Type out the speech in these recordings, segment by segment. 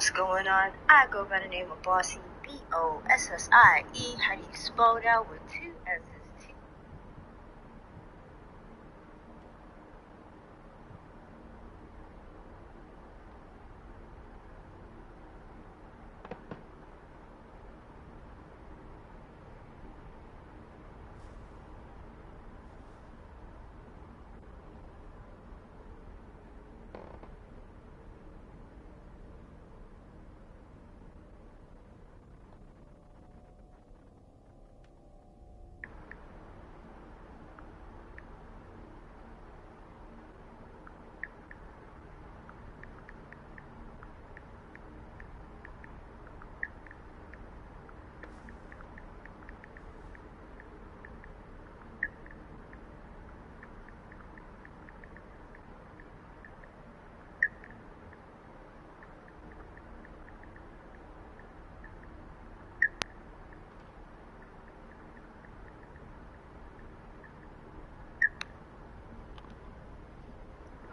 What's going on? I go by the name of Bossy, B-O-S-S-I-E. How do you spell it out with two S's?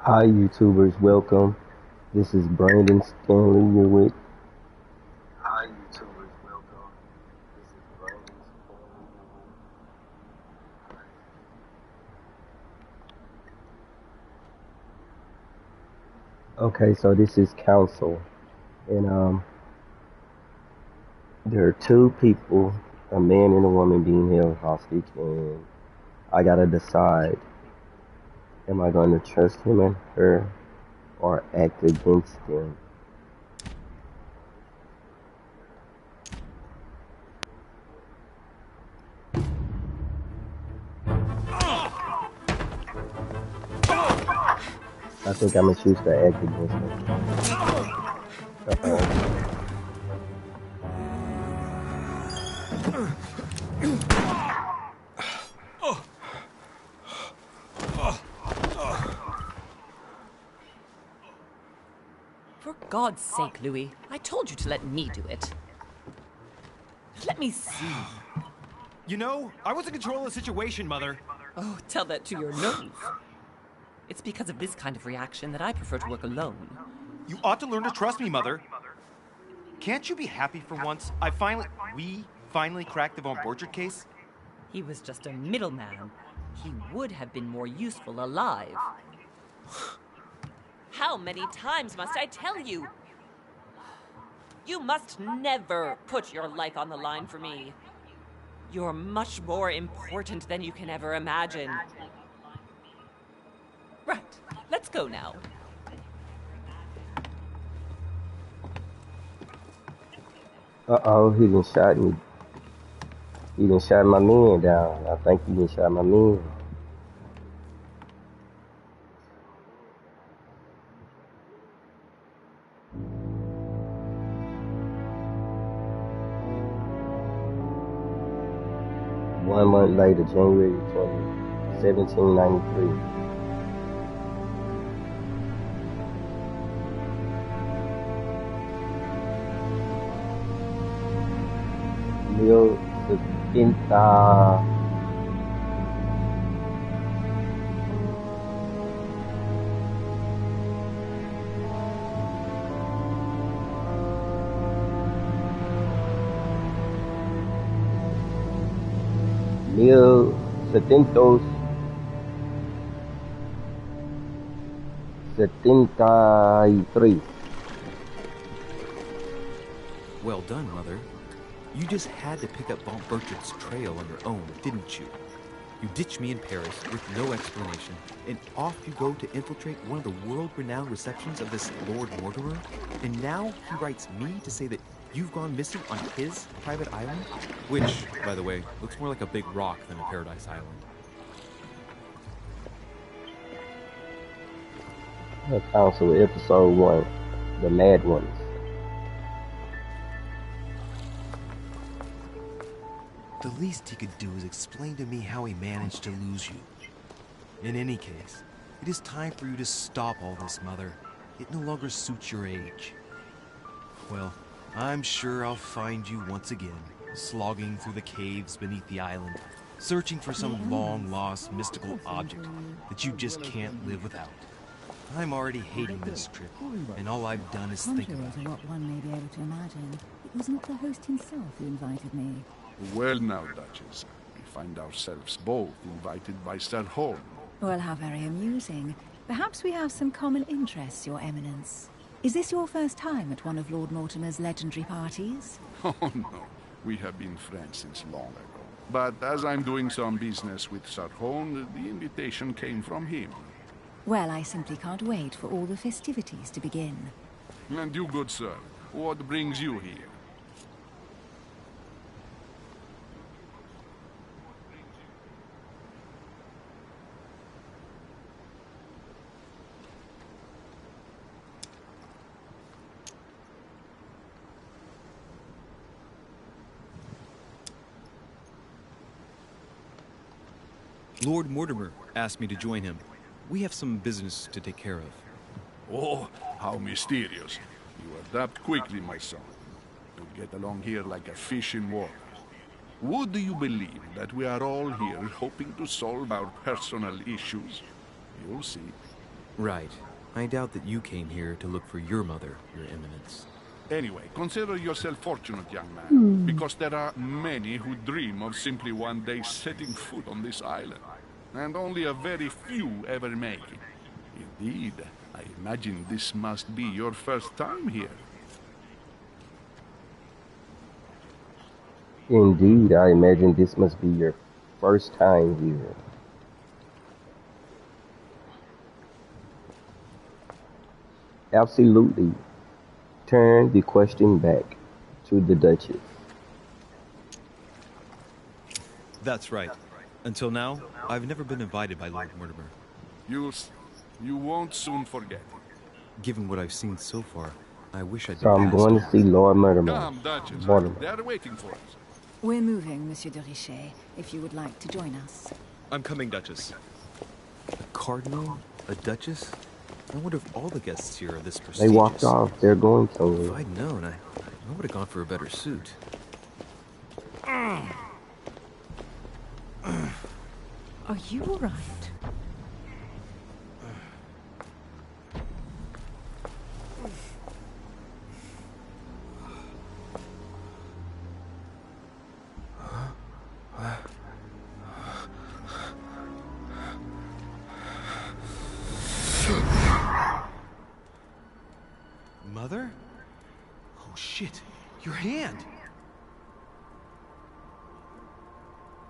Hi YouTubers, welcome. This is BrAnDoN StAnLeY you're with. Hi YouTubers, welcome. This is BrAnDoN StAnLeY you're with. Okay, so this is council, and there are two people, a man and a woman, being held hostage, and I gotta decide, am I going to trust him and her or act against them? I think I'm gonna choose to act against them. For God's sake, Louis, I told you to let me do it. Let me see. You know, I was in control of the situation, Mother. Oh, tell that to your nose. It's because of this kind of reaction that I prefer to work alone. You ought to learn to trust me, Mother. Can't you be happy for once? We finally cracked the Von Borchert case? He was just a middleman. He would have been more useful alive. How many times must I tell you? You must never put your life on the line for me. You're much more important than you can ever imagine. Right, let's go now. Uh-oh, he done shot me. He done shot my man down. I think he done shot my man. One month later, January 20, 1793. Mil setenta. Mil setecientos 73. Well done, Mother. You just had to pick up Von Borchert's trail on your own, didn't you? You ditch me in Paris with no explanation, and off you go to infiltrate one of the world-renowned receptions of this Lord Mortimer, and now he writes me to say that you've gone missing on his private island? Which, by the way, looks more like a big rock than a paradise island. Council, Episode 1, The Mad Ones. The least he could do is explain to me how he managed to lose you. In any case, it is time for you to stop all this, Mother. It no longer suits your age. Well, I'm sure I'll find you once again, slogging through the caves beneath the island, searching for some long-lost mystical object that you just can't live without. I'm already hating this trip, and all I've done is think Contrary about to it. what one may be able to imagine, it was not the host himself who invited me. Well now, Duchess, we find ourselves both invited by Sir Holm. Well, how very amusing. Perhaps we have some common interests, Your Eminence. Is this your first time at one of Lord Mortimer's legendary parties? Oh no, we have been friends since long ago. But as I'm doing some business with Sir Holm, the invitation came from him. Well, I simply can't wait for all the festivities to begin. And you, good sir, what brings you here? Lord Mortimer asked me to join him. We have some business to take care of. Oh, how mysterious. You adapt quickly, my son. You get along here like a fish in water. Would you believe that we are all here hoping to solve our personal issues? You'll see. Right. I doubt that you came here to look for your mother, Your Eminence. Anyway, consider yourself fortunate, young man, because there are many who dream of simply one day setting foot on this island, and only a very few ever make it. Indeed, I imagine this must be your first time here. Indeed, I imagine this must be your first time here. Absolutely. Turn the question back to the Duchess. That's right. Until now, I've never been invited by Lord Mortimer. You won't soon forget it. Given what I've seen so far, I wish I'd So been I'm asked. going to see Lord Mortimer. Come, Duchess. Mortimer. They are waiting for us. We're moving, Monsieur de Richet, if you would like to join us. I'm coming, Duchess. A cardinal? A duchess? I wonder if all the guests here are this prestigious. They walked off. They're going If somewhere. I'd known, I would have gone for a better suit. Are you all right? Mother? Oh shit, your hand!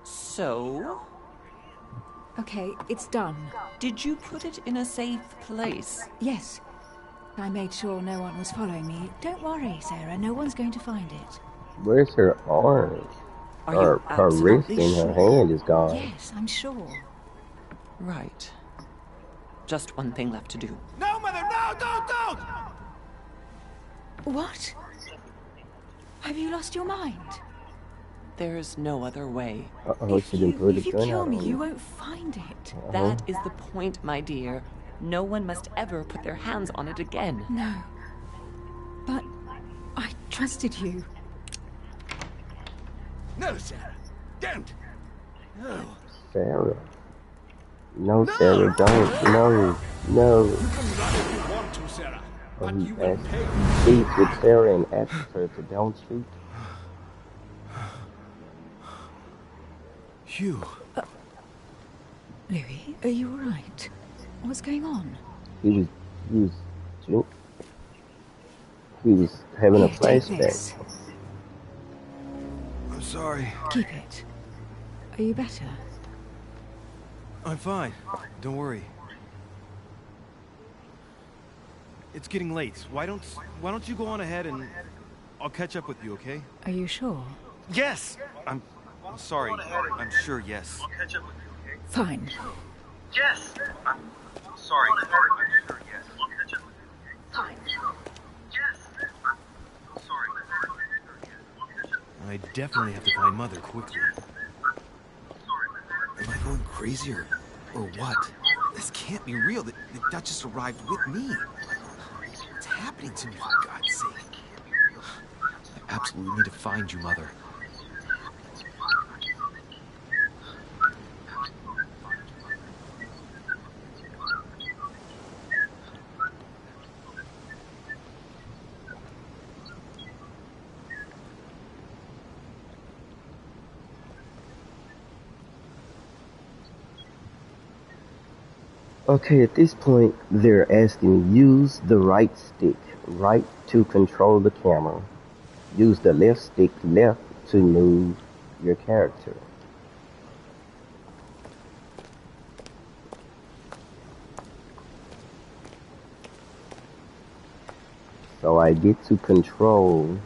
So, Okay, it's done. did you put it in a safe place? Yes. I made sure no one was following me. Don't worry, Sarah, no one's going to find it. Where's her arm? Are Her you wrist absolutely and her sure? hand is gone. Yes, I'm sure. Right. Just one thing left to do. No, Mother, no, don't! What? Have you lost your mind? There's no other way. Uh-oh, she didn't put If a you gun kill out me, on you me. won't find it. That is the point, my dear. No one must ever put their hands on it again. No. But I trusted you. No, Sarah, don't! No. Sarah. No, Sarah, don't. No. No. You can run if you want to, Sarah, Oh, but he you will asked, pay. speaks with Sarah and asks her to don't shoot. Hugh. Louis, are you all right? What's going on? He was having a Here, take flashback. this. I'm sorry. Keep it. Are you better? I'm fine. Don't worry. It's getting late. Why don't you go on ahead and I'll catch up with you, okay? Are you sure? Yes! I'm sorry. I'm sure, yes. I'll catch up with you, okay? Fine. Yes! I'm sorry. I'm sure, yes. I'll catch up with you, okay? Fine. Yes! I'm sorry. I'm sure, yes. I'll catch up with you. I definitely have to find Mother quickly. Am I going crazy or what? This can't be real. The Duchess arrived with me. What's happening to me, for God's sake? I absolutely need to find you, Mother. Okay, at this point, they're asking use the right stick, right to control the camera. Use the left stick, left to move your character. So I get to control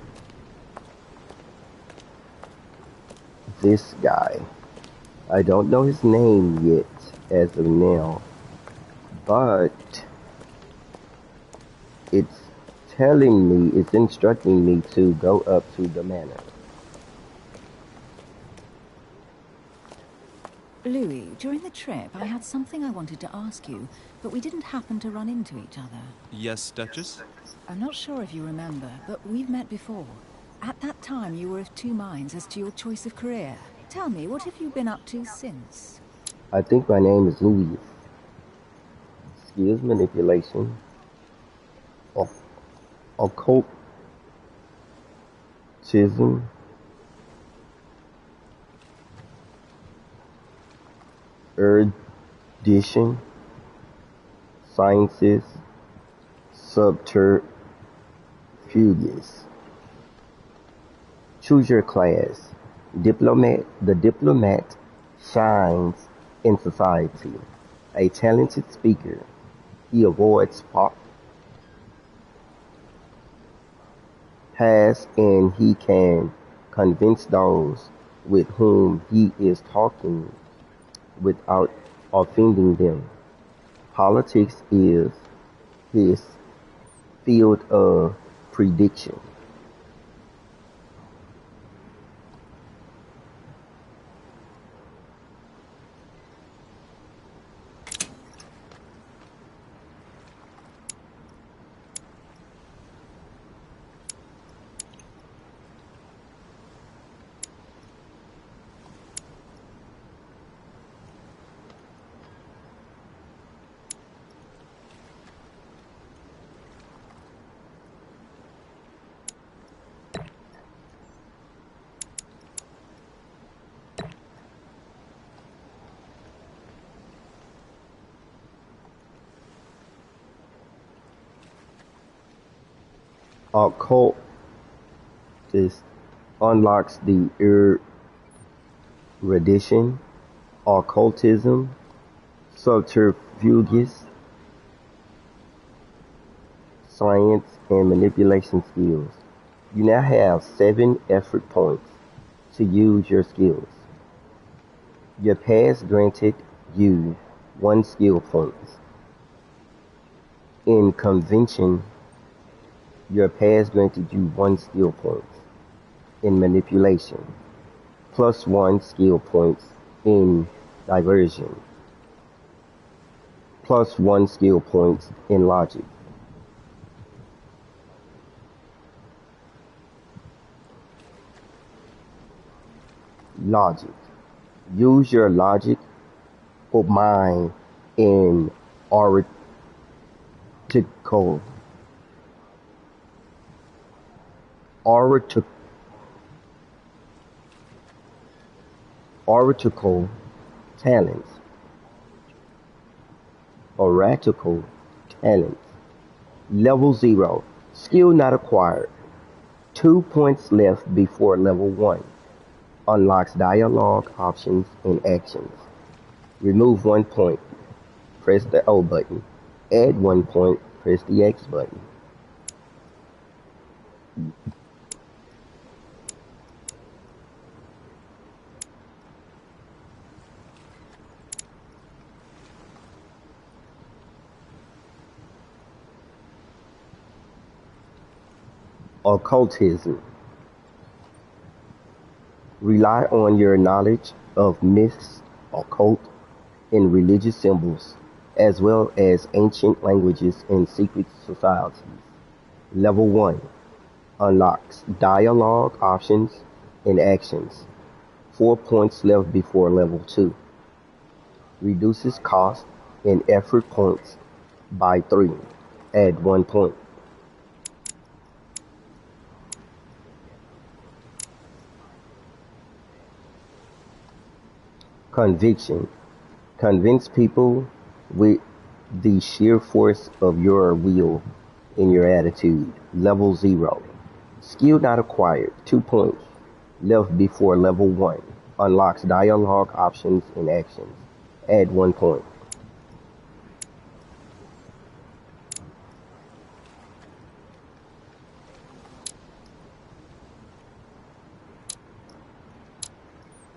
this guy. I don't know his name yet as of now, but it's it's instructing me to go up to the manor. Louis, during the trip, I had something I wanted to ask you, but we didn't happen to run into each other. Yes, Duchess? I'm not sure if you remember, but we've met before. At that time, you were of two minds as to your choice of career. Tell me, what have you been up to since? I think my name is Louis. Skills manipulation, occultism, erudition, sciences, subterfuges. Choose your class. Diplomat. The diplomat shines in society. A talented speaker. He avoids past and he can convince those with whom he is talking without offending them. Politics is his field of prediction. Occultist unlocks the erudition, occultism, subterfuges, science, and manipulation skills. You now have 7 effort points to use your skills. Your past granted you 1 skill point. In convention, your past granted you 1 skill point. In manipulation, +1 skill points in diversion, +1 skill points in logic. Logic. Use your logic of mind in oratorical orator, oratorical talents. Oratorical talents. Level 0. Skill not acquired. 2 points left before level 1. Unlocks dialogue options and actions. Remove 1 point. Press the O button. Add 1 point. Press the X button. Occultism. Rely on your knowledge of myths, occult, and religious symbols, as well as ancient languages and secret societies. Level 1 unlocks dialogue options and actions. 4 points left before level 2. Reduces cost and effort points by 3. Add 1 point. Conviction. Convince people with The sheer force of your will and your attitude. Level 0. Skill not acquired. 2 points. Left before level 1. Unlocks dialogue options and actions. Add 1 point.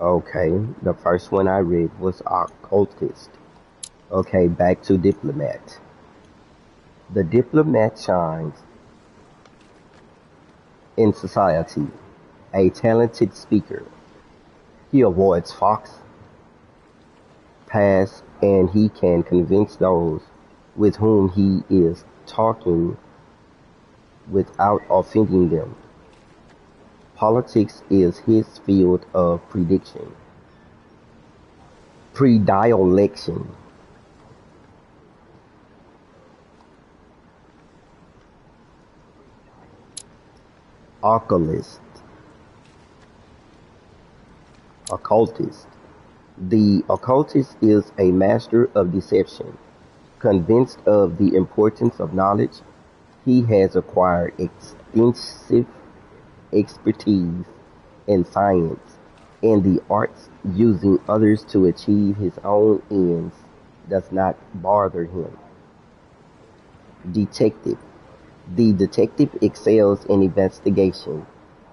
Okay, the first one I read was occultist. Okay, back to diplomat. The diplomat shines in society, a talented speaker. He avoids fox, pass, and he can convince those with whom he is talking without offending them. Politics is his field of prediction. Predilection. Occultist. Occultist. The occultist is a master of deception. Convinced of the importance of knowledge, he has acquired extensive expertise in science and the arts. Using others to achieve his own ends does not bother him. Detective. The detective excels in investigation.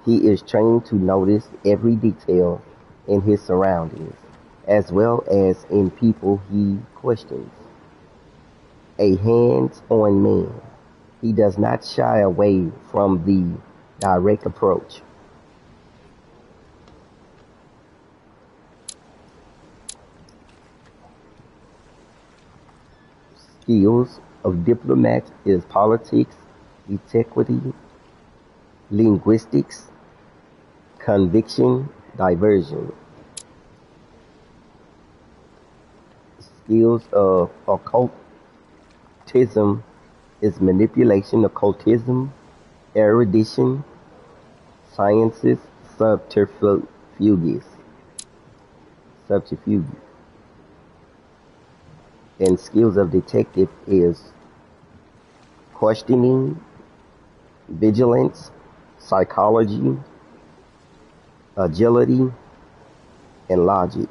He is trained to notice every detail in his surroundings, as well as in people he questions. A hands-on man, he does not shy away from the direct approach. Skills of diplomat is politics, etiquette, linguistics, conviction, diversion. Skills of occultism is manipulation, occultism, erudition, sciences, subterfuges, subterfuge. And skills of detective is questioning, vigilance, psychology, agility, and logic.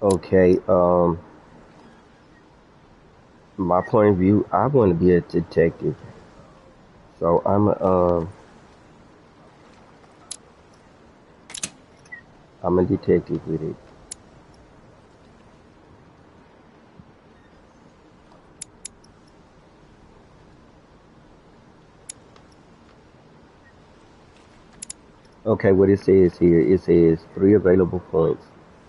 Okay, my point of view, I want to be a detective. So I'm a detective with it. Okay, what it says here, it says 3 available points.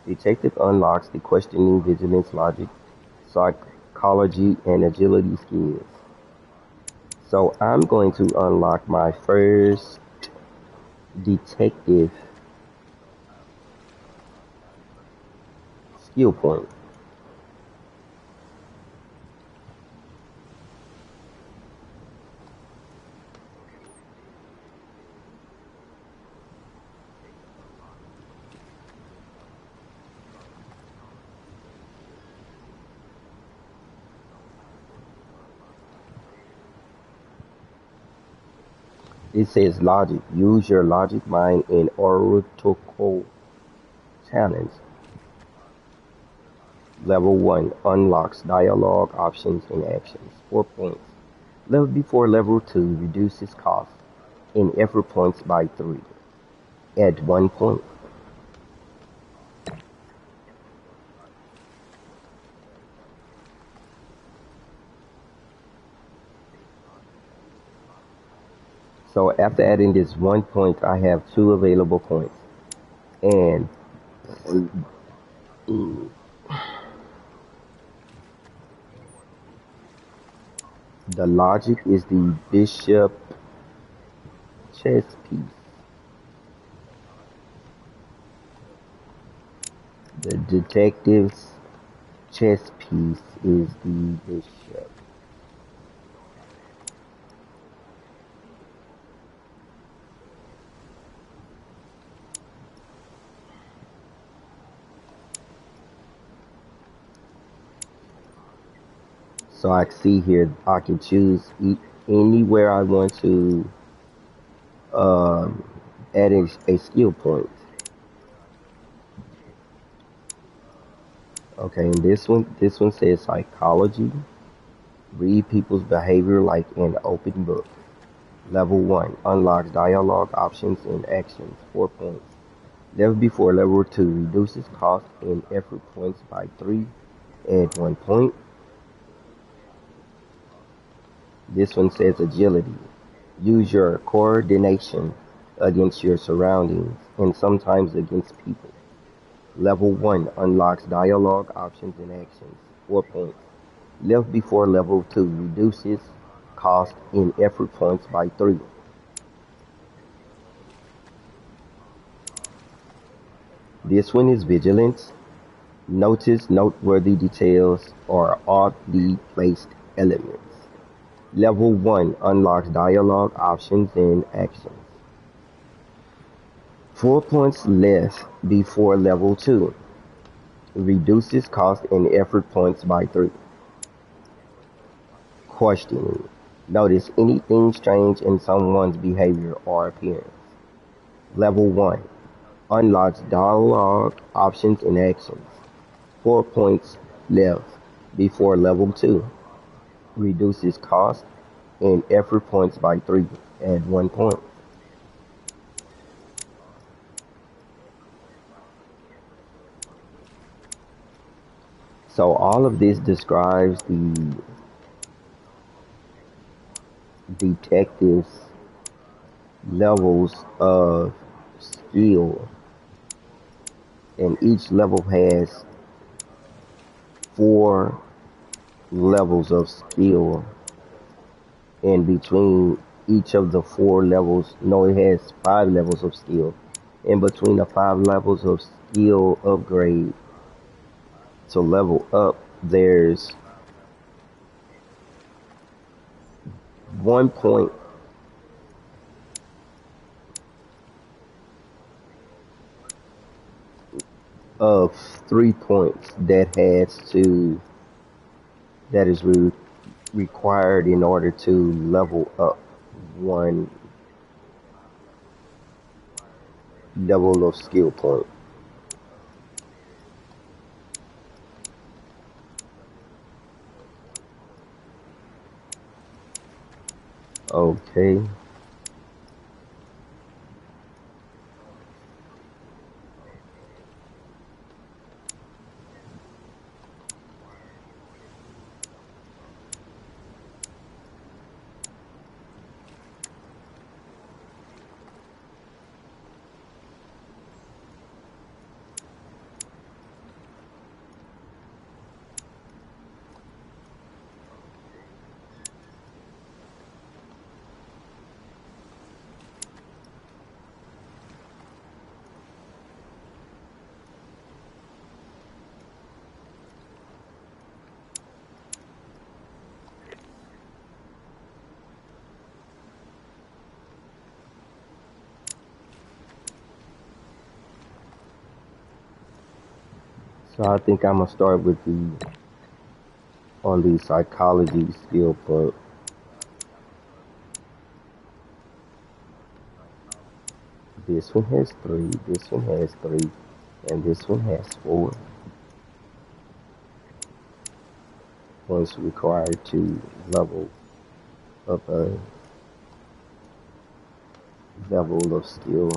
Detective unlocks the questioning, vigilance, logic, psychology, and agility skills. So I'm going to unlock my first detective skill point. It says logic. Use your logic mind in oratorical challenge. Level 1 unlocks dialogue options and actions. 4 points. Level before level 2 reduces cost in effort points by 3. Add 1 point. So after adding this 1 point, I have 2 available points. And the logic is the bishop chess piece. The detective's chess piece is the bishop. So I see here I can choose anywhere I want to um, add a skill point. Okay, and this one says psychology. Read people's behavior like an open book. Level 1 unlocks dialogue options and actions. 4 points. Level before level 2 reduces cost and effort points by 3. Add 1 point. This one says agility. Use your coordination against your surroundings and sometimes against people. Level 1 unlocks dialogue options and actions. 4 points. Level before level 2 reduces cost and effort points by 3. This one is vigilance. Notice noteworthy details or oddly placed elements. Level 1 unlocks dialogue options and actions. 4 points less before level 2. Reduces cost and effort points by 3. Questioning. Notice anything strange in someone's behavior or appearance. Level 1 unlocks dialogue options and actions. 4 points left before level 2. Reduces cost and effort points by 3. Add 1 point. So all of this describes the detective's levels of skill, and each level has 4 levels of skill, and between each of the 4 levels, no, it has 5 levels of skill. In between the 5 levels of skill upgrade to level up, there's 1 point of 3 points that is required in order to level up 1 level of skill point. Okay. So I think I'm gonna start with the psychology skill, but this one has 3, this one has 3, and this one has 4. One's required to level up a level of skill.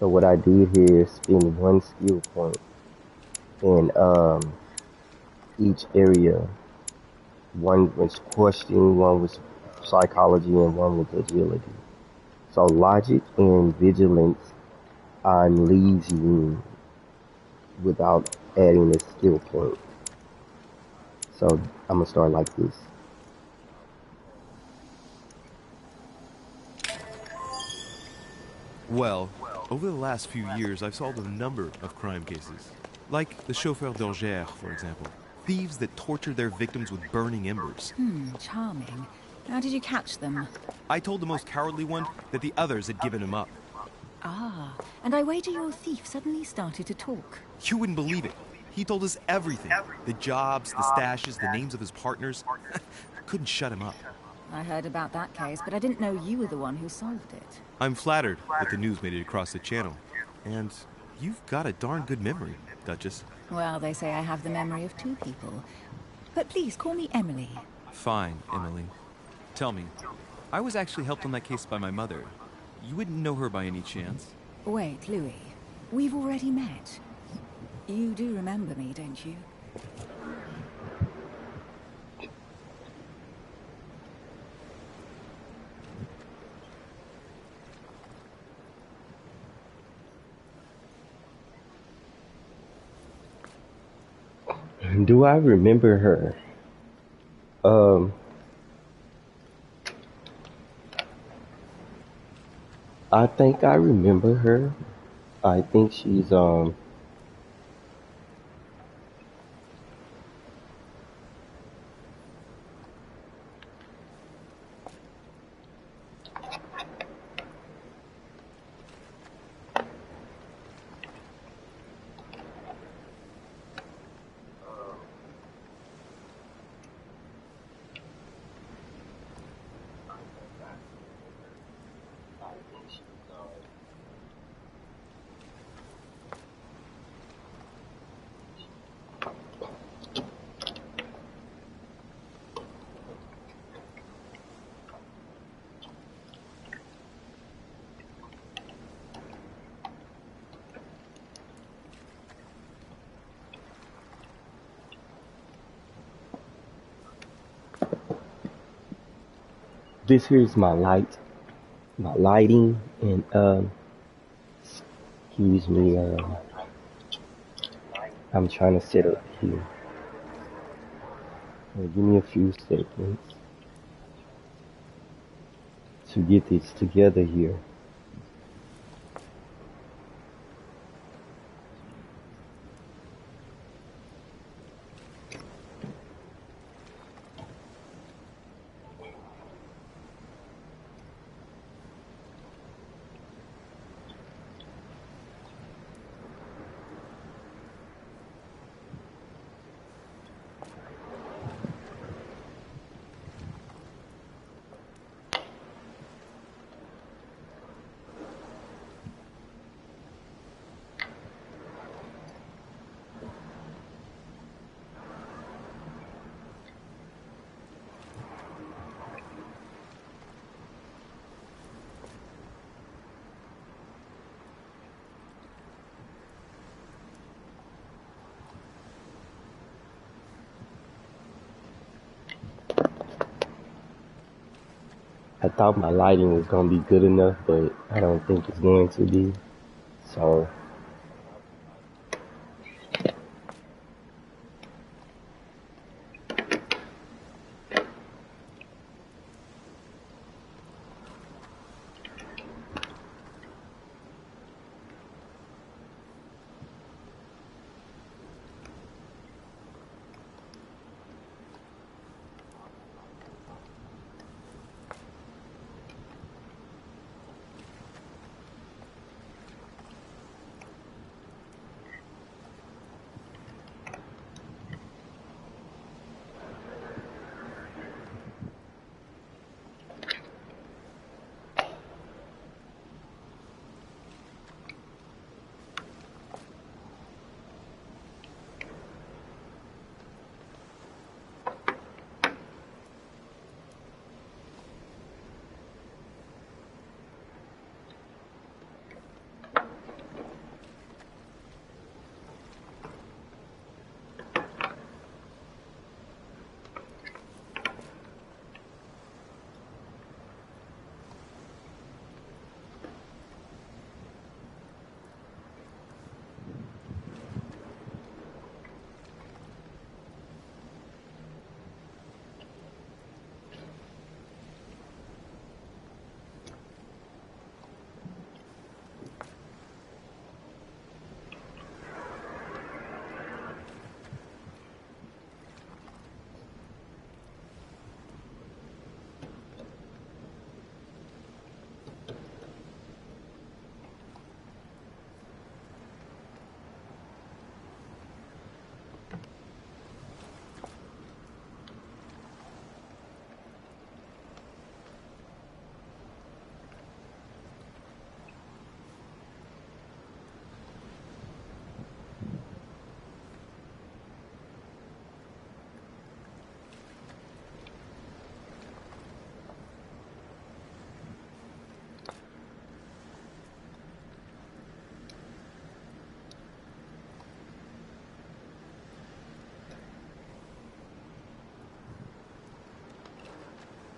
So what I did here is spend 1 skill point in each area. One was questioning, one was psychology, and one was agility. So logic and vigilance I'm leaving without adding a skill point. So I'm gonna start like this. Well, over the last few years, I've solved a number of crime cases. Like the chauffeur d'Angers, for example. Thieves that torture their victims with burning embers. Charming. How did you catch them? I told the most cowardly one that the others had given him up. Ah, and I wager your thief suddenly started to talk. You wouldn't believe it. He told us everything. The jobs, the stashes, the names of his partners. Couldn't shut him up. I heard about that case, but I didn't know you were the one who solved it. I'm flattered that the news made it across the channel. And you've got a darn good memory, Duchess. Well, they say I have the memory of 2 people. But please, call me Emily. Fine, Emily. Tell me, I was actually helped on that case by my mother. You wouldn't know her by any chance? Wait, Louis. We've already met. You do remember me, don't you? Do I remember her? I think I remember her. I think she's this here's my lighting, and excuse me, I'm trying to set up here. Give me a few seconds to get this together here. I thought my lighting was gonna be good enough, but I don't think it's going to be. So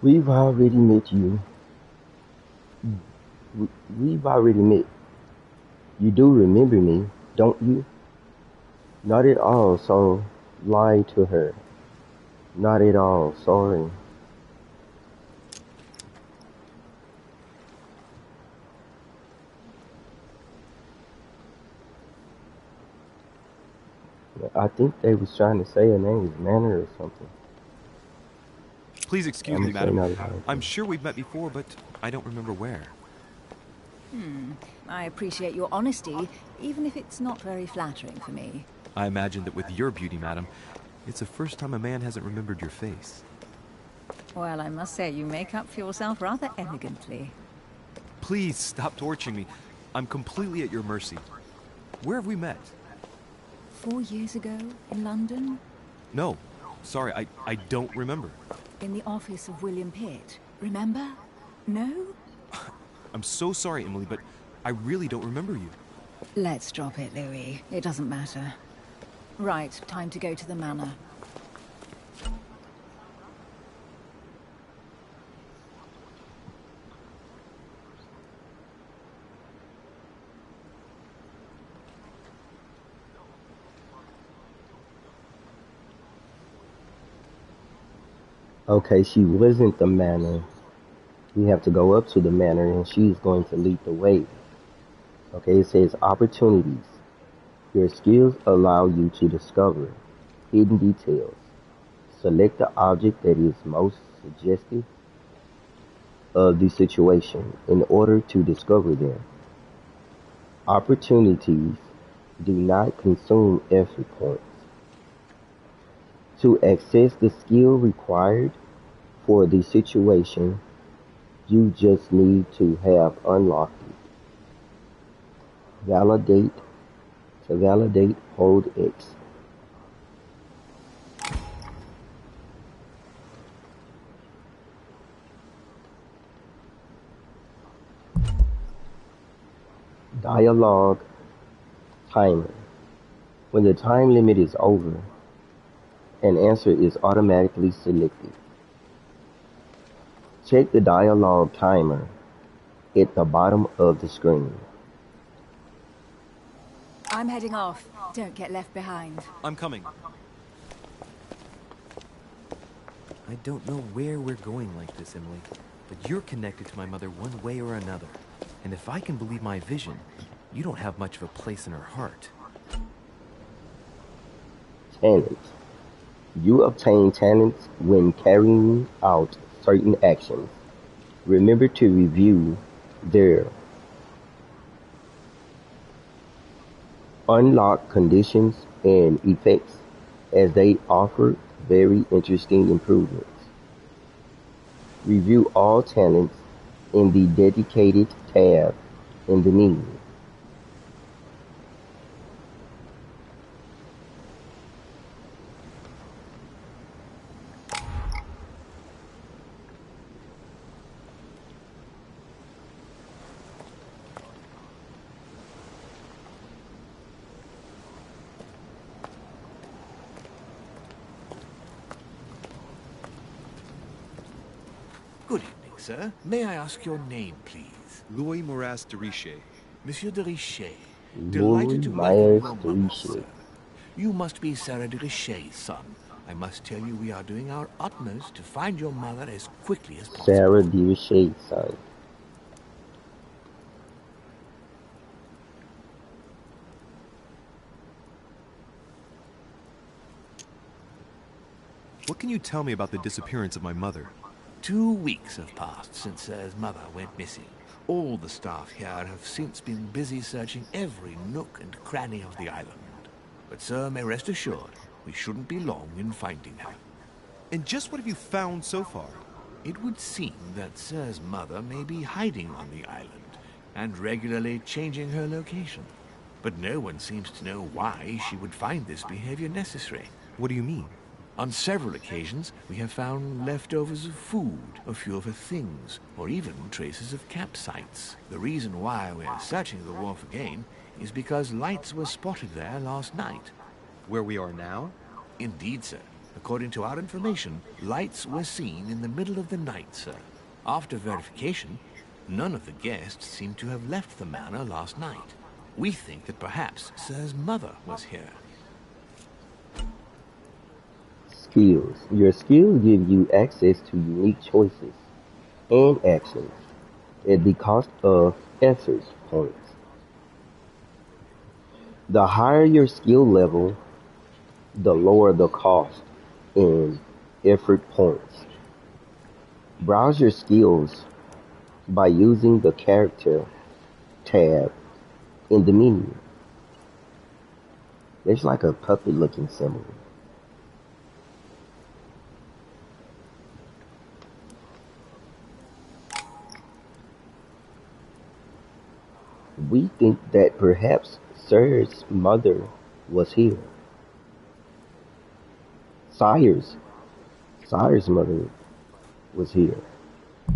we've already met you. We've already met. You do remember me, don't you? Not at all, so lie to her. Not at all, sorry. I think they was trying to say her name was Manor or something. Please excuse me, madam. I'm sure we've met before, but I don't remember where. I appreciate your honesty, even if it's not very flattering for me. I imagine that with your beauty, madam, it's the first time a man hasn't remembered your face. Well, I must say you make up for yourself rather elegantly. Please stop torturing me. I'm completely at your mercy. Where have we met? 4 years ago, in London? No. Sorry, I don't remember. In the office of William Pitt, remember? No? I'm so sorry, Emily, but I really don't remember you. Let's drop it, Louis. It doesn't matter. Right, time to go to the manor. Okay, she wasn't the manor. We have to go up to the manor and she's going to lead the way. Okay, it says opportunities. Your skills allow you to discover hidden details. Select the object that is most suggestive of the situation in order to discover them. Opportunities do not consume effort points. To access the skill required for the situation, you just need to have unlocked it. To validate, hold X. Dialogue timer. When the time limit is over, an answer is automatically selected. Check the dialogue timer at the bottom of the screen. I'm heading off. Don't get left behind. I'm coming. I don't know where we're going like this, Emily, but you're connected to my mother one way or another. And if I can believe my vision, you don't have much of a place in her heart. Talents. You obtain talents when carrying out certain actions. Remember to review their unlock conditions and effects as they offer very interesting improvements. Review all talents in the dedicated tab in the menu. Good evening, sir. May I ask your name, please? Louis Moras de Richer. Monsieur de Richer. Louis Delighted to welcome Myers you de among us, Richer. sir. You must be Sarah de Richer's son. I must tell you we are doing our utmost to find your mother as quickly as possible. Sarah de Richer's son. What can you tell me about the disappearance of my mother? 2 weeks have passed since Sir's mother went missing. All the staff here have since been busy searching every nook and cranny of the island. But Sir may rest assured, we shouldn't be long in finding her. And just what have you found so far? It would seem that Sir's mother may be hiding on the island and regularly changing her location. But no one seems to know why she would find this behavior necessary. What do you mean? On several occasions, we have found leftovers of food, a few of her things, or even traces of campsites. The reason why we are searching the wharf again is because lights were spotted there last night. Where we are now? Indeed, sir. According to our information, lights were seen in the middle of the night, sir. After verification, none of the guests seem to have left the manor last night. We think that perhaps Sir's mother was here. Skills. Your skills give you access to unique choices and actions at the cost of effort points. The higher your skill level, the lower the cost in effort points. Browse your skills by using the character tab in the menu. There's like a puppet looking symbol. We think that perhaps Sir's mother was here. Sire's mother was here.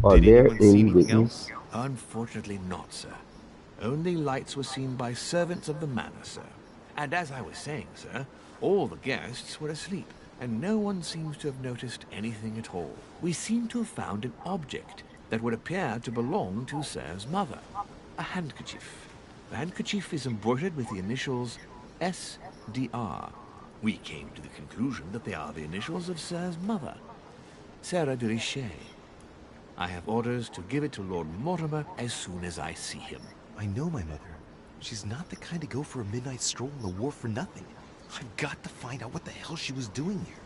Are Did there anyone see any anything witness? else? Unfortunately not, sir. Only lights were seen by servants of the manor, sir. And as I was saying, sir, all the guests were asleep, and no one seems to have noticed anything at all. We seem to have found an object that would appear to belong to Sir's mother. A handkerchief. The handkerchief is embroidered with the initials SDR. We came to the conclusion that they are the initials of Sir's mother, Sarah de Richer. I have orders to give it to Lord Mortimer as soon as I see him. I know my mother. She's not the kind to go for a midnight stroll on the wharf for nothing. I've got to find out what the hell she was doing here.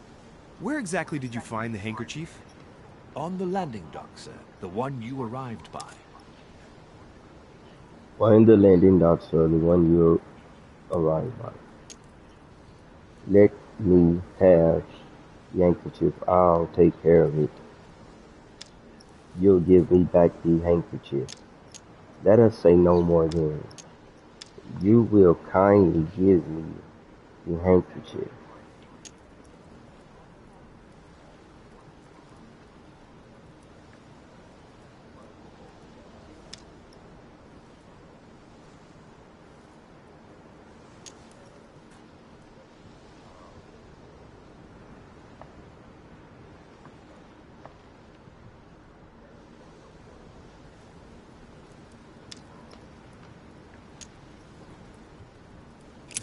Where exactly did you find the handkerchief? On the landing dock, sir. The one you arrived by. Find the landing dock, sir, the one you arrived by. Let me have the handkerchief. I'll take care of it. You'll give me back the handkerchief. Let us say no more then. You will kindly give me the handkerchief.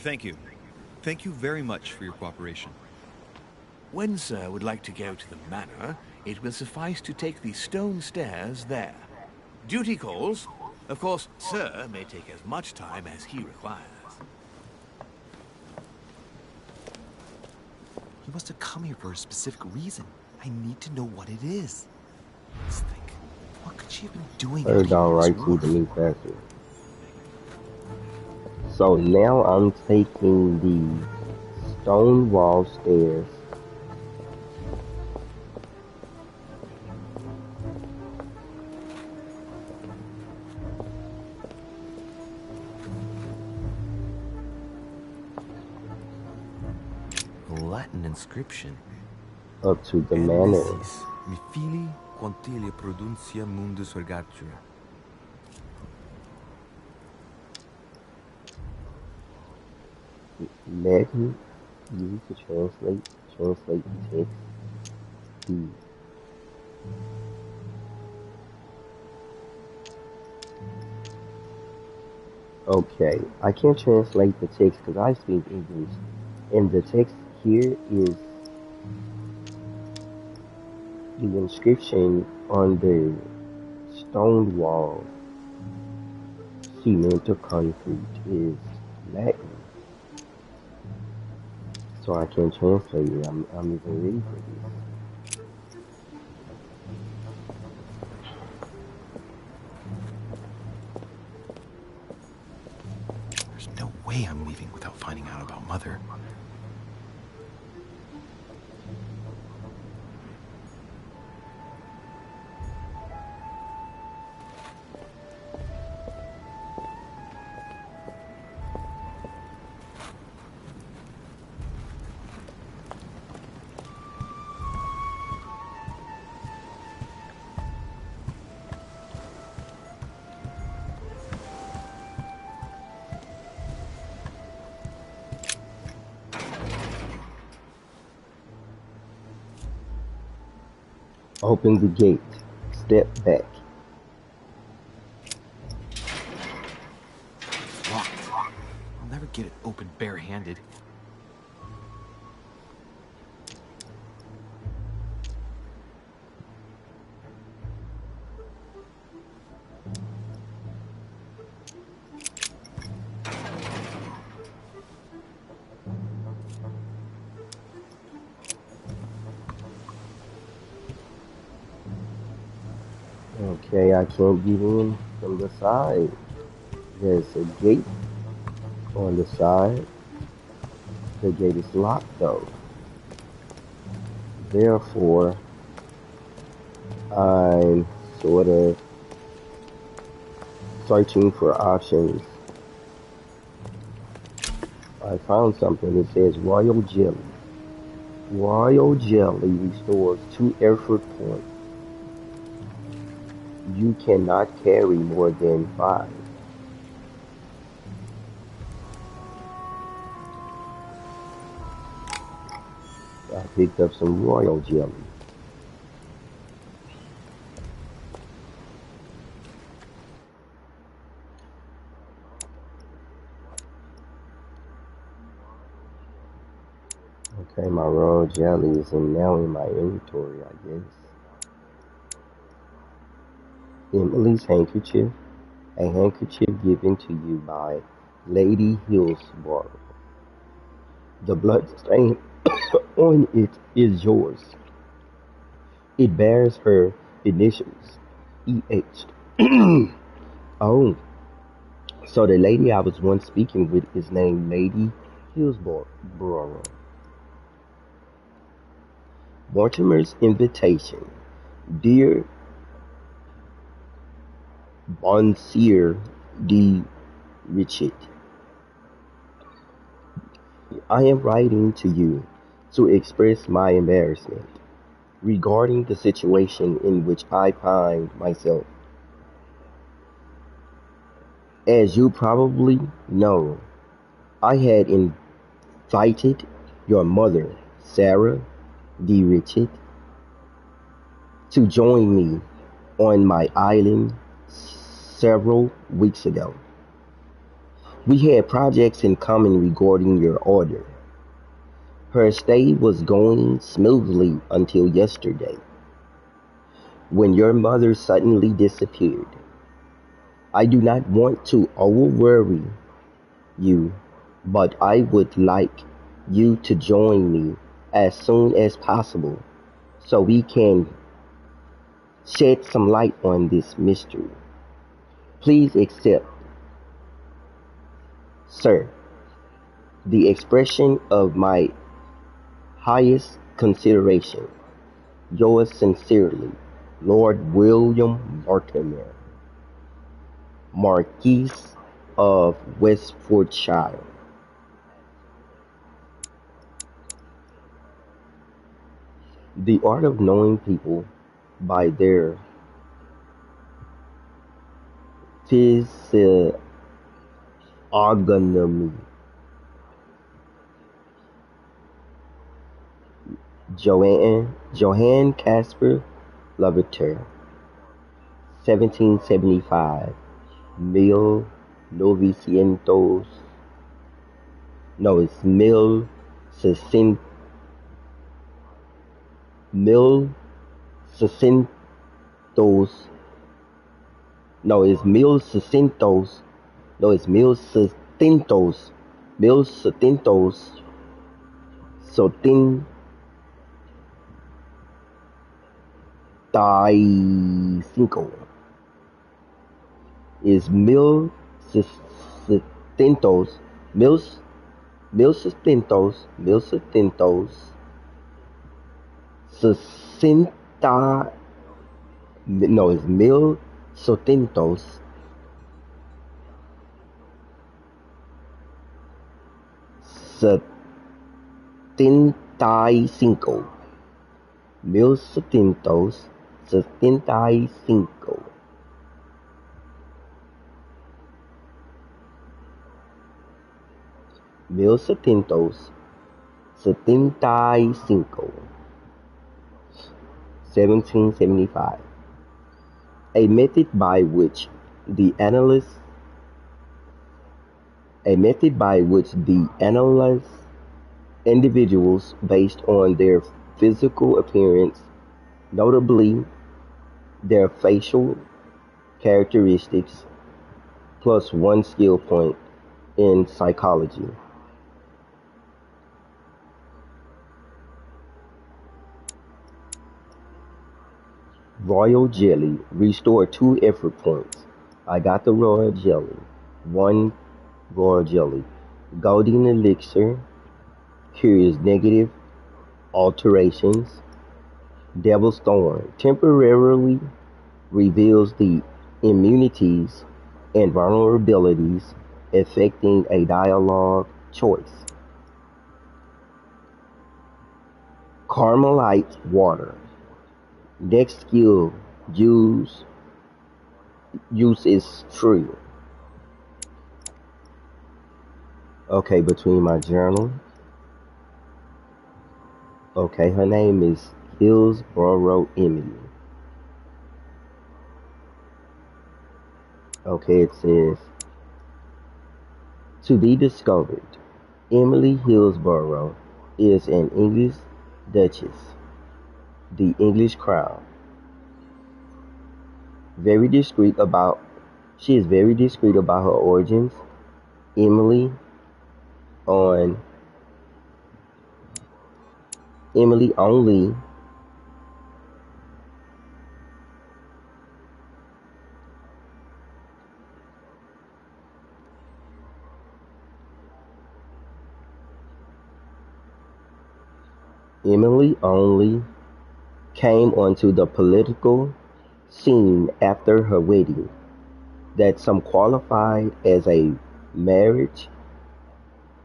Thank you. Thank you very much for your cooperation. When Sir would like to go to the manor, it will suffice to take the stone stairs there. Duty calls. Of course, Sir may take as much time as he requires. He must have come here for a specific reason. I need to know what it is. Let's think. What could she have been doing out Her here down in this right to the wharf? new factory. So now I'm taking the stone wall stairs. A Latin inscription. Up to the manor. Endesis, mi fili quantilia produncia mundus ergatur. Latin used to translate the text. Hmm. Okay, I can't translate the text because I speak English, and the text here is the inscription on the stone wall, cement or concrete, is Latin, so I can't translate it. I'm even ready for this. There's no way I'm leaving without finding out about Mother. Open the gate. Step back. Locked. I'll never get it open barehanded. Okay, I can't get in from the side. There's a gate on the side. The gate is locked though. Therefore, I'm sort of searching for options. I found something that says Royal Jelly. Royal Jelly restores 2 effort points. You cannot carry more than 5. I picked up some Royal Jelly. Okay, my Royal Jelly is now in my inventory, I guess. Emily's handkerchief. A handkerchief given to you by Lady Hillsborough. The blood stain on it is yours. It bears her initials, E.H. Oh, so the lady I was once speaking with is named Lady Hillsborough. Mortimer's invitation. Dear Monsieur de Richet, I am writing to you to express my embarrassment regarding the situation in which I find myself. As you probably know, I had invited your mother, Sarah de Richet, to join me on my island several weeks ago. We had projects in common regarding your order. Her stay was going smoothly until yesterday, when your mother suddenly disappeared. I do not want to over-worry you, but I would like you to join me as soon as possible so we can shed some light on this mystery. Please accept, sir, the expression of my highest consideration. Yours sincerely, Lord William Mortimer, Marquis of Westfordshire. The art of knowing people by their physiognomy. Johann Caspar Lavater, 1775, mil novecientos, no, it's mil seiscientos, no, it's mil seiscientos, no, it's mil seiscientos, setenta y cinco. Is seiscientos, sesenta, no, it's seiscientos, setenta y cinco, seiscientos setenta y cinco. Mil setecientos setenta y cinco, 1775. A method by which the analysts individuals based on their physical appearance, notably their facial characteristics, plus one skill point in psychology. Royal jelly. Restore 2 effort points. I got the royal jelly. 1 royal jelly. Golden elixir. Cures negative alterations. Devil's thorn. Temporarily reveals the immunities and vulnerabilities affecting a dialogue choice. Carmelite water. Next skill use is true. Okay, between my journal. Okay, her name is Hillsborough Emily. Okay, it says, to be discovered, Emily Hillsborough is an English Duchess, the English crown. She is very discreet about her origins. Emily only came onto the political scene after her wedding, that some qualified as a marriage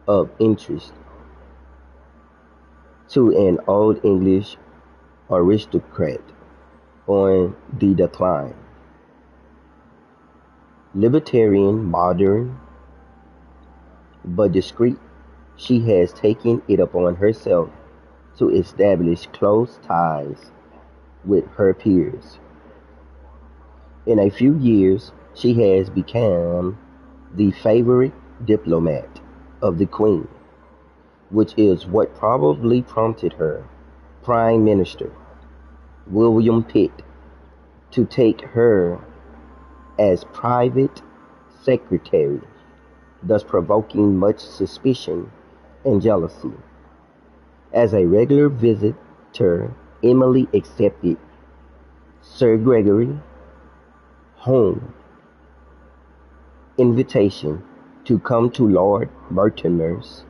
of interest to an old English aristocrat on the decline. Libertarian, modern, but discreet, she has taken it upon herself to establish close ties with her peers. In a few years, she has become the favorite diplomat of the Queen, which is what probably prompted her Prime Minister, William Pitt, to take her as private secretary, thus provoking much suspicion and jealousy. As a regular visitor, Emily accepted Sir Gregory Holmes' invitation to come to Lord Mortimer's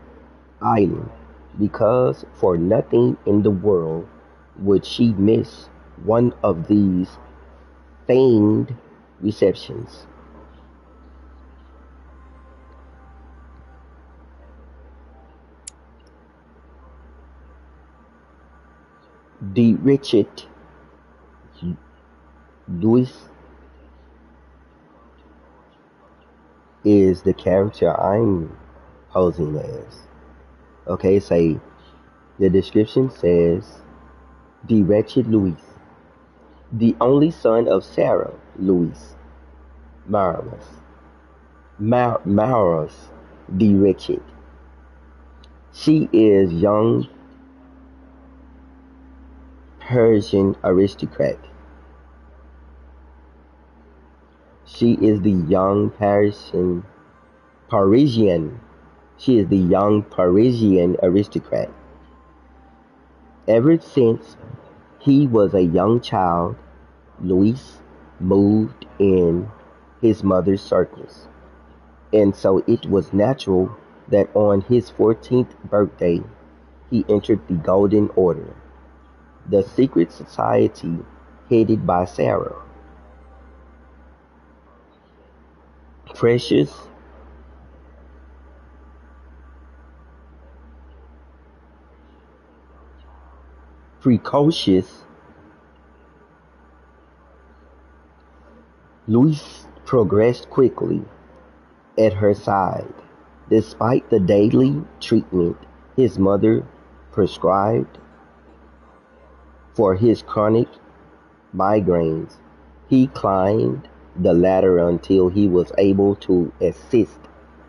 island because for nothing in the world would she miss one of these famed receptions. The Richard Louis is the character I'm posing as. Okay, say the description says the wretched Louis, the only son of Sarah Louis Maurus the wretched. She is young Persian aristocrat. She is the young Parisian. She is the young Parisian aristocrat. Ever since he was a young child, Louis moved in his mother's circles, and so it was natural that on his 14th birthday he entered the Golden Order, the secret society headed by Sarah. Precious, precocious Louis progressed quickly at her side, despite the daily treatment his mother prescribed for his chronic migraines. He climbed the ladder until he was able to assist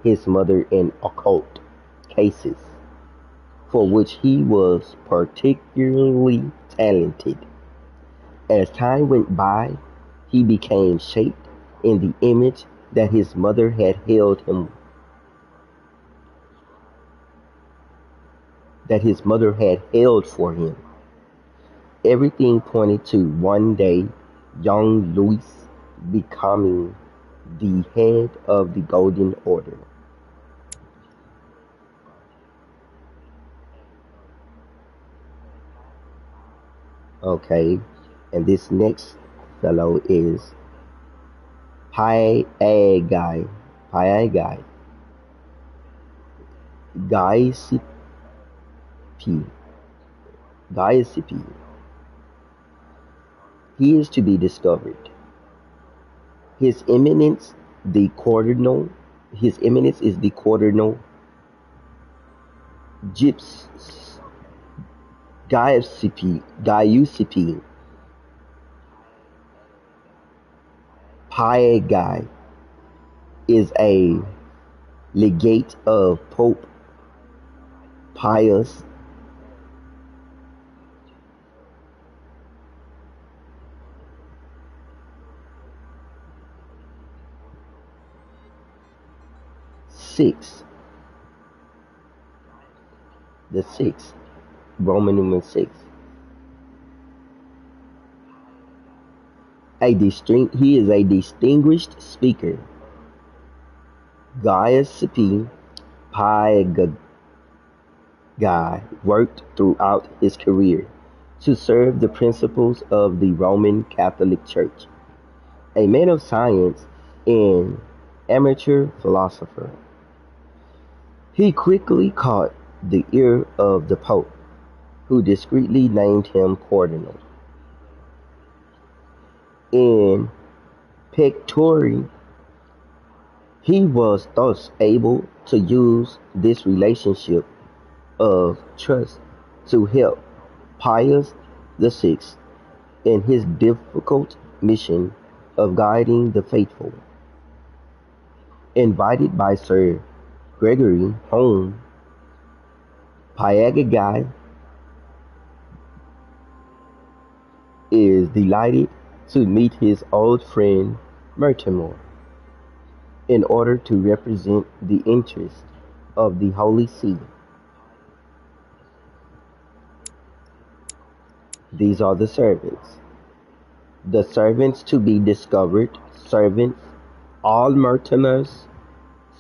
his mother in occult cases, for which he was particularly talented. As time went by, he became shaped in the image that his mother had held for him. Everything pointed to one day young Louis becoming the head of the Golden Order. Okay, and this next fellow is Pyagai. Pyagai. Gaisipi. Gaisipi. He is to be discovered. His Eminence the Cardinal. His Eminence is the Cardinal Gyps Giuseppe Pyagai is a legate of Pope Pius VI, the sixth, Roman numeral 6. He is a distinguished speaker. Giuseppe Pyagai worked throughout his career to serve the principles of the Roman Catholic Church. A man of science and amateur philosopher, he quickly caught the ear of the Pope, who discreetly named him Cardinal. In pectore, he was thus able to use this relationship of trust to help Pius VI in his difficult mission of guiding the faithful. Invited by Sir Gregory home, Pyagagai is delighted to meet his old friend Mortimer in order to represent the interests of the Holy See. These are the servants. The servants to be discovered, servants, all Mortimer's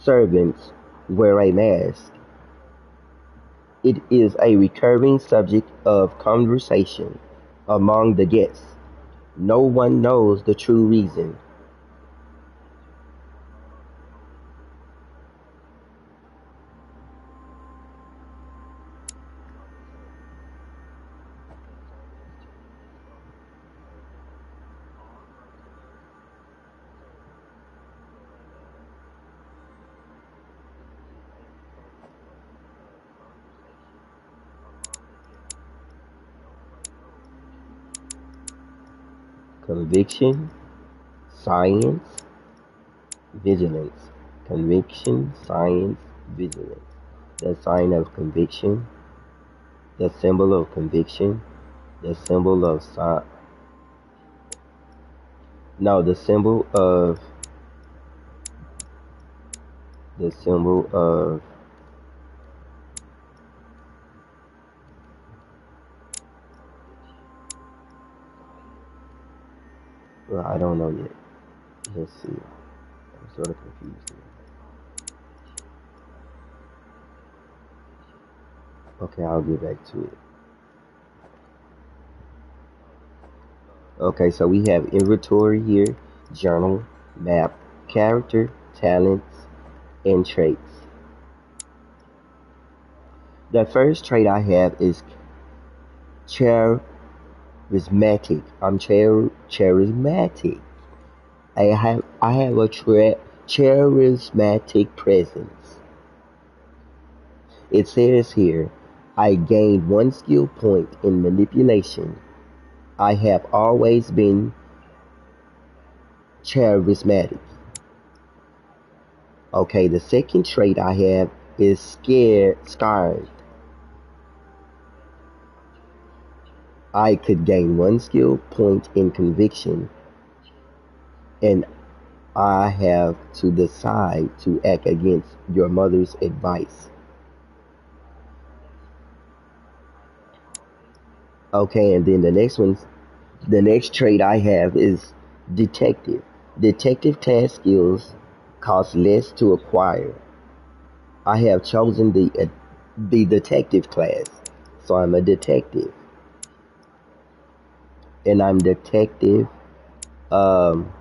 servants wear a mask. It is a recurring subject of conversation among the guests. No one knows the true reason. Conviction, science, vigilance. Conviction, science, vigilance. The sign of conviction, the symbol of conviction, the symbol of no, the symbol of well, I don't know yet. Let's see. I'm sort of confused here. Okay, I'll get back to it. Okay, so we have inventory here, journal, map, character, talents, and traits. The first trait I have is charismatic. I'm charismatic. I have a charismatic presence. It says here, I gained 1 skill point in manipulation. I have always been charismatic. Okay, the second trait I have is scarred. I could gain 1 skill point in conviction, and I have to decide to act against your mother's advice. Okay, and then the next trait I have is detective. Detective task skills cost less to acquire. I have chosen the detective class, so I'm a detective, and I'm detective. Um,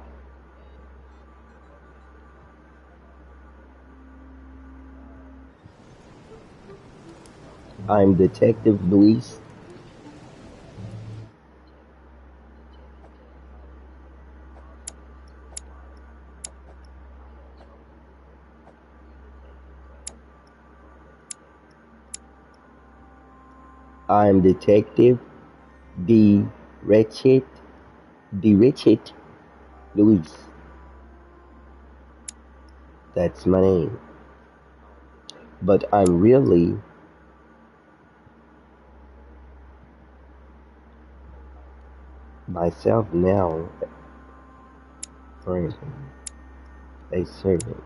I'm Detective Luis. I'm Detective the Wretched, the Wretched Luis. That's my name. But I'm really myself now, BrAnDoN, a servant.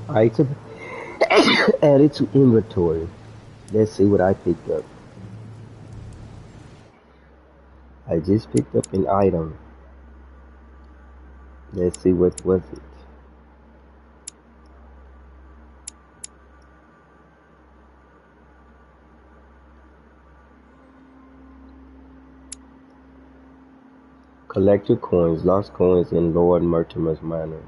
Item added to inventory. Let's see what I picked up. I just picked up an item. Let's see what was it. Collector coins, lost coins in Lord Mortimer's manor.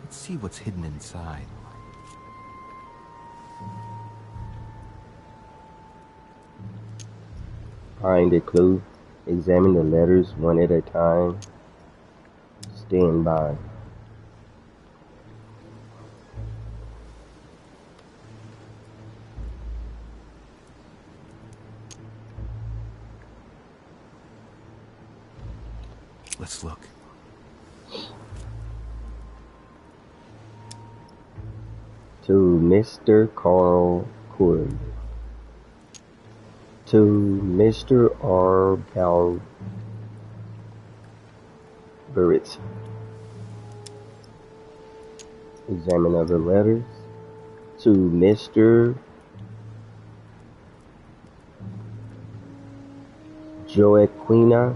Let's see what's hidden inside. find a clue. Examine the letters one at a time. Stand by. Let's look. To Mr. Carl Cord. To Mr. R. Balberit. Examine other letters. To Mr. Joaquina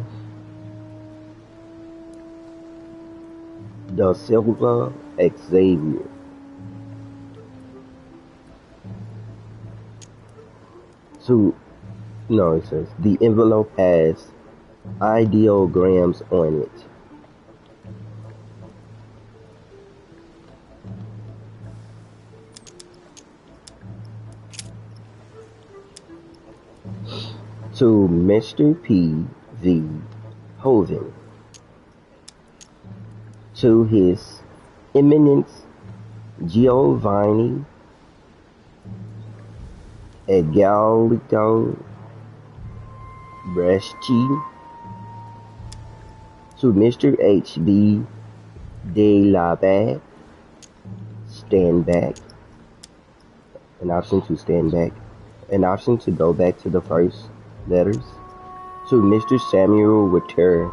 da Silva Xavier. It says the envelope has ideograms on it. To Mr. P. V. Hoven. To His Eminence Giovanni Egalito Bresci. To Mr. H. B. De la Back. Stand back. An option to stand back. An option to go back to the first letters. To Mr. Samuel Witter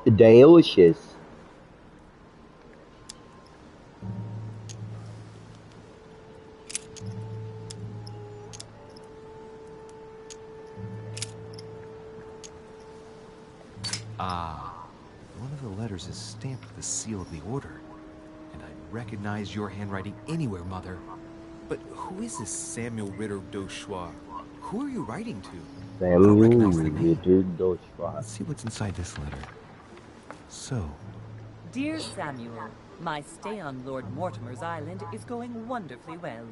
Diochis. One of the letters is stamped with the seal of the order. And I recognize your handwriting anywhere, Mother. But who is this Samuel Ritter Dauchois? Who are you writing to? Samuel Ritter Dauchois. Let's see what's inside this letter. So, Dear Samuel, my stay on Lord Mortimer's island is going wonderfully well.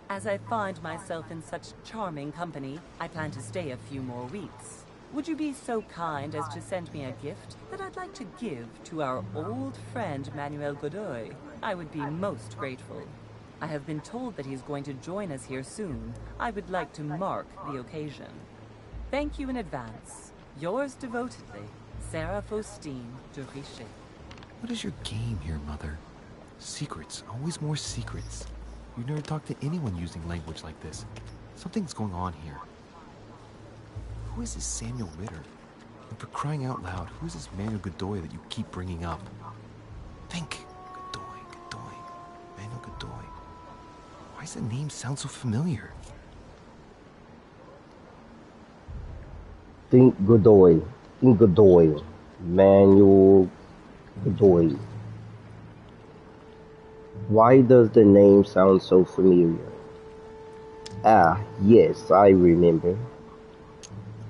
As I find myself in such charming company, I plan to stay a few more weeks. Would you be so kind as to send me a gift that I'd like to give to our old friend Manuel Godoy? I would be most grateful. I have been told that he's going to join us here soon. I would like to mark the occasion. Thank you in advance. Yours devotedly, Sarah Faustine de Richet. what is your game here, Mother? Secrets, always more secrets. You've never talked to anyone using language like this. Something's going on here. Who is this Samuel Ritter? And for crying out loud, who is this Manuel Godoy that you keep bringing up? Think. Godoy. Manuel Godoy. Why does the name sound so familiar? Think Godoy. Manuel Godoy. Why does the name sound so familiar? Ah, yes, I remember.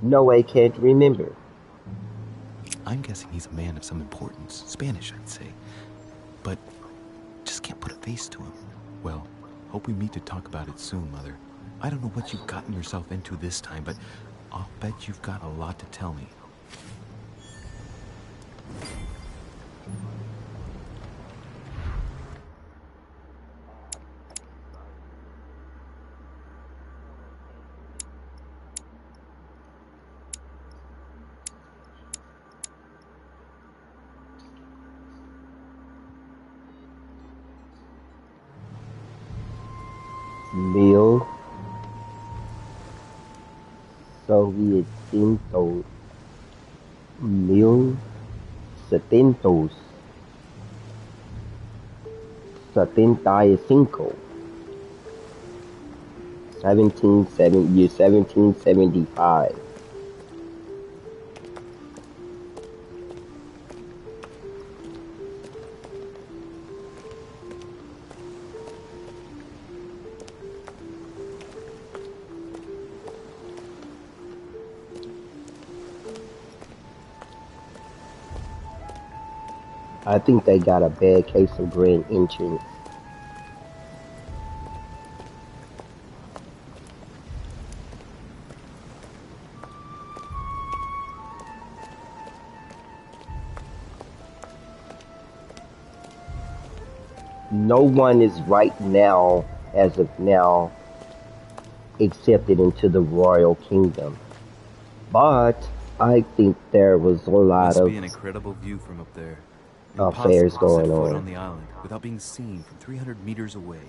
No, I can't remember. I'm guessing he's a man of some importance. Spanish, I'd say. But just can't put a face to him. Well, hope we meet to talk about it soon, Mother. I don't know what you've gotten yourself into this time, but I'll bet you've got a lot to tell me. Mil setecientos setenta y cinco 1775. I think they got a bad case of grand entrance. no one is right now, as of now, accepted into the royal kingdom. But I think there was a lot Must of be an incredible view from up there. affairs Impossible to set going foot on. on the island without being seen from 300 meters away.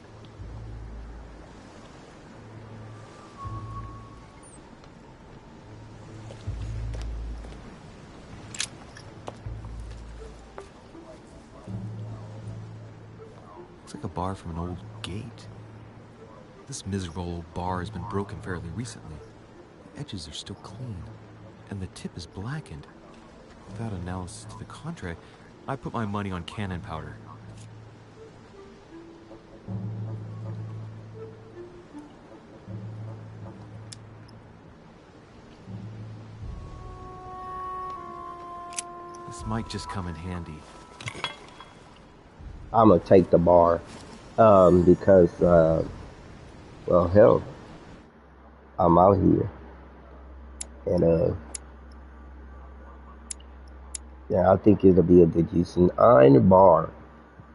Looks like a bar from an old gate. This miserable old bar has been broken fairly recently. The edges are still clean, and the tip is blackened. Without analysis to the contrary, I put my money on cannon powder. This might just come in handy. I'm gonna take the bar, because, well, hell, I'm out here, and yeah, I think it'll be a good use. An iron bar,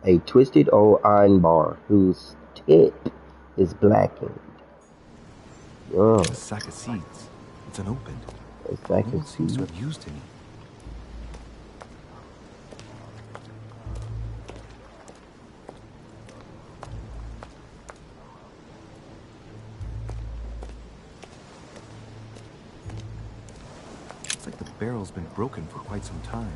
a twisted old iron bar whose tip is blackened. Oh, A sack of seeds. It's unopened. it's like No a one seems to seed. have used any. Looks like the barrel's been broken for quite some time.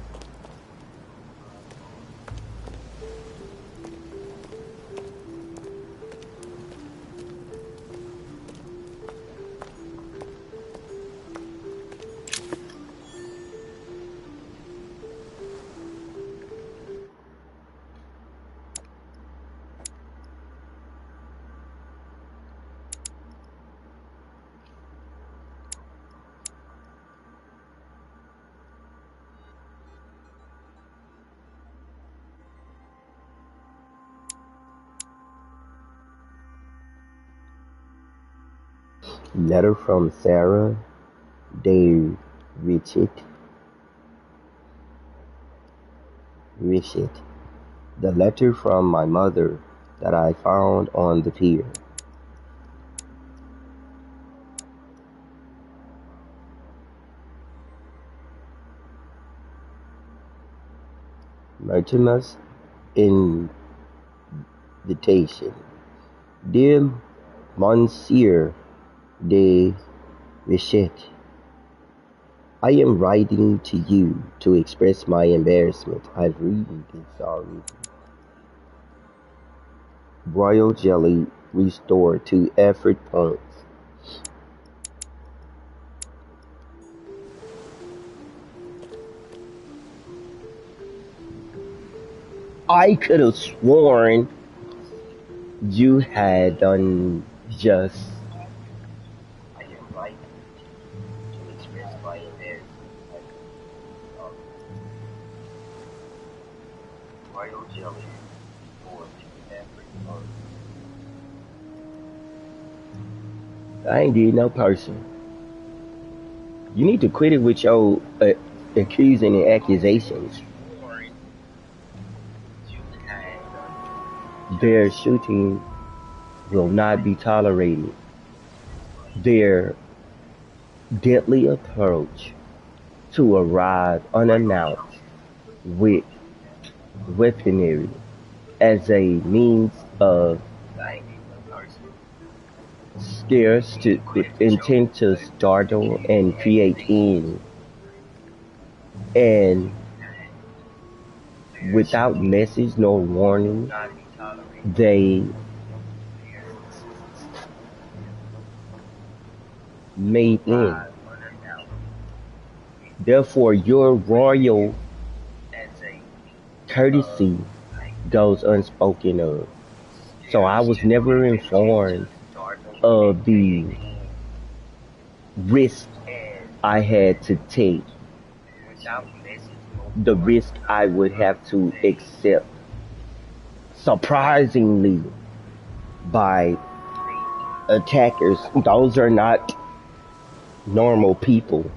Letter from Sarah de Richet. The letter from my mother that I found on the pier. Martimas invitation. Dear Monsieur de Richet, I am writing to you to express my embarrassment. I've read this already. Royal jelly restored to effort points. I could have sworn you had done just. I am writing to express my embarrassment. Royal jelly restored to effort points. I ain't did no person. You need to quit it with your accusing and accusations. Their shooting will not be tolerated. Their deadly approach to arrive unannounced with weaponry as a means of scarce to intent to startle and create in, and without message nor warning, they made in. Therefore, your royal courtesy goes unspoken of. So I was never informed of the risk I had to take, the risk I would have to accept, surprisingly, by attackers. Those are not normal people.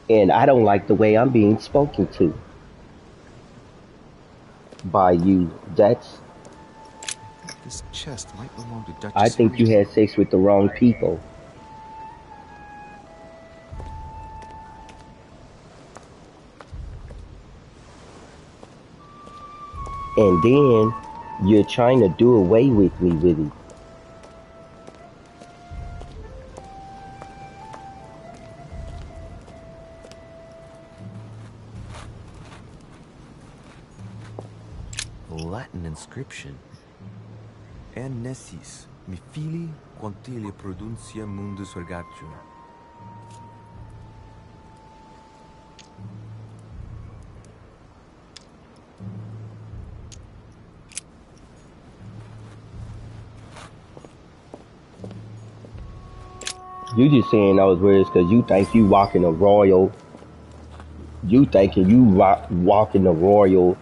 And I don't like the way I'm being spoken to by you. That's This chest might belong to Duchess I think you Henrietta. had sex with the wrong people. And then you're trying to do away with me with it. A Latin inscription. En nessis, mi fili, quantilia produncia mundus ergatio. You just saying those words because you think you walking a royal. You thinking you walking the royal.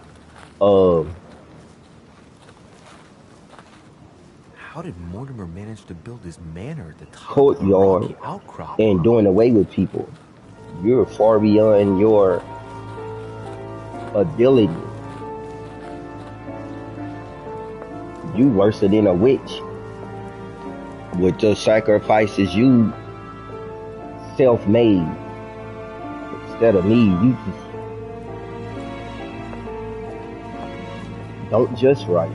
How did Mortimer manage to build his manor at the top of the Courtyard rocky outcrop? and doing away with people. You're far beyond your ability. You worse than a witch. With the sacrifices you self-made. Instead of me, you just don't just right.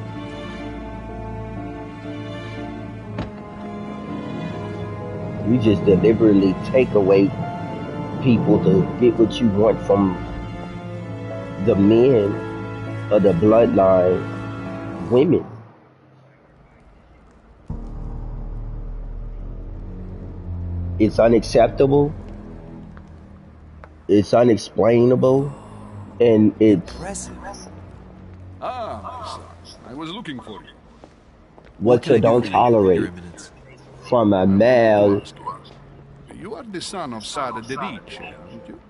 You just deliberately take away people to get what you want from the men of the bloodline women. It's unacceptable. It's unexplainable. And it's impressive. Ah, my son. I was looking for you. what you don't tolerate from a male. You are the son of Sara Dedice, aren't you?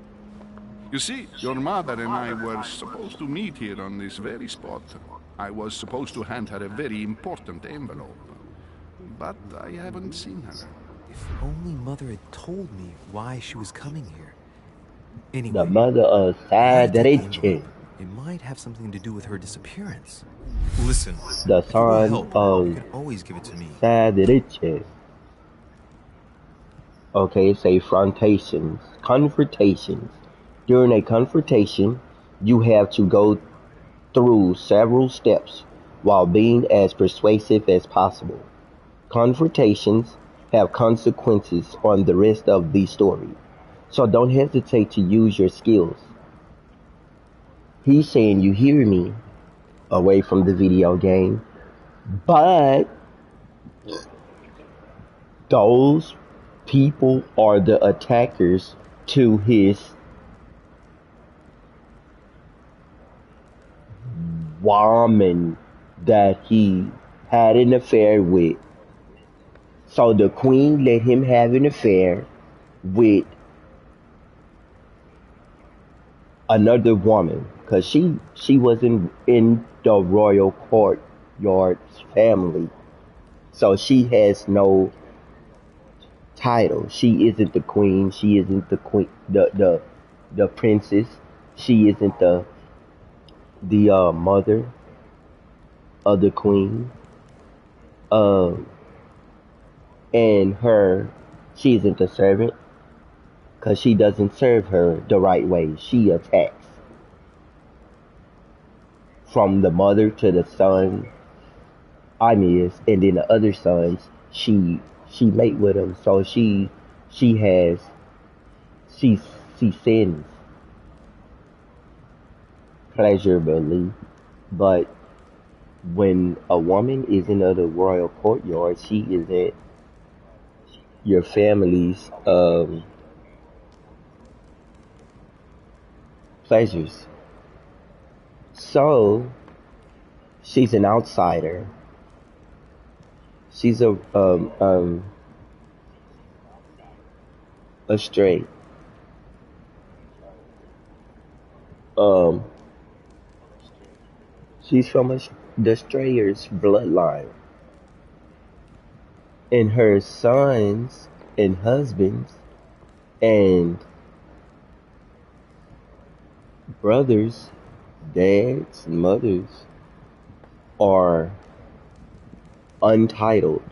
You see, your mother and I were supposed to meet here on this very spot. I was supposed to hand her a very important envelope. But I haven't seen her. If only Mother had told me why she was coming here. Anyway, The mother of Sara Dedice. It might have something to do with her disappearance. Listen, The if you will son help, of you can always give it to me. Sara Dedice. Okay, say confrontations. Confrontations. During a confrontation, you have to go through several steps while being as persuasive as possible. Confrontations have consequences on the rest of the story, so don't hesitate to use your skills. He's saying you hear me away from the video game, but those people are the attackers to his woman that he had an affair with. So the queen let him have an affair with another woman because she wasn't in the royal courtyard family. So she has no title. She isn't the queen. She isn't the queen. The princess. She isn't the mother of the queen. And she isn't the servant because she doesn't serve her the right way. She attacks from the mother to the son. And then the other sons, she mate with them, so she sins pleasurably. But when a woman is in the royal courtyard, she is at your family's pleasures. So she's an outsider. She's a stray. She's from the Strayer's bloodline, and her sons and husbands and brothers, dads, mothers are untitled.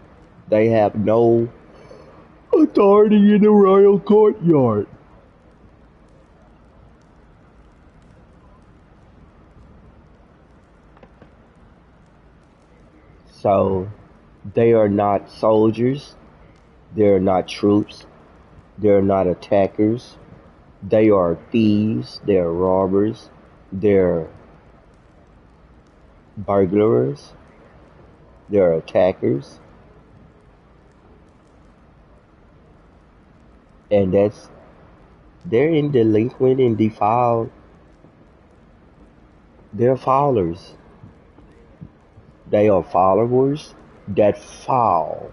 They have no authority in the royal courtyard. So they are not soldiers, they're not troops, they're not attackers, they are thieves, they're robbers, they're burglars, they're attackers, and they're in delinquent and defiled, they're followers. They are followers that follow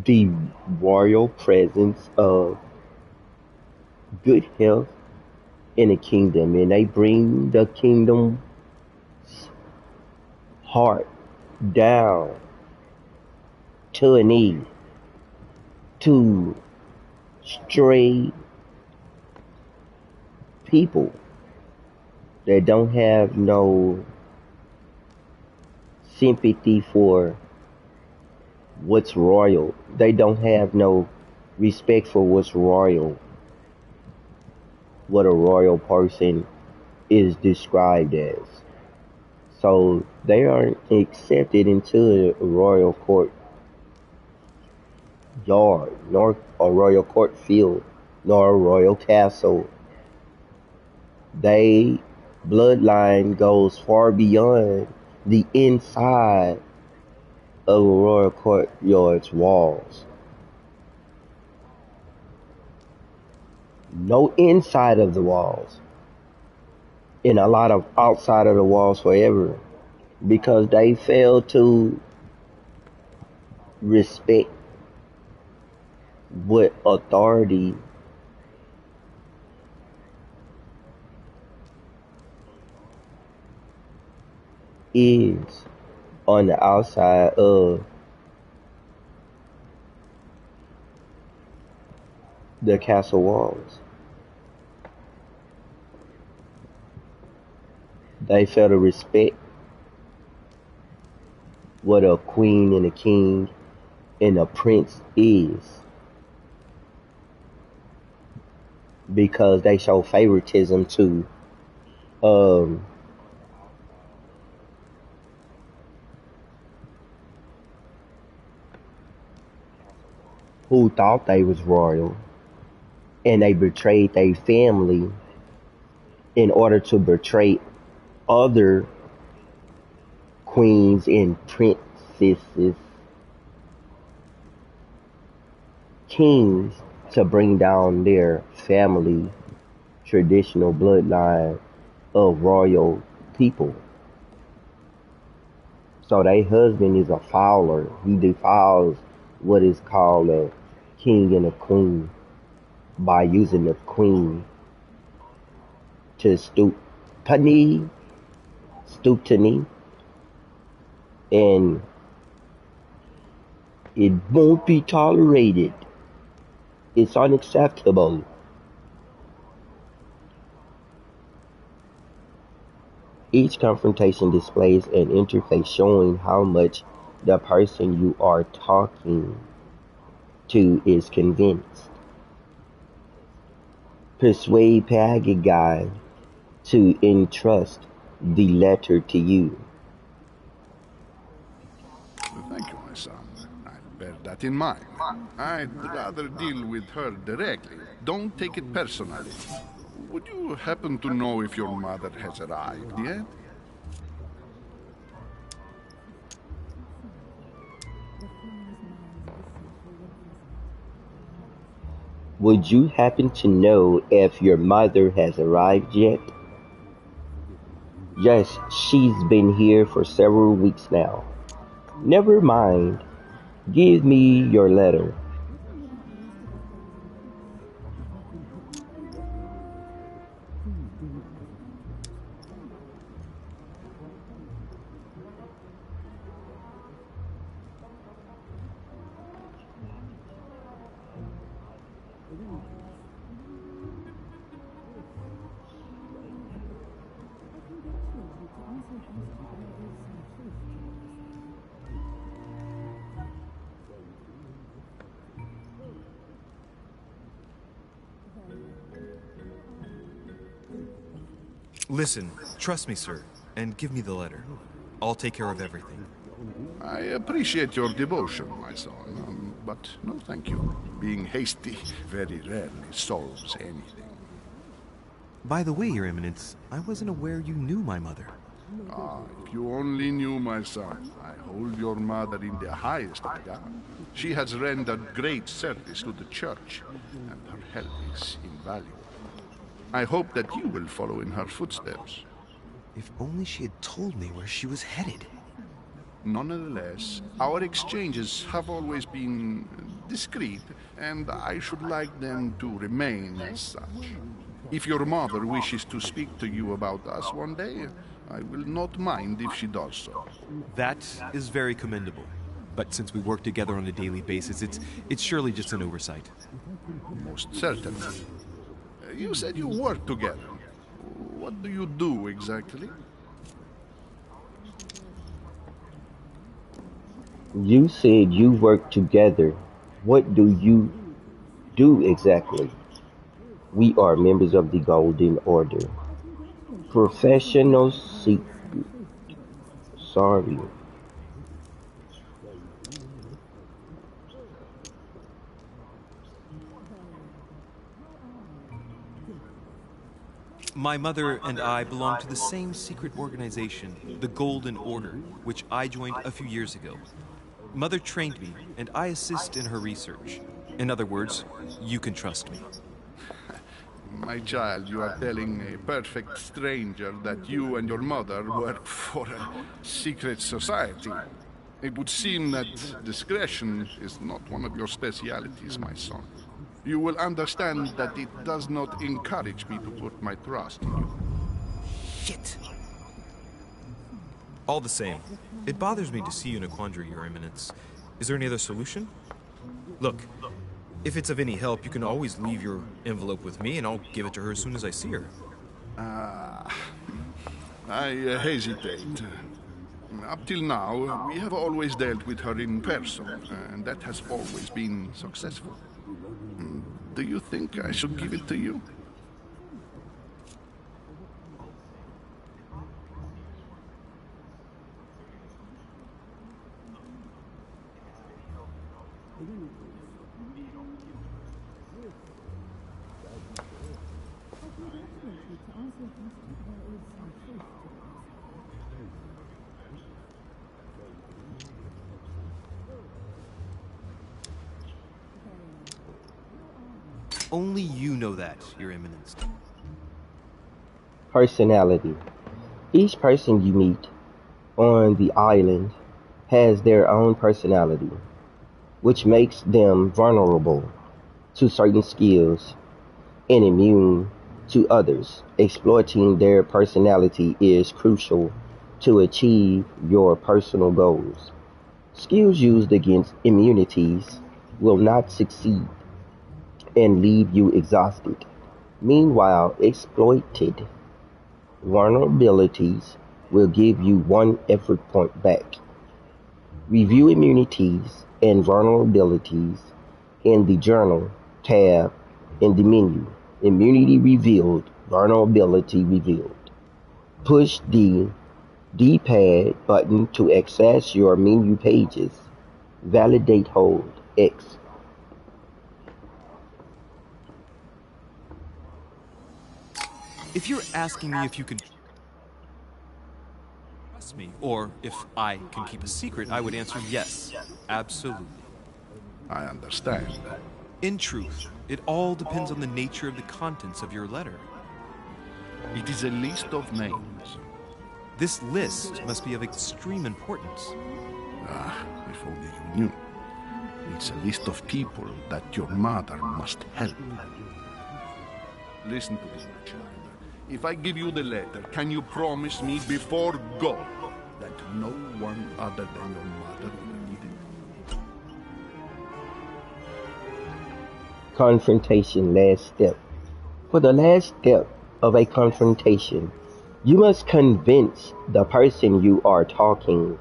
the royal presence of good health in the kingdom, and they bring the kingdom's heart down to a knee to stray people that don't have no sympathy for what's royal. They don't have no respect for what's royal, what a royal person is described as. So they aren't accepted into a royal court yard, nor a royal court field, nor a royal castle. They bloodline goes far beyond the inside of a royal courtyard's walls. No inside of the walls, and a lot of outside of the walls forever, because they fail to respect what authority is on the outside of the castle walls. They fail to respect what a queen and a king and a prince is, because they show favoritism to um who thought they was royal, and they betrayed their family in order to betray other queens and princesses, kings, to bring down their family traditional bloodline of royal people. So their husband is a fowler. He defiles what is called a king and a queen by using the queen to stoop to knee, and it won't be tolerated. It's unacceptable. Each confrontation displays an interface showing how much the person you are talking to is convinced. Persuade Paggy Guy to entrust the letter to you. Thank you, my son. I'll bear that in mind. I'd rather deal with her directly. Don't take it personally. Would you happen to know if your mother has arrived yet? Would you happen to know if your mother has arrived yet? Yes, she's been here for several weeks now. Never mind. Give me your letter. Listen, trust me, sir, and give me the letter. I'll take care of everything. I appreciate your devotion, my son, but no thank you. Being hasty very rarely solves anything. By the way, Your Eminence, I wasn't aware you knew my mother. Ah, if you only knew, my son. I hold your mother in the highest regard. She has rendered great service to the church, and her help is invaluable. I hope that you will follow in her footsteps. If only she had told me where she was headed. Nonetheless, our exchanges have always been discreet, and I should like them to remain as such. If your mother wishes to speak to you about us one day, I will not mind if she does so. That is very commendable. But since we work together on a daily basis, it's surely just an oversight. Most certainly. You said you work together. What do you do exactly? You said you work together. What do you do exactly? We are members of the Golden Order. Professional secret. Sorry. My mother and I belong to the same secret organization, the Golden Order, which I joined a few years ago. Mother trained me, and I assist in her research. In other words, you can trust me. My child, you are telling a perfect stranger that you and your mother work for a secret society. It would seem that discretion is not one of your specialities, my son. You will understand that it does not encourage me to put my trust in you. Shit! All the same, it bothers me to see you in a quandary, Your Eminence. Is there any other solution? Look, if it's of any help, you can always leave your envelope with me, and I'll give it to her as soon as I see her. I hesitate. Up till now, we have always dealt with her in person, and that has always been successful. Do you think I should give it to you? Only you know that, Your Eminence. Personality. Each person you meet on the island has their own personality, which makes them vulnerable to certain skills and immune to others. Exploiting their personality is crucial to achieve your personal goals. Skills used against immunities will not succeed and leave you exhausted. Meanwhile, exploited vulnerabilities will give you one effort point back. Review immunities and vulnerabilities in the Journal tab in the menu. Immunity revealed, vulnerability revealed. Push the D-pad button to access your menu pages. Validate hold X. If you're asking me if you can trust me, or if I can keep a secret, I would answer yes, absolutely. I understand. In truth, it all depends on the nature of the contents of your letter. It is a list of names. This list must be of extreme importance. If only you knew. It's a list of people that your mother must help. Listen to me, my child. If I give you the letter, can you promise me before God that no one other than your mother will read it? Confrontation last step. For the last step of a confrontation, you must convince the person you are talking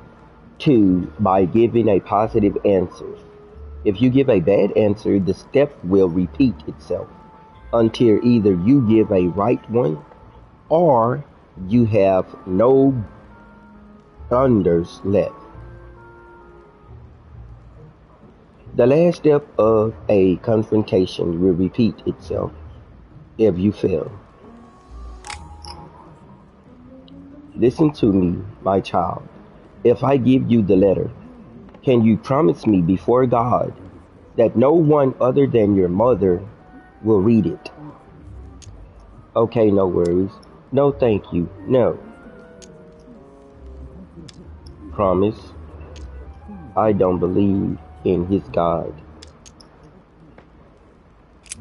to by giving a positive answer. If you give a bad answer, the step will repeat itself until either you give a right one or You have no thunders left. The last step of a confrontation will repeat itself if you fail. Listen to me, my child. If I give you the letter, can you promise me before God that no one other than your mother will read it? Okay, no worries. No, thank you. No. Promise. I don't believe in his God.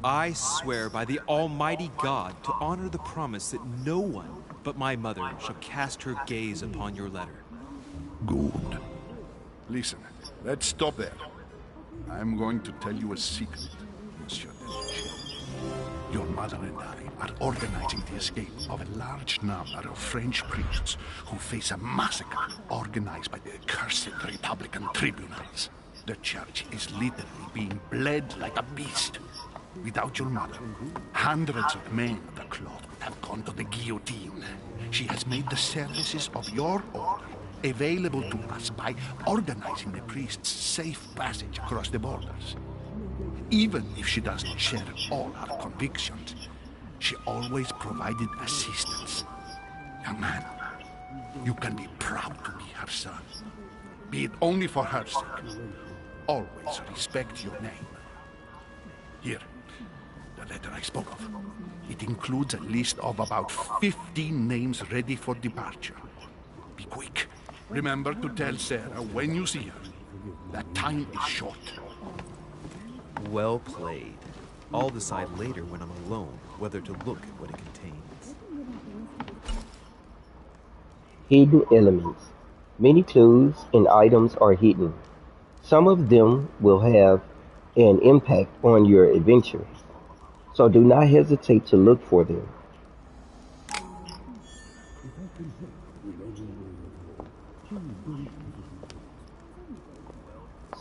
I swear by the Almighty God to honor the promise that no one but my mother shall cast her gaze upon your letter. Good. Listen, let's stop there. I'm going to tell you a secret, Monsieur Deloche. Your mother and I are organizing the escape of a large number of French priests who face a massacre organized by the accursed Republican tribunals. The church is literally being bled like a beast. Without your mother, hundreds of men of the cloth would have gone to the guillotine. She has made the services of your order available to us by organizing the priests' safe passage across the borders. Even if she doesn't share all our convictions, she always provided assistance. Young man, you can be proud to be her son. Be it only for her sake. Always respect your name. Here, the letter I spoke of. It includes a list of about 15 names ready for departure. Be quick. Remember to tell Sarah when you see her that time is short. Well played. I'll decide later when I'm alone whether to look at what it contains. Hidden elements. Many clues and items are hidden. Some of them will have an impact on your adventure, so do not hesitate to look for them.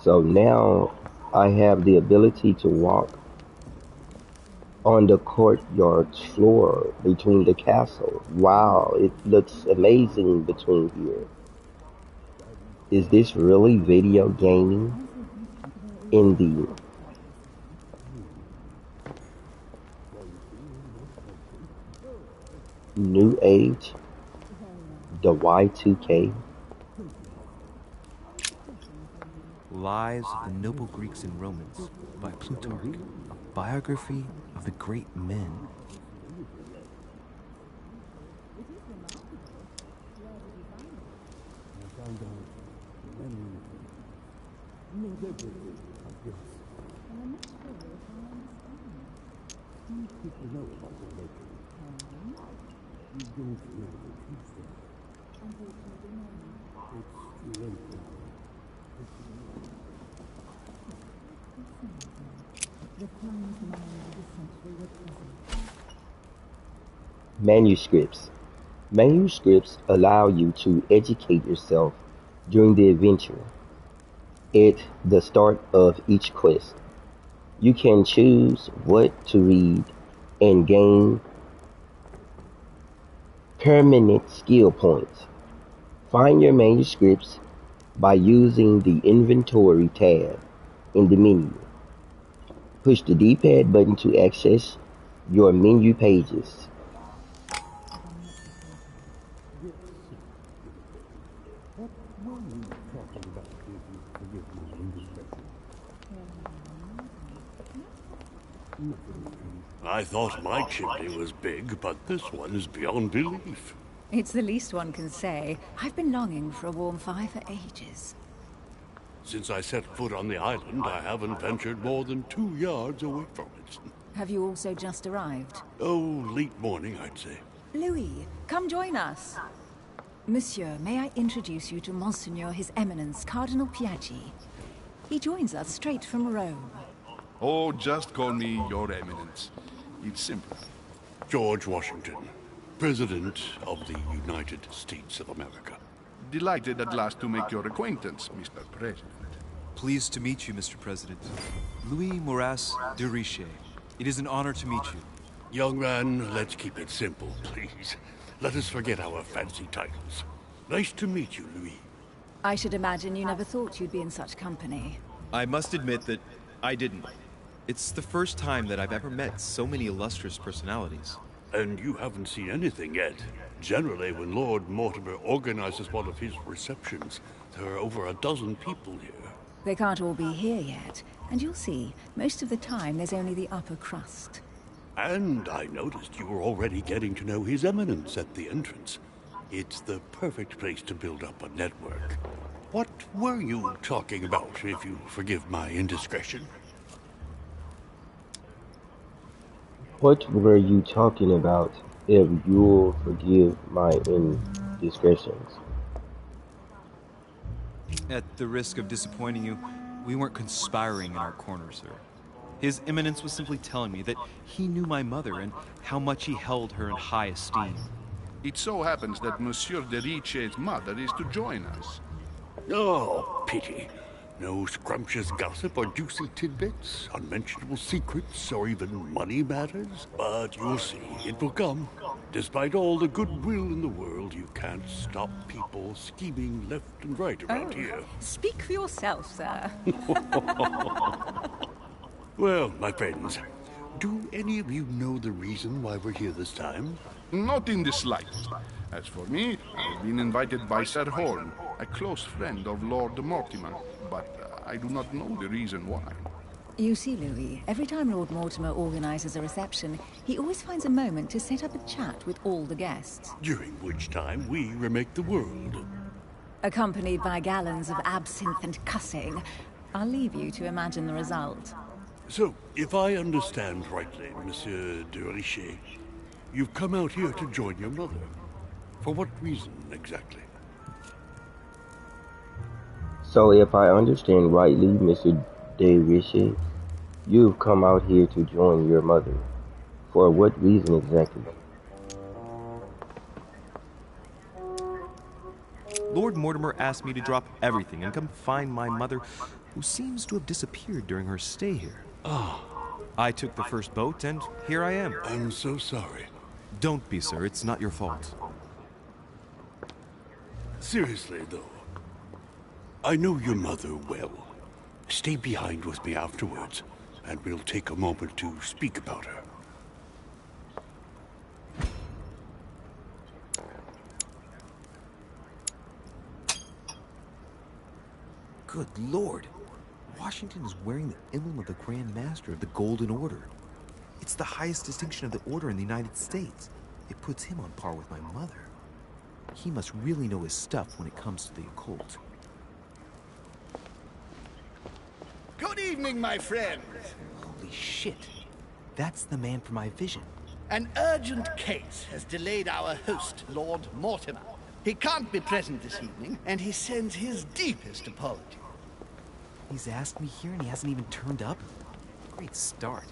So now I have the ability to walk on the courtyard floor between the castle. Wow, it looks amazing between here. Is this really video gaming in the new age, the Y2K? Lives of the Noble Greeks and Romans by Plutarch, a biography of the great men. Manuscripts. Manuscripts allow you to educate yourself during the adventure. At the start of each quest, you can choose what to read and gain permanent skill points. Find your manuscripts by using the inventory tab in the menu. Push the D-pad button to access your menu pages. I thought my chimney was big, but this one is beyond belief. It's the least one can say. I've been longing for a warm fire for ages. Since I set foot on the island, I haven't ventured more than 2 yards away from it. Have you also just arrived? Oh, late morning, I'd say. Louis, come join us. Monsieur, may I introduce you to Monseigneur His Eminence, Cardinal Piaggi. He joins us straight from Rome. Oh, just call me Your Eminence. It's simple. George Washington, President of the United States of America. Delighted at last to make your acquaintance, Mr. President. Pleased to meet you, Mr. President. Louis Maurras de Richet. It is an honor to meet you. Young man, let's keep it simple, please. let us forget our fancy titles. Nice to meet you, Louis. I should imagine you never thought you'd be in such company. I must admit that I didn't. It's the first time that I've ever met so many illustrious personalities. And you haven't seen anything yet. Generally, when Lord Mortimer organizes one of his receptions, there are over a dozen people here. They can't all be here yet, and you'll see, most of the time there's only the upper crust. And I noticed you were already getting to know His Eminence at the entrance. It's the perfect place to build up a network. What were you talking about, if you forgive my indiscretion? What were you talking about, if you'll forgive my indiscretions? At the risk of disappointing you, we weren't conspiring in our corner, sir. His Eminence was simply telling me that he knew my mother and how much he held her in high esteem. It so happens that Monsieur de Riche's mother is to join us. Oh, pity. No scrumptious gossip or juicy tidbits, unmentionable secrets, or even money matters. But you'll see, it will come. Despite all the goodwill in the world, you can't stop people scheming left and right around here. Speak for yourself, sir. Well, my friends, do any of you know the reason why we're here this time? Not in the slightest. As for me, I've been invited by Sir Horn, a close friend of Lord Mortimer, but I do not know the reason why. You see, Louis, every time Lord Mortimer organizes a reception, he always finds a moment to set up a chat with all the guests. During which time we remake the world. Accompanied by gallons of absinthe and cussing. I'll leave you to imagine the result. So, if I understand rightly, Monsieur de Richet, you've come out here to join your mother. For what reason, exactly? So if I understand rightly, Mr. de Richet, you've come out here to join your mother. For what reason exactly? Lord Mortimer asked me to drop everything and come find my mother, who seems to have disappeared during her stay here. I took the first boat, and here I am. I'm so sorry. Don't be, sir. It's not your fault. Seriously, though, I know your mother well. Stay behind with me afterwards, and we'll take a moment to speak about her. Good Lord! Washington is wearing the emblem of the Grand Master of the Golden Order. It's the highest distinction of the Order in the United States. It puts him on par with my mother. He must really know his stuff when it comes to the occult. Good evening, my friends. Holy shit. That's the man for my vision. An urgent case has delayed our host, Lord Mortimer. He can't be present this evening, and he sends his deepest apology. He's asked me here and he hasn't even turned up? Great start.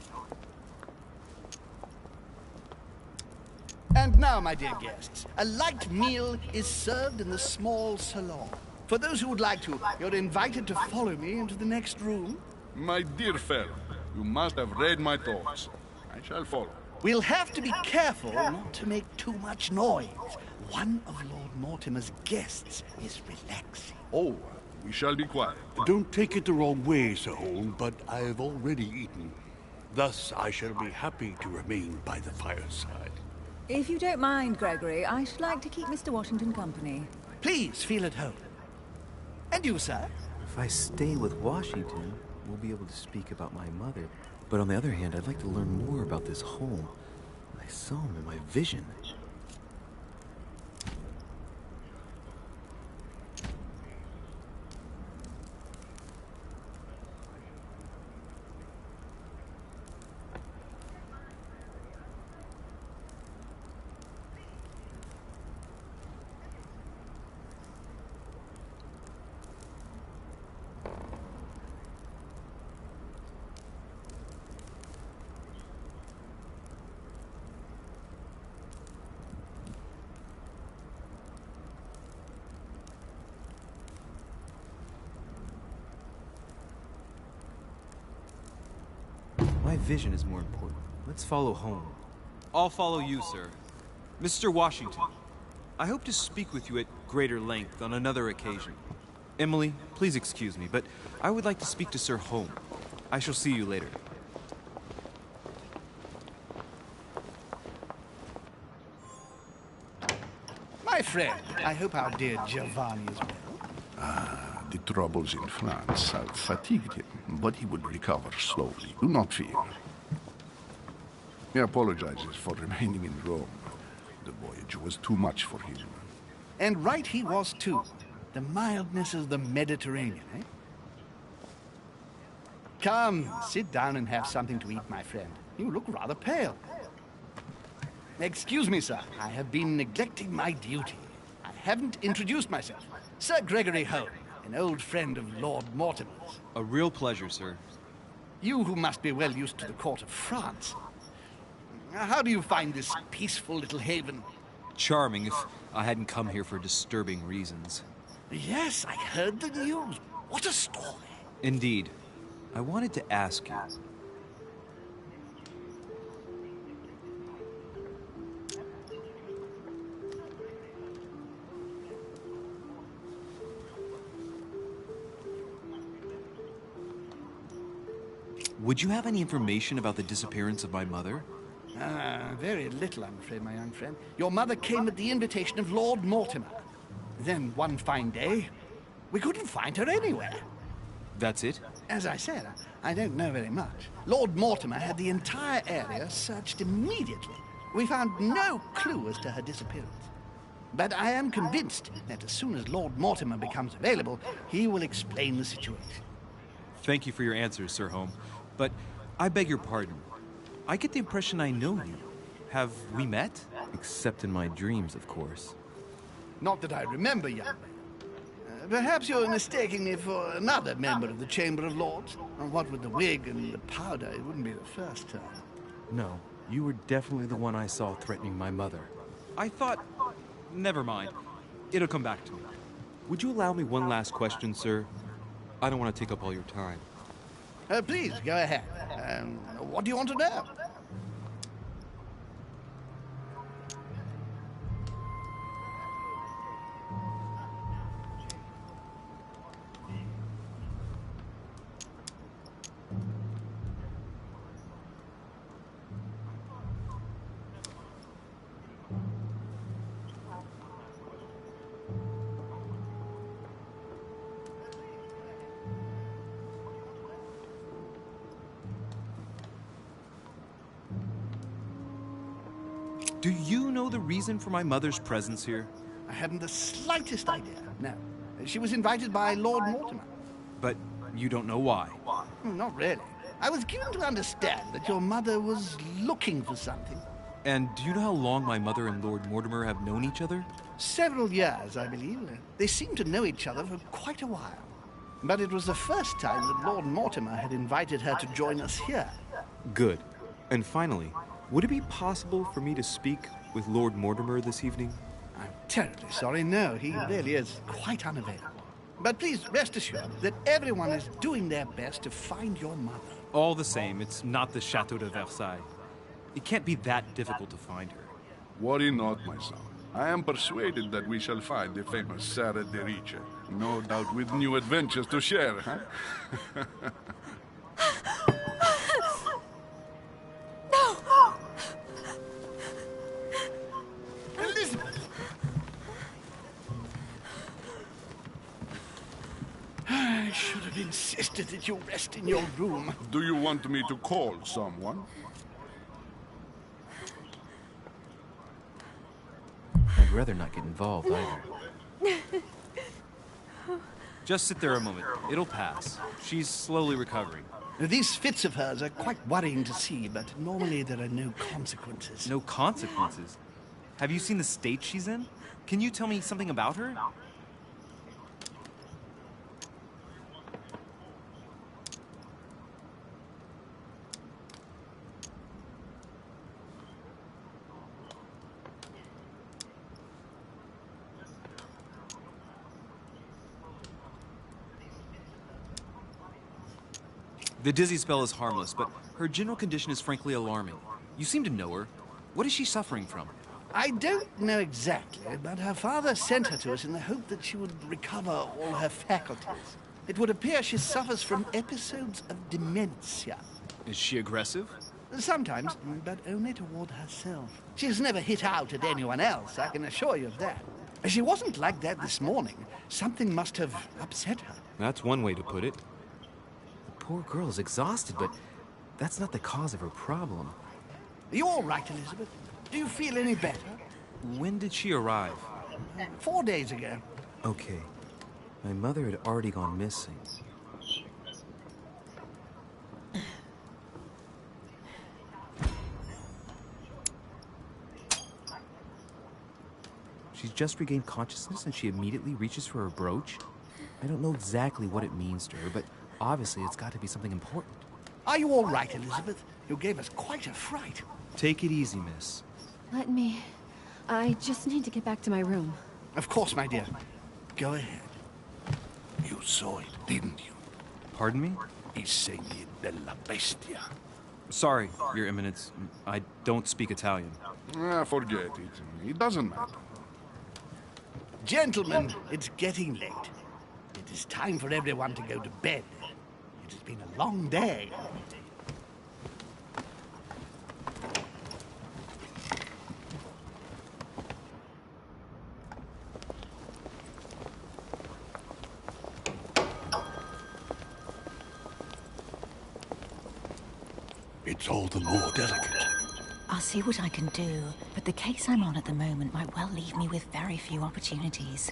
And now, my dear guests, a light meal is served in the small salon. For those who would like to, you're invited to follow me into the next room. My dear fellow, you must have read my thoughts. I shall follow. We'll have to be careful not to make too much noise. One of Lord Mortimer's guests is relaxing. Oh, we shall be quiet. Don't take it the wrong way, Sir Holm, but I've already eaten. Thus, I shall be happy to remain by the fireside. If you don't mind, Gregory, I should like to keep Mr. Washington company. Please feel at home. And you, sir? If I stay with Washington, we'll be able to speak about my mother. But on the other hand, I'd like to learn more about this home. I saw him in my vision. My vision is more important. Let's follow home. I'll follow you, sir. Mr. Washington, I hope to speak with you at greater length on another occasion. Emily, please excuse me, but I would like to speak to Sir Home. I shall see you later. My friend, I hope our dear Giovanni is well. The troubles in France have fatigued him, but he would recover slowly. Do not fear. He apologizes for remaining in Rome. The voyage was too much for him. And right he was too. The mildness of the Mediterranean, eh? Come, sit down and have something to eat, my friend. You look rather pale. Excuse me, sir. I have been neglecting my duty. I haven't introduced myself. Sir Gregory Home, an old friend of Lord Mortimer's. A real pleasure, sir. You who must be well used to the court of France. How do you find this peaceful little haven? Charming if I hadn't come here for disturbing reasons. Yes, I heard the news. What a story. Indeed. I wanted to ask you. Would you have any information about the disappearance of my mother? Very little, I'm afraid, my young friend. Your mother came at the invitation of Lord Mortimer. Then, one fine day, we couldn't find her anywhere. That's it? As I said, I don't know very much. Lord Mortimer had the entire area searched immediately. We found no clue as to her disappearance. But I am convinced that as soon as Lord Mortimer becomes available, he will explain the situation. Thank you for your answers, Sir Home. But I beg your pardon. I get the impression I know you. Have we met? Except in my dreams, of course. Not that I remember, young man. Perhaps you're mistaking me for another member of the Chamber of Lords. And what with the wig and the powder, it wouldn't be the first time. No, you were definitely the one I saw threatening my mother. I thought... Never mind. It'll come back to me. Would you allow me one last question, sir? I don't want to take up all your time. Please, go ahead. What do you want to know? Do you know the reason for my mother's presence here? I haven't the slightest idea, no. She was invited by Lord Mortimer. But you don't know why? Not really. I was given to understand that your mother was looking for something. And do you know how long my mother and Lord Mortimer have known each other? Several years, I believe. They seemed to know each other for quite a while. But it was the first time that Lord Mortimer had invited her to join us here. Good. And finally, would it be possible for me to speak with Lord Mortimer this evening? I'm terribly sorry, no. He really is quite unavailable. But please rest assured that everyone is doing their best to find your mother. All the same, it's not the Chateau de Versailles. It can't be that difficult to find her. Worry not, my son. I am persuaded that we shall find the famous Sarah de Riche. No doubt with new adventures to share, huh? I should have insisted that you rest in your room. Do you want me to call someone? I'd rather not get involved either. Just sit there a moment. It'll pass. She's slowly recovering. These fits of hers are quite worrying to see, but normally there are no consequences. No consequences? Have you seen the state she's in? Can you tell me something about her? The dizzy spell is harmless, but her general condition is frankly alarming. You seem to know her. What is she suffering from? I don't know exactly, but her father sent her to us in the hope that she would recover all her faculties. It would appear she suffers from episodes of dementia. Is she aggressive? Sometimes, but only toward herself. She has never hit out at anyone else, I can assure you of that. She wasn't like that this morning. Something must have upset her. That's one way to put it. The poor girl is exhausted, but that's not the cause of her problem. Are you all right, Elizabeth? Do you feel any better? When did she arrive? 4 days ago. Okay. My mother had already gone missing. She's just regained consciousness and she immediately reaches for her brooch? I don't know exactly what it means to her, but obviously it's got to be something important. Are you all right, Elizabeth? You gave us quite a fright. Take it easy, miss. Let me... I just need to get back to my room. Of course, my dear. Go ahead. You saw it, didn't you? Pardon me? I segni della bestia. Sorry, Your Eminence. I don't speak Italian. Forget it. It doesn't matter. Gentlemen, it's getting late. It is time for everyone to go to bed. It has been a long day. It's all the more delicate. I'll see what I can do, but the case I'm on at the moment might well leave me with very few opportunities.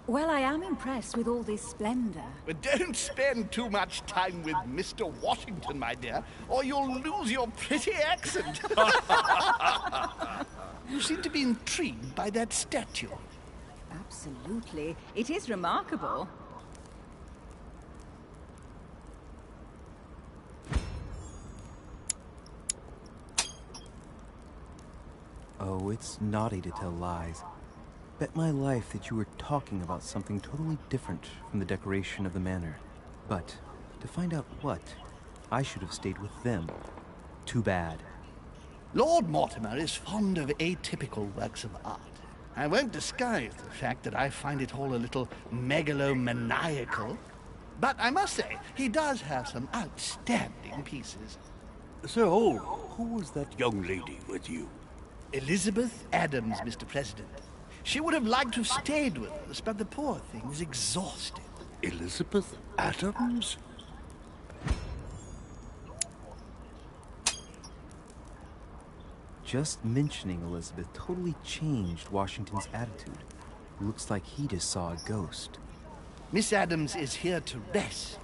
Well, I am impressed with all this splendor. But don't spend too much time with Mr. Washington, my dear, or you'll lose your pretty accent. You seem to be intrigued by that statue. Absolutely. It is remarkable. Oh, it's naughty to tell lies. Bet my life that you were talking about something totally different from the decoration of the manor. But to find out what, I should have stayed with them. Too bad. Lord Mortimer is fond of atypical works of art. I won't disguise the fact that I find it all a little megalomaniacal. But I must say, he does have some outstanding pieces. So, who was that young lady with you? Elizabeth Adams, Mr. President. She would have liked to have stayed with us, but the poor thing is exhausted. Elizabeth Adams? Just mentioning Elizabeth totally changed Washington's attitude. Looks like he just saw a ghost. Miss Adams is here to rest.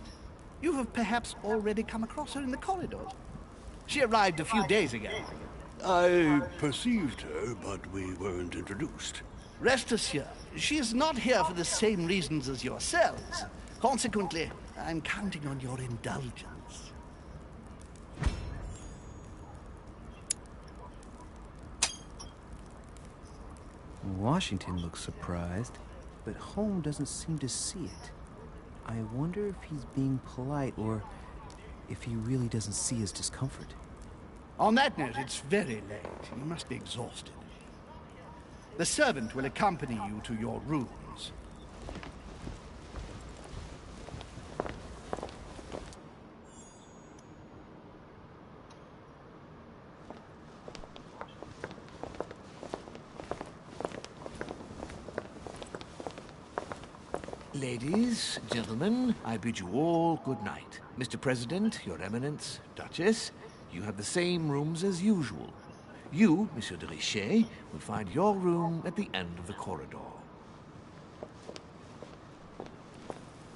You have perhaps already come across her in the corridors. She arrived a few days ago. I perceived her, but we weren't introduced. Rest assured, she is not here for the same reasons as yourselves. Consequently, I'm counting on your indulgence. Washington looks surprised, but Holmes doesn't seem to see it. I wonder if he's being polite or if he really doesn't see his discomfort. On that note, it's very late. You must be exhausted. The servant will accompany you to your rooms. Ladies, gentlemen, I bid you all good night. Mr. President, Your Eminence, Duchess, you have the same rooms as usual. You, Monsieur de Richet, will find your room at the end of the corridor.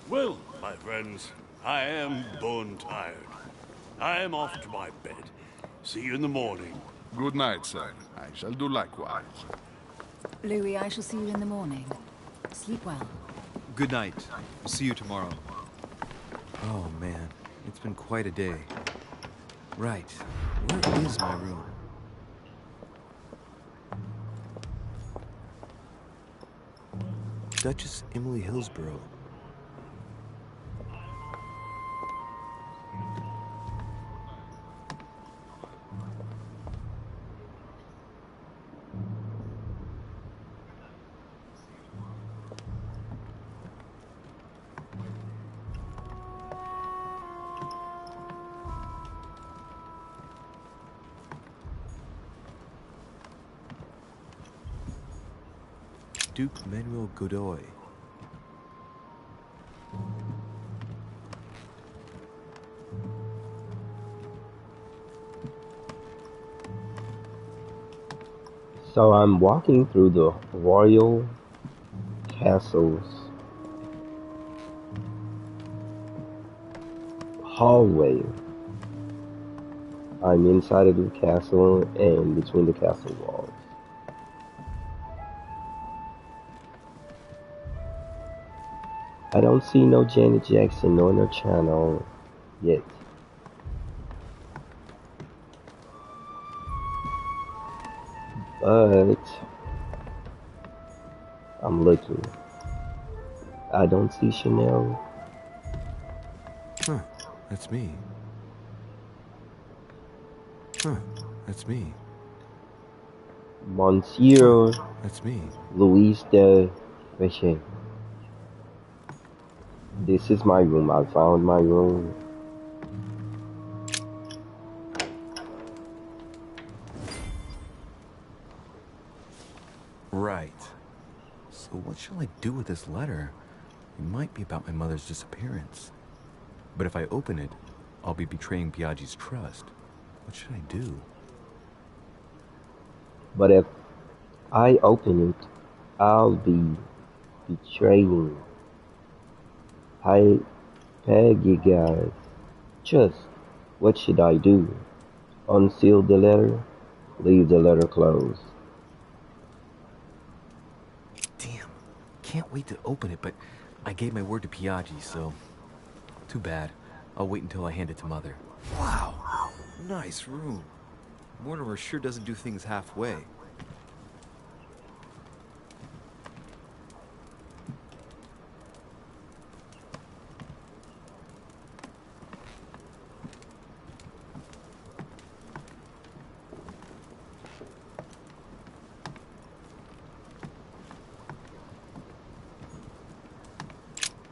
Well, my friends, I am bone tired. I am off to my bed. See you in the morning. Good night, sir. I shall do likewise. Louis, I shall see you in the morning. Sleep well. Good night. We'll see you tomorrow. Oh man, it's been quite a day. Right, where is my room? Duchess Emily Hillsborough. Duke Manuel Godoy. So I'm walking through the royal castle's hallway. I'm inside of the castle and between the castle walls. I don't see no Janet Jackson nor no channel yet. But I'm looking. I don't see Chanel. Huh, that's me. Huh, that's me. Monsieur That's me. Louis de Reche. This is my room. I found my room. Right. So what shall I do with this letter? It might be about my mother's disappearance. But if I open it, I'll be betraying Piaggi's trust. What should I do? But if I open it, I'll be betraying Peggy's trust. What should I do? Unseal the letter? Leave the letter closed. Damn. Can't wait to open it, but I gave my word to Piaggi, so... Too bad. I'll wait until I hand it to Mother. Wow. Nice room. Mortimer sure doesn't do things halfway.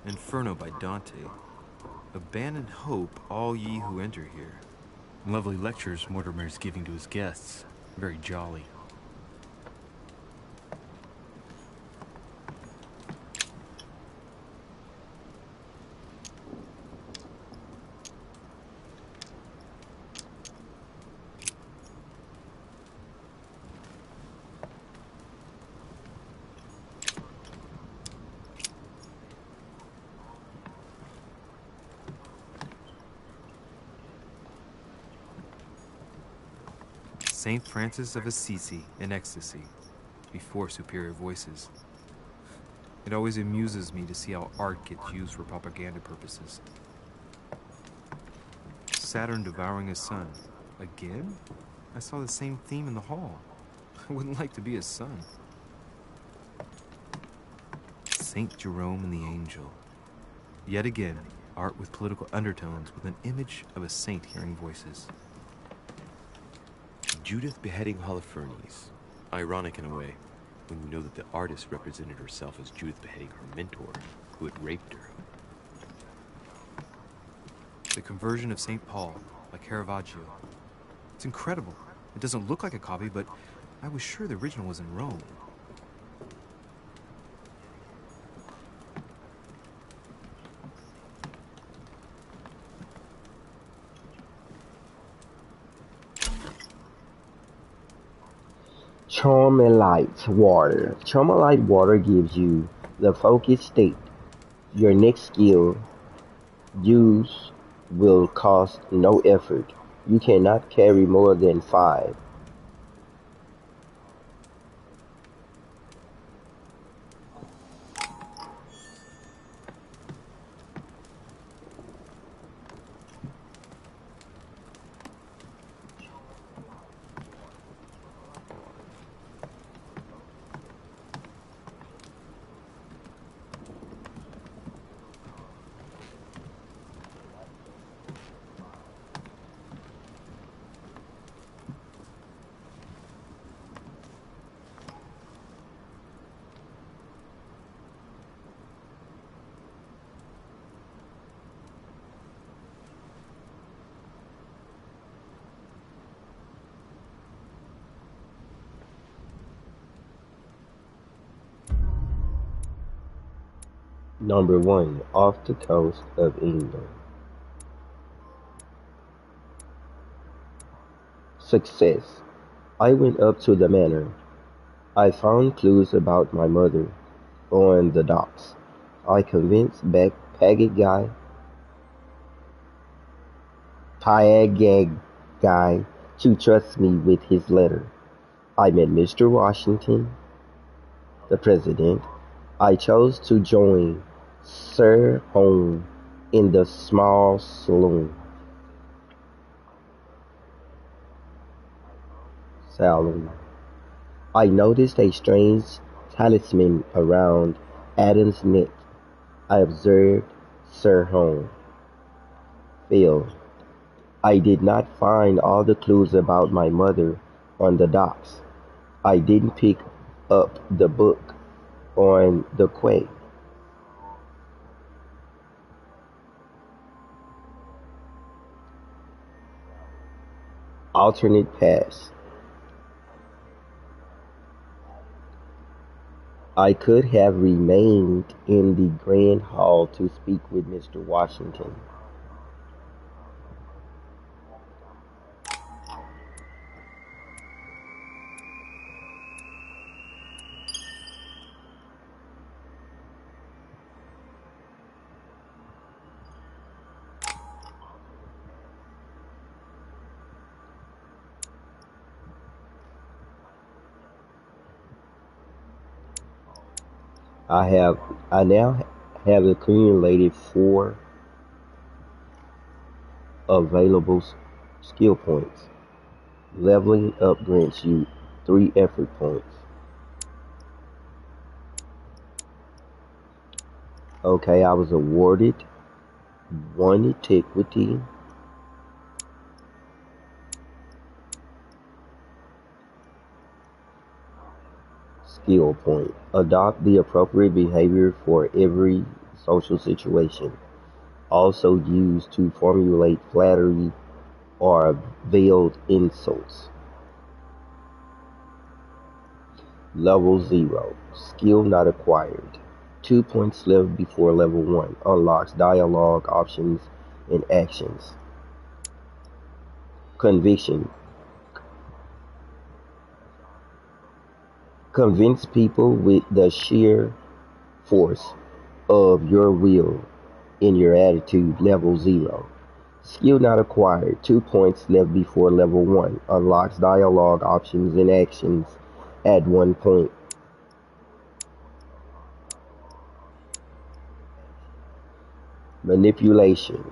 Inferno by Dante. Abandon hope, all ye who enter here. Lovely lectures Mortimer's giving to his guests. Very jolly. Saint Francis of Assisi in ecstasy, before superior voices. It always amuses me to see how art gets used for propaganda purposes. Saturn devouring his sun. Again? I saw the same theme in the hall. I wouldn't like to be his son. Saint Jerome and the Angel. Yet again, art with political undertones with an image of a saint hearing voices. Judith beheading Holofernes. Ironic in a way, when you know that the artist represented herself as Judith beheading her mentor, who had raped her. The Conversion of St. Paul by Caravaggio. It's incredible. It doesn't look like a copy, but I was sure the original was in Rome. StAnLeY water. StAnLeY water gives you the focused state. Your next skill use will cost no effort. You cannot carry more than 5. Number 1. Off the coast of England. Success. I went up to the manor. I found clues about my mother on the docks. I convinced Paget guy to trust me with his letter. I met Mr. Washington, the president. I chose to join Sir Home in the small saloon. I noticed a strange talisman around Adam's neck. I observed Sir Home. Phil. I did not find all the clues about my mother on the docks. I didn't pick up the book on the quay. Alternate pass. I could have remained in the Grand Hall to speak with Mr. Washington. I now have accumulated 4 available skill points. Leveling up grants you 3 effort points. Okay, I was awarded 1 antiquity, skill point. Adopt the appropriate behavior for every social situation. Also used to formulate flattery or veiled insults. Level 0. Skill not acquired. 2 points left before level 1. Unlocks dialogue options and actions. Conviction. Convince people with the sheer force of your will in your attitude. Level 0. Skill not acquired. 2 points left before level 1. Unlocks dialogue options and actions at 1 point. Manipulation.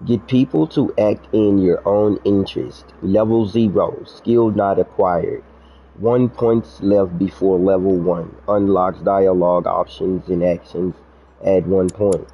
Get people to act in your own interest. Level 0. Skill not acquired. 1 points left before level 1. Unlocks dialogue options and actions at 1 point.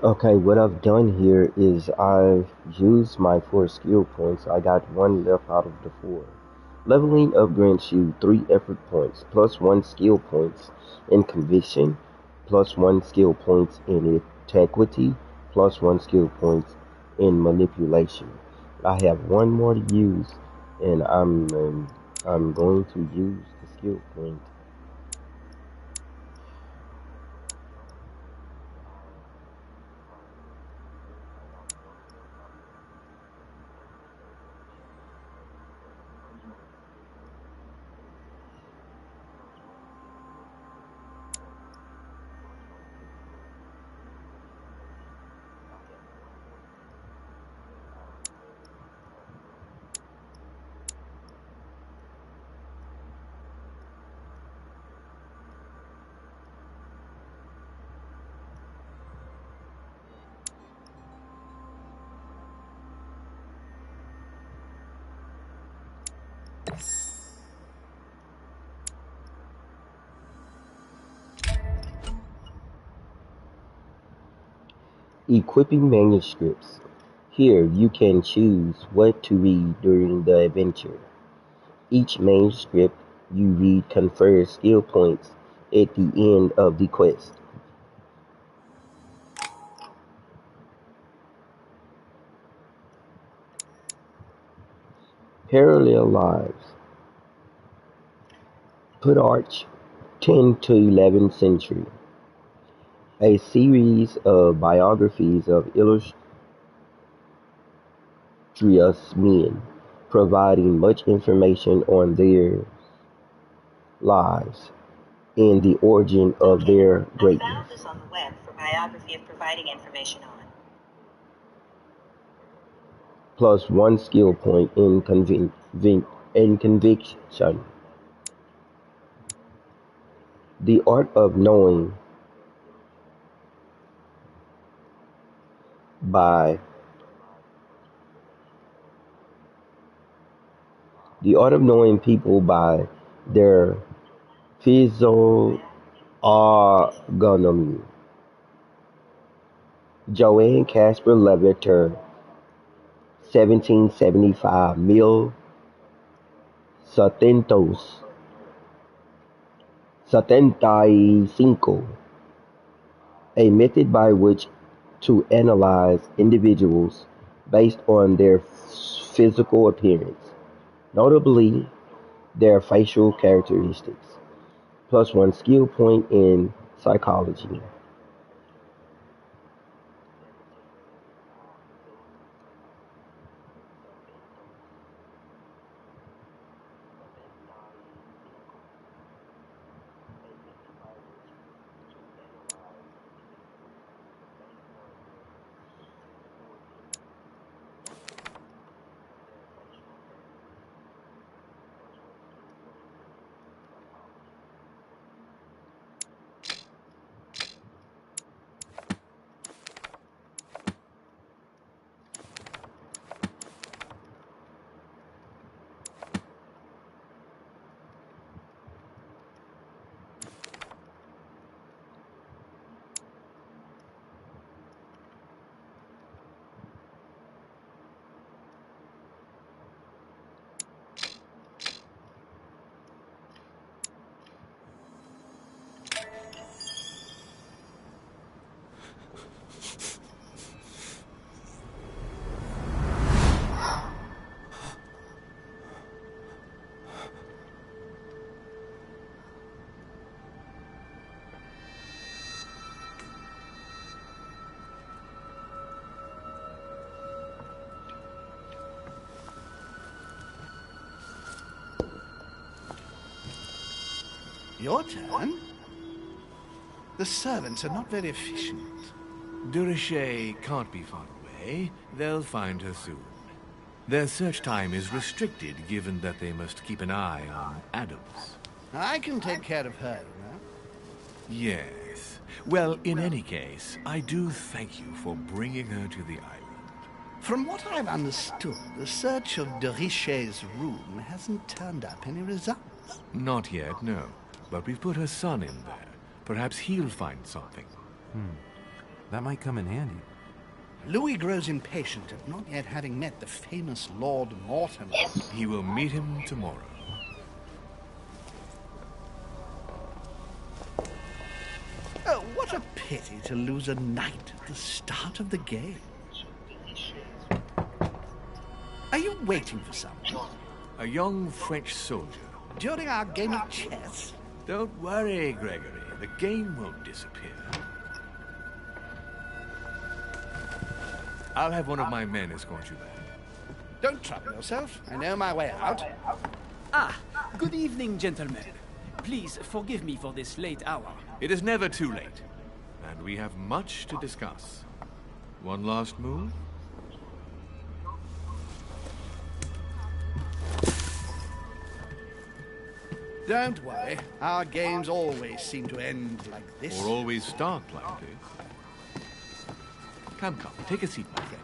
Okay, what I've done here is I've used my 4 skill points. I got 1 left out of the 4. Leveling up grants you 3 effort points, plus 1 skill points in conviction, plus 1 skill points in integrity, plus 1 skill points in manipulation. I have 1 more to use, and I'm going to use the skill point. Equipping manuscripts. Here you can choose what to read during the adventure. Each manuscript you read confers skill points at the end of the quest. Parallel Lives. Plutarch, 10 to 11th century. A series of biographies of illustrious men, providing much information on their lives and the origin of their greatness. I found this on the web for biography of providing information on. Plus 1 skill point in conviction. The art of knowing by the art of knowing people by their physiognomy. Johann Caspar Levater, 1775, 1775, a method by which to analyze individuals based on their physical appearance, notably their facial characteristics, plus 1 skill point in psychology. Your turn? The servants are not very efficient. Durocher can't be far away. They'll find her soon. Their search time is restricted, given that they must keep an eye on Adams. I can take care of her, you know. Yes. Well, in any case, I do thank you for bringing her to the island. From what I've understood, the search of Durocher's room hasn't turned up any results. Not yet, no. But we've put her son in there. Perhaps he'll find something. That might come in handy. Louis grows impatient at not yet having met the famous Lord Mortimer. He will meet him tomorrow. Oh, what a pity to lose a knight at the start of the game. Are you waiting for someone? A young French soldier. During our game of chess? Don't worry, Gregory. The game won't disappear. I'll have one of my men escort you back. Don't trouble yourself. I know my way out. Ah, good evening, gentlemen. Please forgive me for this late hour. It is never too late, and we have much to discuss. One last move? Don't worry. Our games always seem to end like this. Or always start like this. Come, take a seat, my friend.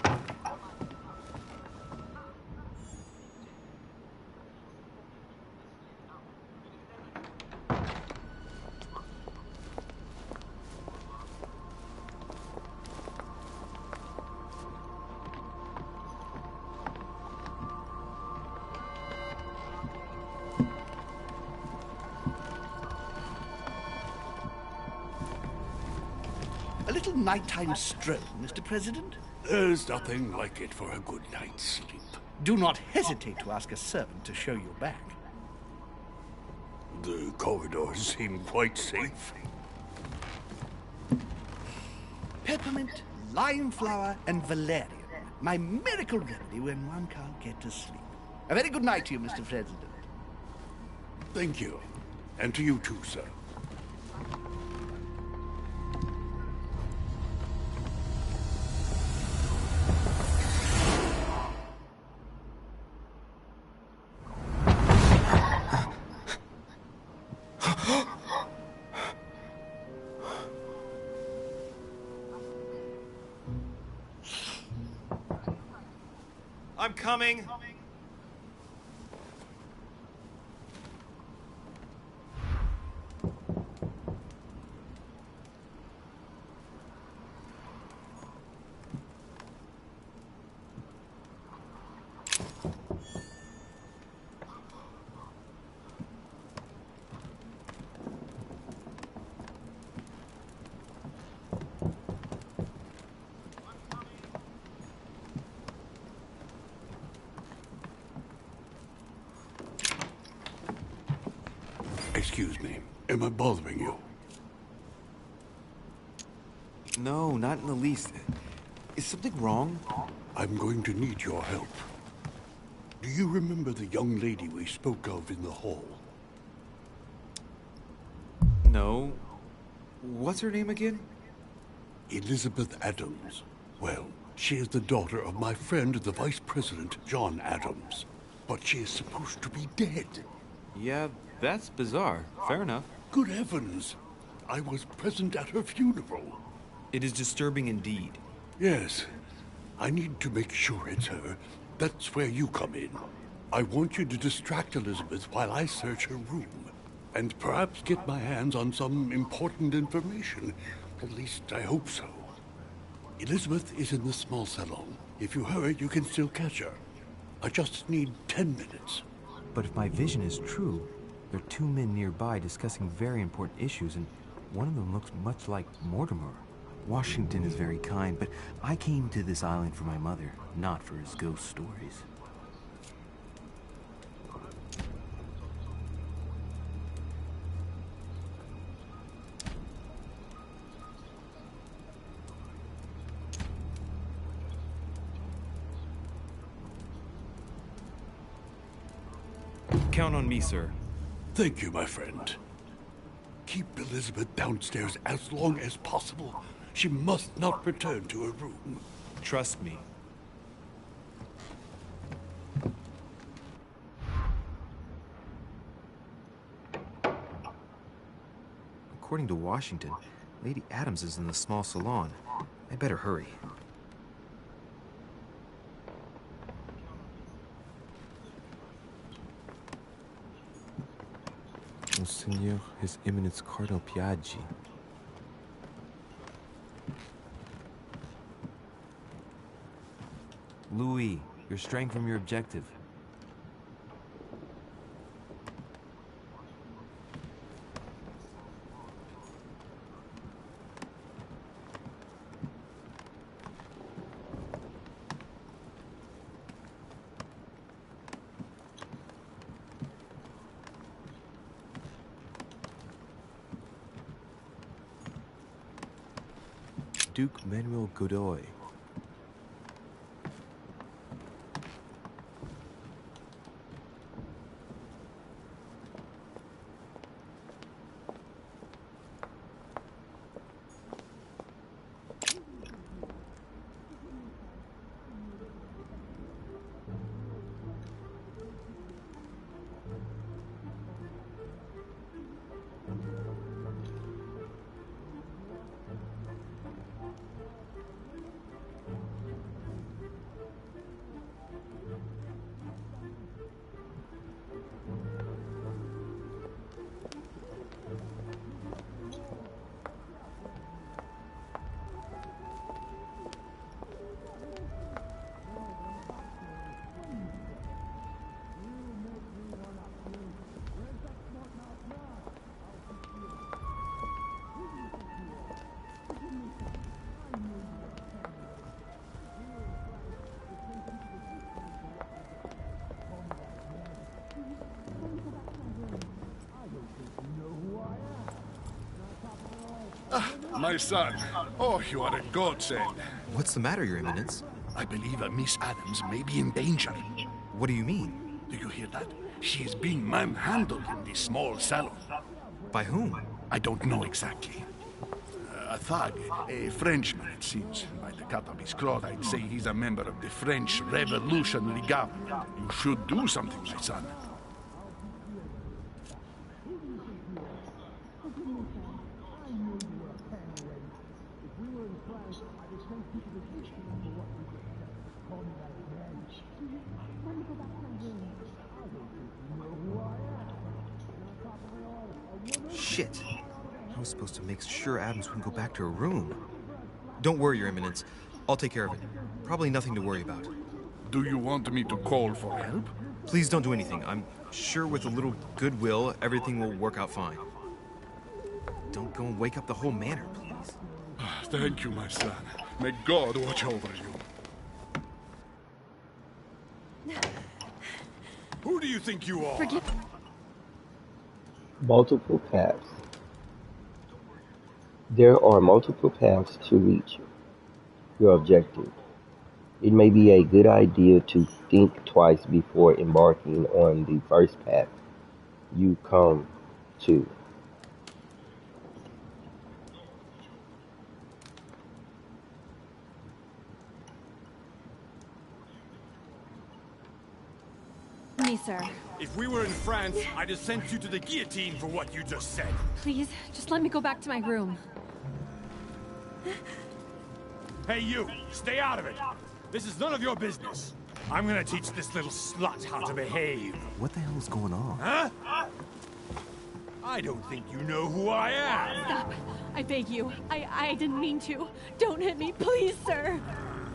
A little nighttime stroll, Mr. President? There's nothing like it for a good night's sleep. Do not hesitate to ask a servant to show you back. The corridors seem quite safe. Peppermint, lime flower, and valerian. My miracle remedy when one can't get to sleep. A very good night to you, Mr. President. Thank you. And to you too, sir. I'm coming. Excuse me. Am I bothering you? No, not in the least. Is something wrong? I'm going to need your help. Do you remember the young lady we spoke of in the hall? No. What's her name again? Elizabeth Adams. Well, she is the daughter of my friend, the Vice President, John Adams. But she is supposed to be dead. Yeah, that's bizarre. Fair enough. Good heavens! I was present at her funeral. It is disturbing indeed. Yes. I need to make sure it's her. That's where you come in. I want you to distract Elizabeth while I search her room. And perhaps get my hands on some important information. At least I hope so. Elizabeth is in the small salon. If you hurry, you can still catch her. I just need 10 minutes. But if my vision is true, there are two men nearby discussing very important issues, and one of them looks much like Mortimer. Washington is very kind, but I came to this island for my mother, not for his ghost stories. Count on me, sir. Thank you, my friend. Keep Elizabeth downstairs as long as possible. She must not return to her room. Trust me. According to Washington, Lady Adams is in the small salon. I better hurry. Monseigneur, His Eminence Cardinal Piaggi. Louis, you're straying from your objective. Duke Manuel Godoy. My son. Oh, you are a godsend. What's the matter, Your Eminence? I believe Miss Adams may be in danger. What do you mean? Do you hear that? She is being manhandled in this small salon. By whom? I don't know exactly. A thug, a Frenchman, it seems. By the cut of his cloth, I'd say he's a member of the French Revolutionary Government. You should do something, my son. Shit. I was supposed to make sure Adams wouldn't go back to her room. Don't worry, Your Eminence. I'll take care of it. Probably nothing to worry about. Do you want me to call for help? Please don't do anything. I'm sure with a little goodwill, everything will work out fine. Don't go and wake up the whole manor, please. Thank you, my son. May God watch over you. Who do you think you are? Multiple paths. There are multiple paths to reach your objective. It may be a good idea to think twice before embarking on the first path you come to. Me, sir. If we were in France, I'd have sent you to the guillotine for what you just said. Please, just let me go back to my room. Hey, you! Stay out of it! This is none of your business. I'm gonna teach this little slut how to behave. What the hell is going on? Huh? I don't think you know who I am. Stop. I beg you. I didn't mean to. Don't hit me, please, sir.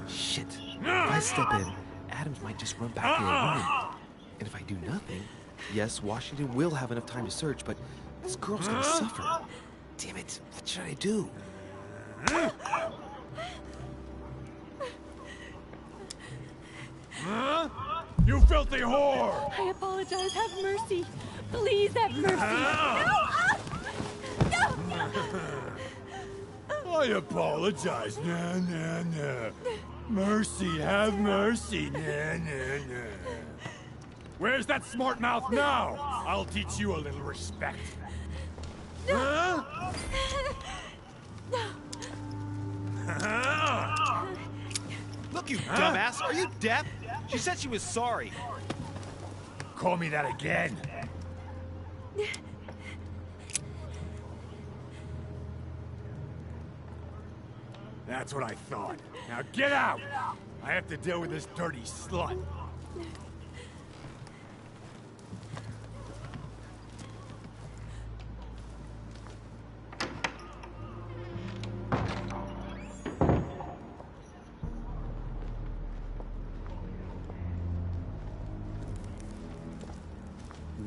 Shit. If I step in, Adams might just run back to her room. And if I do nothing, yes, Washington will have enough time to search, but this girl's gonna suffer. Damn it, what should I do? Huh? You filthy whore! I apologize. Have mercy. Please have mercy. I apologize. Nah, nah, nah. Mercy, have mercy. Nah, nah, nah. Where's that smart mouth now? I'll teach you a little respect. Huh? Look, you dumbass! Are you deaf? She said she was sorry. Call me that again. That's what I thought. Now get out! I have to deal with this dirty slut.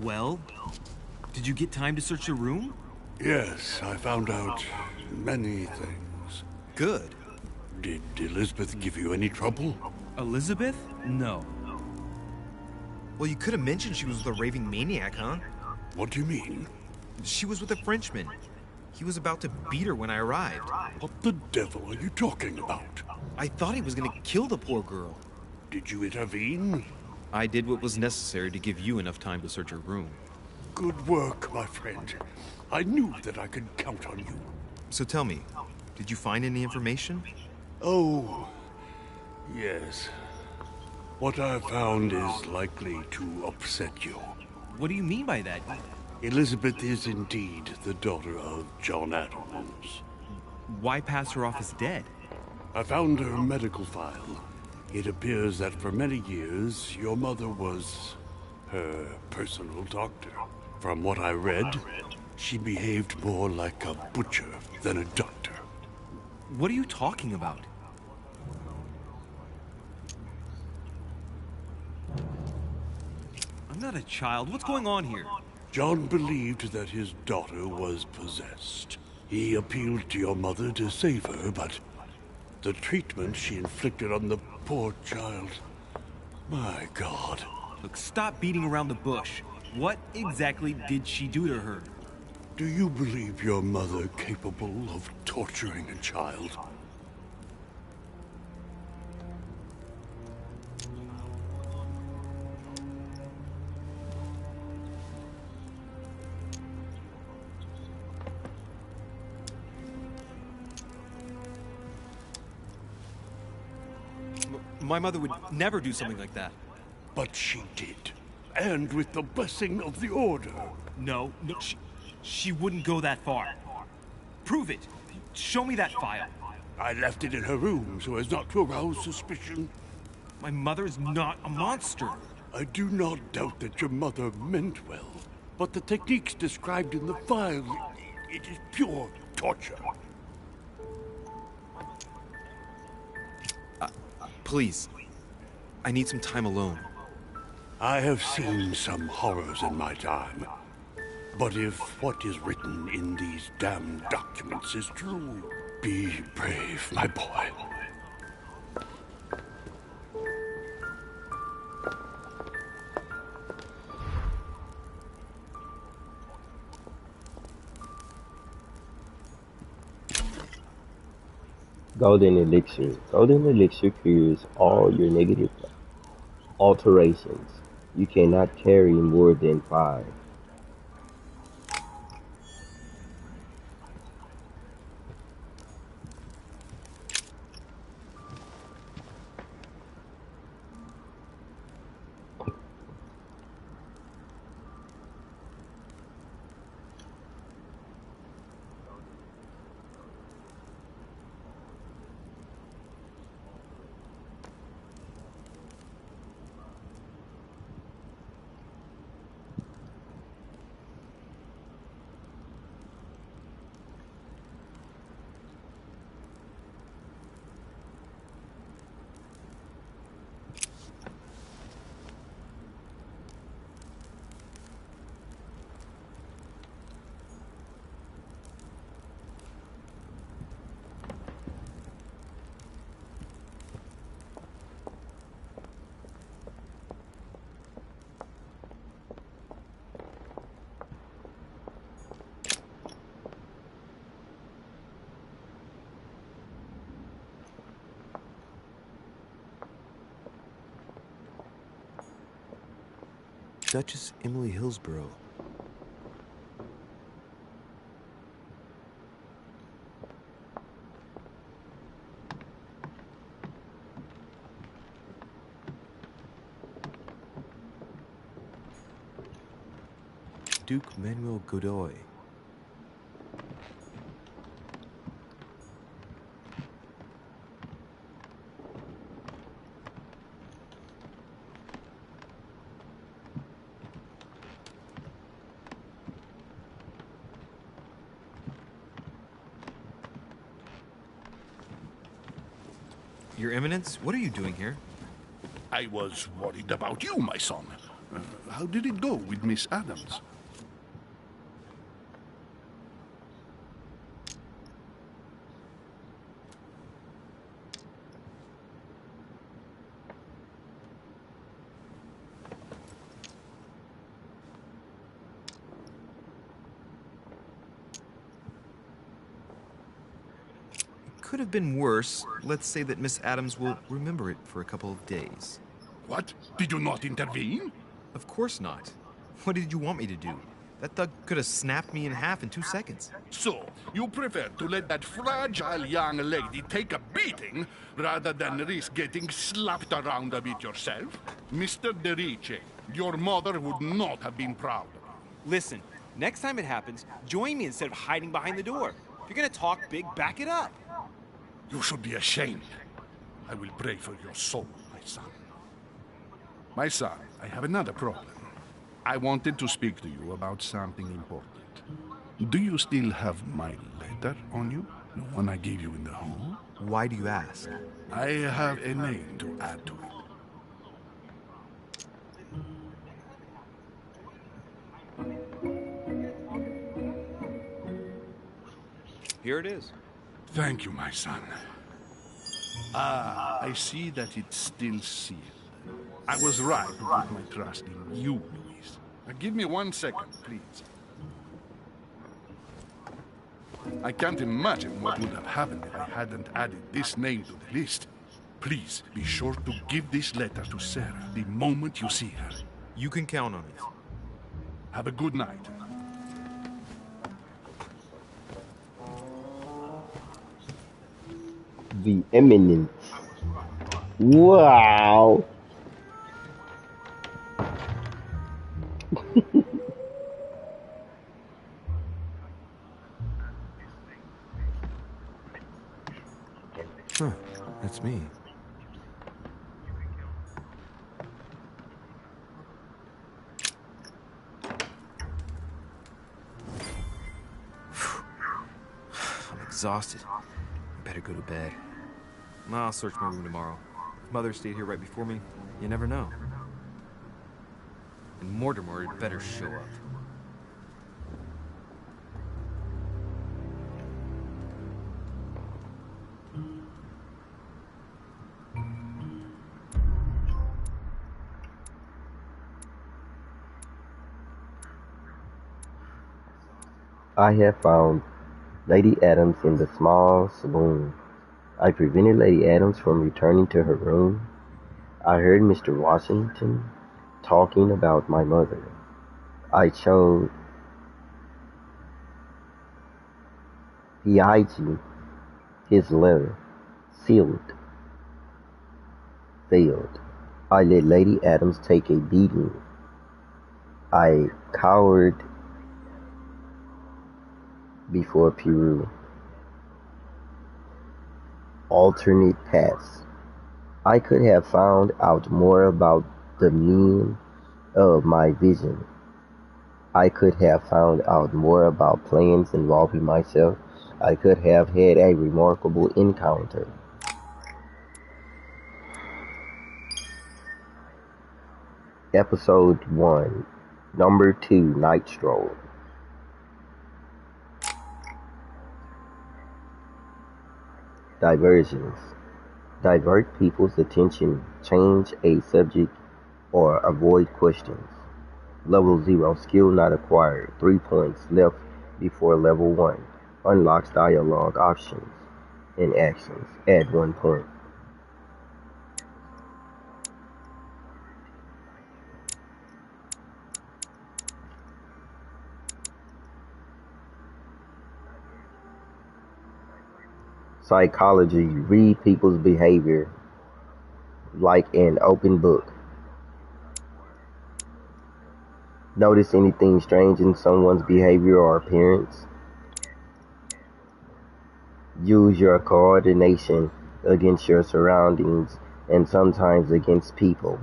Well, did you get time to search your room? Yes, I found out many things. Good. Did Elizabeth give you any trouble? Elizabeth? No. Well, you could have mentioned she was with a raving maniac, huh? What do you mean? She was with a Frenchman. He was about to beat her when I arrived. What the devil are you talking about? I thought he was gonna kill the poor girl. Did you intervene? I did what was necessary to give you enough time to search your room. Good work, my friend. I knew that I could count on you. So tell me, did you find any information? Oh, yes. What I found is likely to upset you. What do you mean by that? Elizabeth is indeed the daughter of John Adams. Why pass her off as dead? I found her medical file. It appears that for many years, your mother was her personal doctor. From what I read, she behaved more like a butcher than a doctor. What are you talking about? I'm not a child. What's going on here? John believed that his daughter was possessed. He appealed to your mother to save her, but the treatment she inflicted on the poor child... My God. Look, stop beating around the bush. What exactly did she do to her? Do you believe your mother capable of torturing a child? My mother would never do something like that. But she did. And with the blessing of the Order. No, she wouldn't go that far. Prove it. Show me that file. I left it in her room so as not to arouse suspicion. My mother is not a monster. I do not doubt that your mother meant well. But the techniques described in the file, it is pure torture. Please, I need some time alone. I have seen some horrors in my time. But if what is written in these damned documents is true, be brave, my boy. Golden Elixir. Golden Elixir cures all your negative alterations. You cannot carry more than 5. Duchess Emily Hillsborough. Duke Manuel Godoy. Your Eminence, what are you doing here? I was worried about you, my son. How did it go with Miss Adams? Could have been worse. Let's say that Miss Adams will remember it for a couple of days. What? Did you not intervene? Of course not. What did you want me to do? That thug could have snapped me in half in 2 seconds. So, you prefer to let that fragile young lady take a beating rather than risk getting slapped around a bit yourself? Mr. Derice, your mother would not have been proud of you. Listen, next time it happens, join me instead of hiding behind the door. If you're gonna talk big, back it up. You should be ashamed. I will pray for your soul, my son. My son, I have another problem. I wanted to speak to you about something important. Do you still have my letter on you? The one I gave you in the hall? Why do you ask? I have a name to add to it. Here it is. Thank you, my son. Ah, I see that it's still sealed. I was right to put my trust in you, Louise. Now give me 1 second, please. I can't imagine what would have happened if I hadn't added this name to the list. Please be sure to give this letter to Sarah the moment you see her. You can count on it. Have a good night. The Eminence. Wow. Huh, that's me. I'm exhausted. I better go to bed. I'll search my room tomorrow. If Mother stayed here right before me, you never know. And Mortimer had better show up. I have found Lady Adams in the small saloon. I prevented Lady Adams from returning to her room. I heard Mr. Washington talking about my mother. I showed Piaggi his letter, sealed, failed. I let Lady Adams take a beating. I cowered before Peru. Alternate paths. I could have found out more about the meaning of my vision. I could have found out more about plans involving myself. I could have had a remarkable encounter. Episode 1, Number 2, Night Stroll. Diversions. Divert people's attention, change a subject, or avoid questions. Level 0, skill not acquired. 3 points left before level 1. Unlocks dialogue options and actions. Add 1 point. Psychology. Read people's behavior like an open book. Notice anything strange in someone's behavior or appearance. Use your coordination against your surroundings and sometimes against people.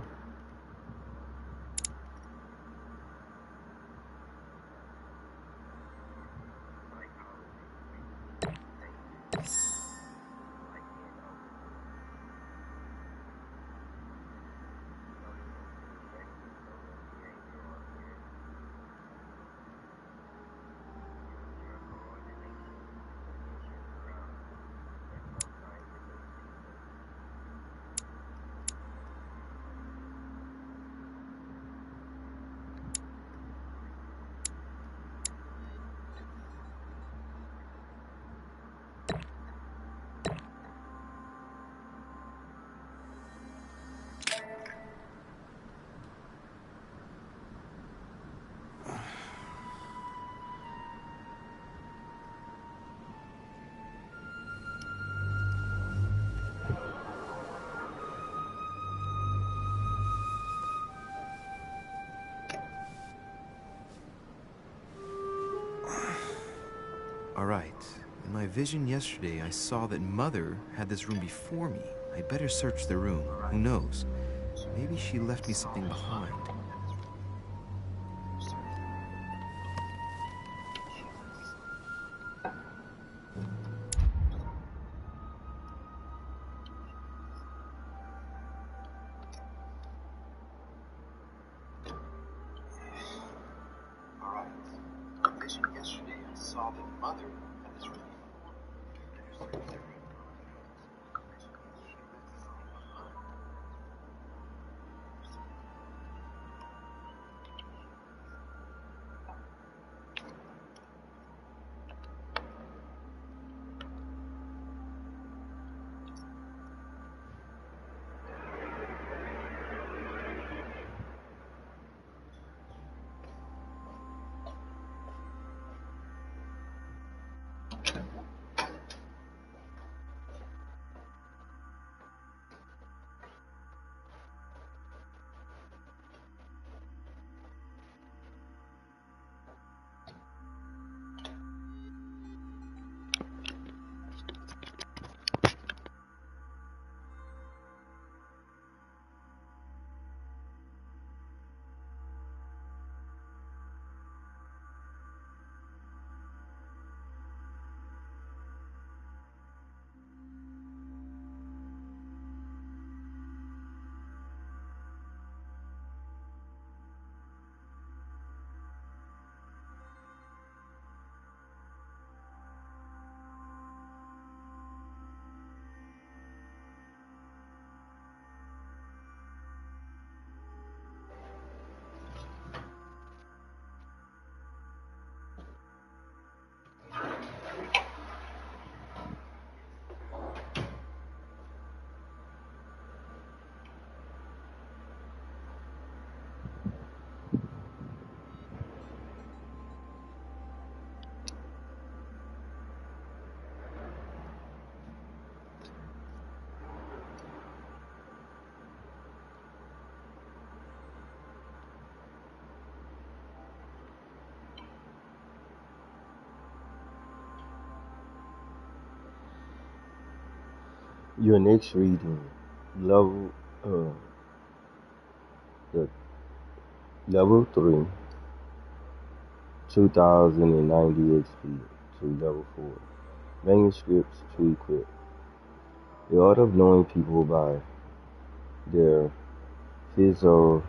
Alright. In my vision yesterday, I saw that Mother had this room before me. I better search the room. Who knows? Maybe she left me something behind. Alright. In my vision yesterday, I saw that Mother had this room before me. I better search the room. Your next reading, level the level 3, 2090 XP to level 4. Manuscripts to equip. The art of knowing people by their physiognomy.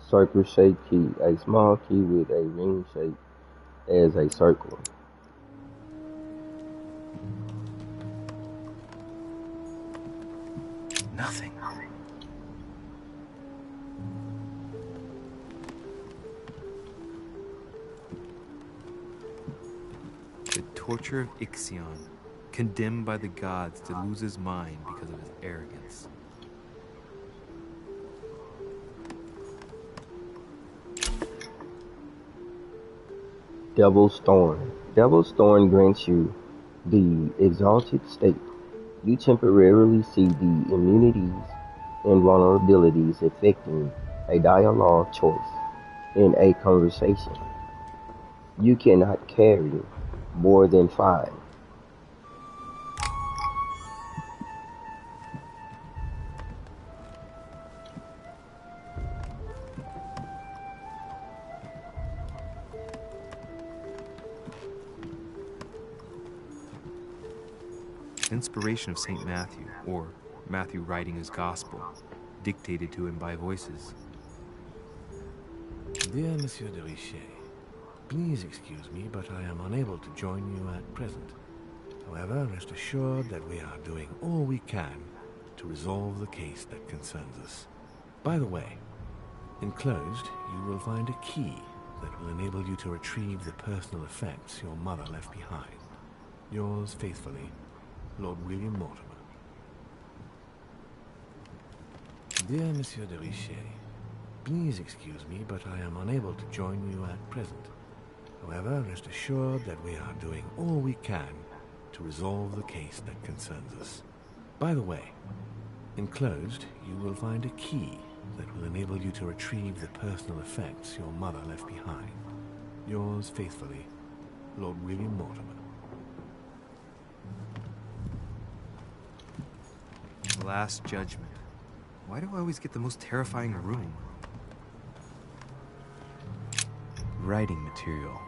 Circle shaped key. A small key with a ring shape as a circle. Nothing. The torture of Ixion, condemned by the gods to lose his mind because of his arrogance. Devil's Thorn. Devil's Thorn grants you the exalted state. You temporarily see the immunities and vulnerabilities affecting a dialogue choice in a conversation. You cannot carry more than 5. inspiration of St. Matthew, or Matthew writing his gospel, dictated to him by voices. Dear Monsieur de Richet, please excuse me, but I am unable to join you at present. However, rest assured that we are doing all we can to resolve the case that concerns us. By the way, enclosed, you will find a key that will enable you to retrieve the personal effects your mother left behind. Yours faithfully, Lord William Mortimer. Dear Monsieur de Richet, please excuse me, but I am unable to join you at present. However, rest assured that we are doing all we can to resolve the case that concerns us. By the way, enclosed, you will find a key that will enable you to retrieve the personal effects your mother left behind. Yours faithfully, Lord William Mortimer. Last Judgment. Why do I always get the most terrifying room? Writing material.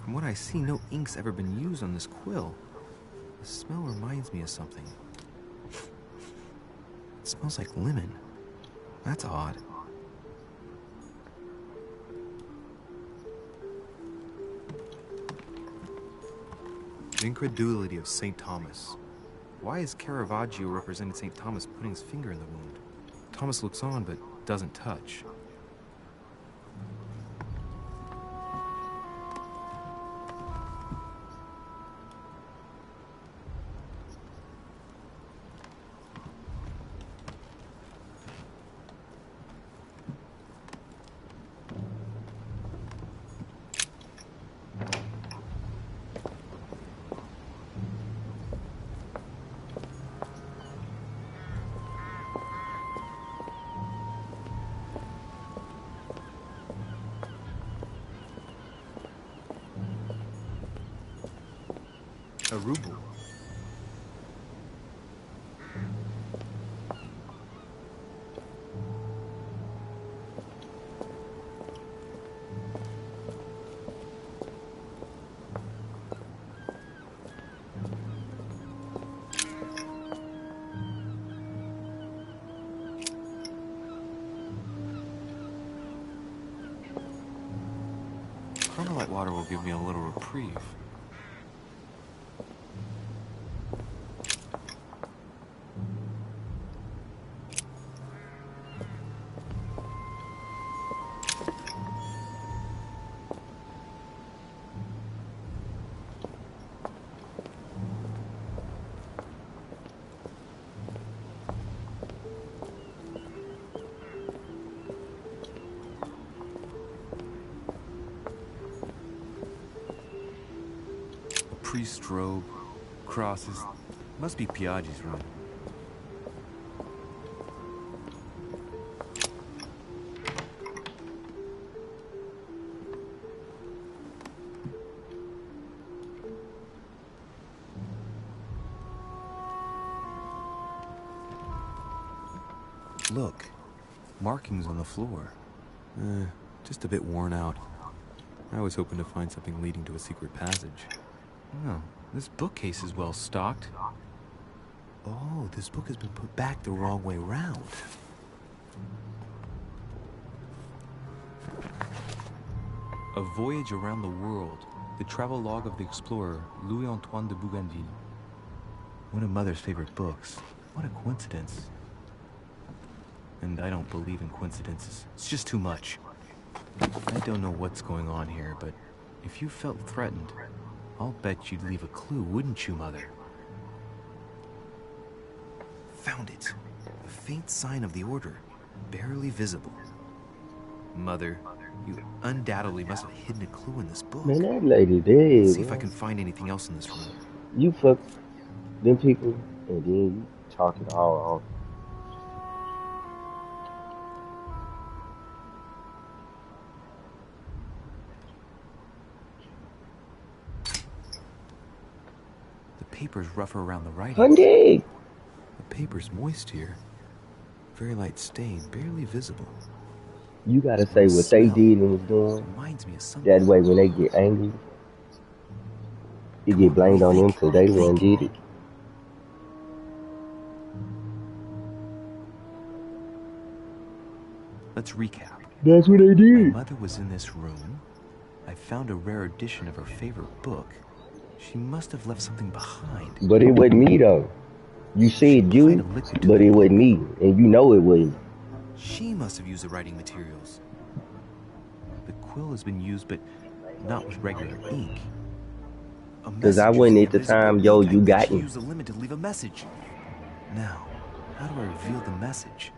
From what I see, no ink's ever been used on this quill. The smell reminds me of something. It smells like lemon. That's odd. The incredulity of St. Thomas. Why is Caravaggio represented St. Thomas putting his finger in the wound? Thomas looks on but doesn't touch. A ruble. Carmelite water will give me a little reprieve. Priest robe, crosses. Must be Piaggi's room. Look, markings on the floor. Just a bit worn out. I was hoping to find something leading to a secret passage. Oh, this bookcase is well stocked. Oh, this book has been put back the wrong way round. A Voyage Around the World. The travel log of the explorer, Louis-Antoine de Bougainville. One of Mother's favorite books. What a coincidence. And I don't believe in coincidences. It's just too much. I don't know what's going on here, but if you felt threatened, I'll bet you'd leave a clue, wouldn't you, Mother? Found it. A faint sign of the order, barely visible. Mother, you undoubtedly must have hidden a clue in this book. Man, that lady dead. Let's see if I can find anything else in this room. You fuck them people, and then you talk it all off. The paper's rougher around the writing. Honey! The paper's moist here. Very light stain, barely visible. You gotta say what they did and was doing. Reminds me of something. That way, when they get angry, you get blamed on them because they the one did it. Let's recap. That's what they did. My mother was in this room. I found a rare edition of her favorite book. She must have left something behind. But it wasn't me though. You said you, but it wasn't me, and you know it wasn't. She must have used the writing materials. The quill has been used, but not with regular ink. Because I wasn't at the time, yo, you got She me. used the limit to leave a message. Now, how do I reveal the message?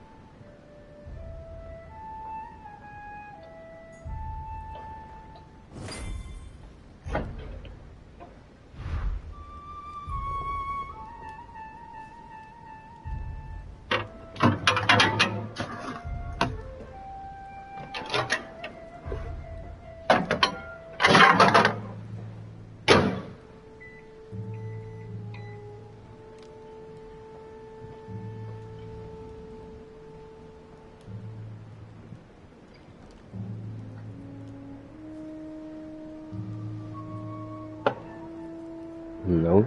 No.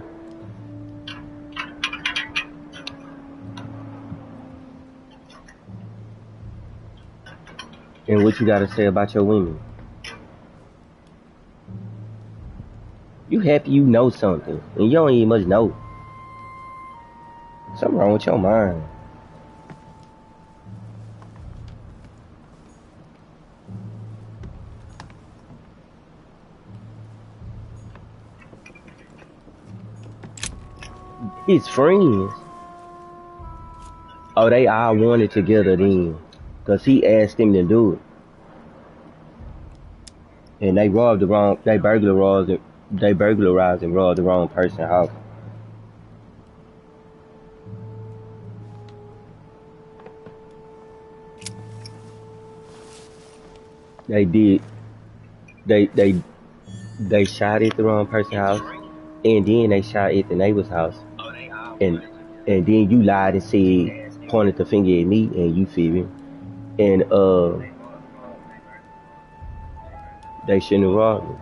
And what you gotta say about your women? You happy you know something, and you don't even much know. Something wrong with your mind. His friends. Oh, they all wanted together then. Cause he asked him to do it. And they burglarized and robbed the wrong person's house. They did. They shot at the wrong person's house, and then they shot at the neighbor's house. And then you lied and said, pointed the finger at me, and you feel me. And they shouldn't have robbed me.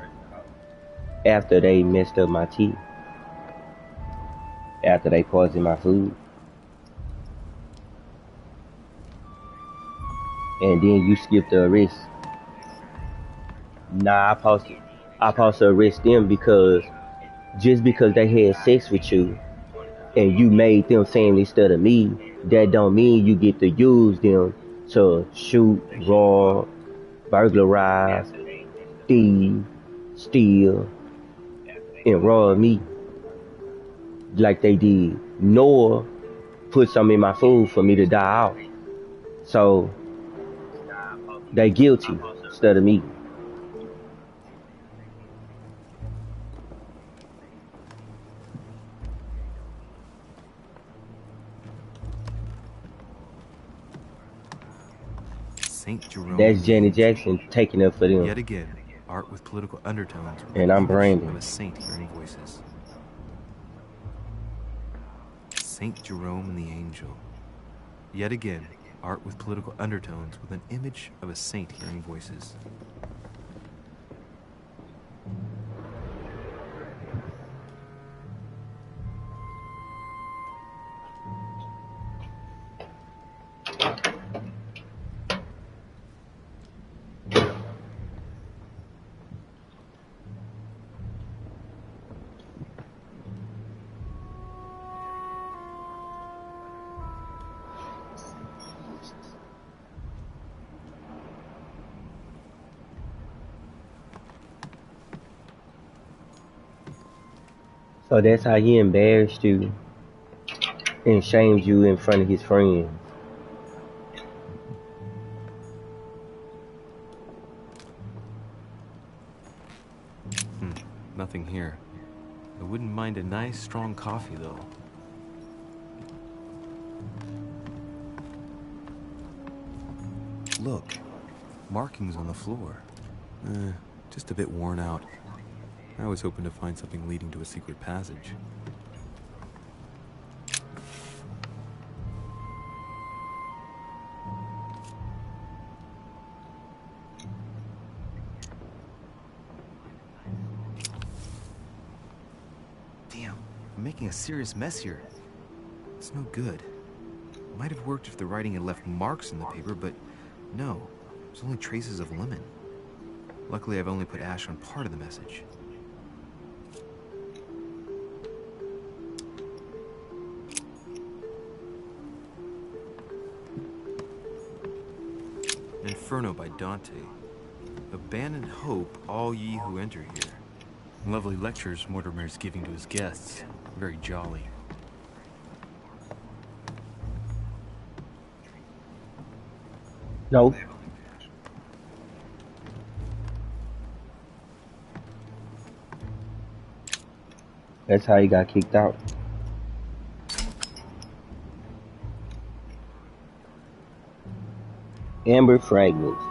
After they messed up my teeth. After they poisoned my food. And then you skipped the arrest. Nah, I supposed to arrest them because just because they had sex with you and you made them family instead of me, that don't mean you get to use them to shoot, rob, burglarize, thieve, steal, and rob me like they did, nor put some in my food for me to die out. So they guilty instead of me. St. Jerome. That's Janet Jackson taking up for them. Yet again, art with political undertones. And I'm BrAnDoN. Of a saint hearing voices. St. Jerome and the Angel. Yet again, art with political undertones with an image of a saint hearing voices. So that's how he embarrassed you and shamed you in front of his friends. Nothing here. I wouldn't mind a nice, strong coffee, though. Look, markings on the floor. Just a bit worn out. I was hoping to find something leading to a secret passage. making a serious mess here. It's no good. Might have worked if the writing had left marks in the paper, but no. There's only traces of lemon. Luckily, I've only put ash on part of the message. Inferno by Dante. Abandon hope, all ye who enter here. Lovely lectures Mortimer's giving to his guests. Very jolly. No. That's how he got kicked out. Amber fragments.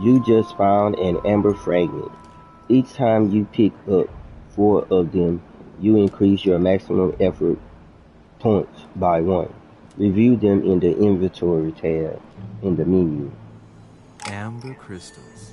You just found an amber fragment. Each time you pick up 4 of them, you increase your maximum effort points by 1. Review them in the inventory tab in the menu. Amber crystals.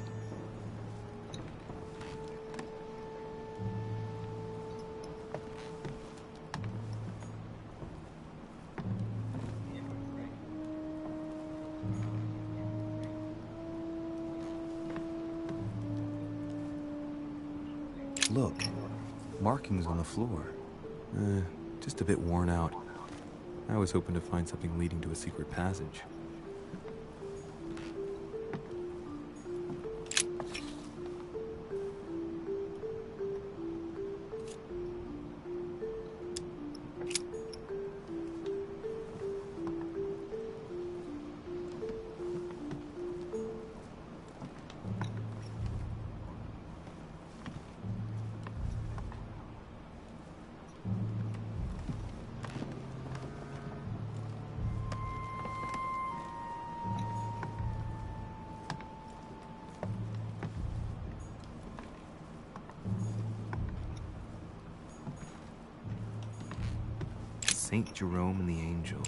Look, markings on the floor. Just a bit worn out. I was hoping to find something leading to a secret passage. Saint Jerome and the Angel.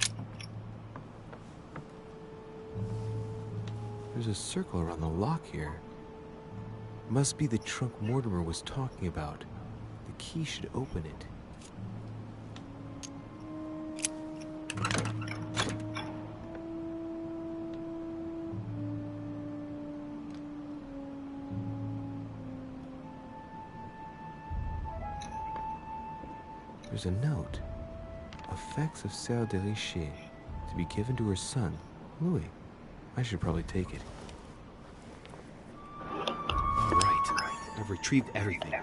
There's a circle around the lock here. Must be the trunk Mortimer was talking about. The key should open it. There's a note. Effects of Sœur de Richer, to be given to her son, Louis. I should probably take it. Right. I've retrieved everything.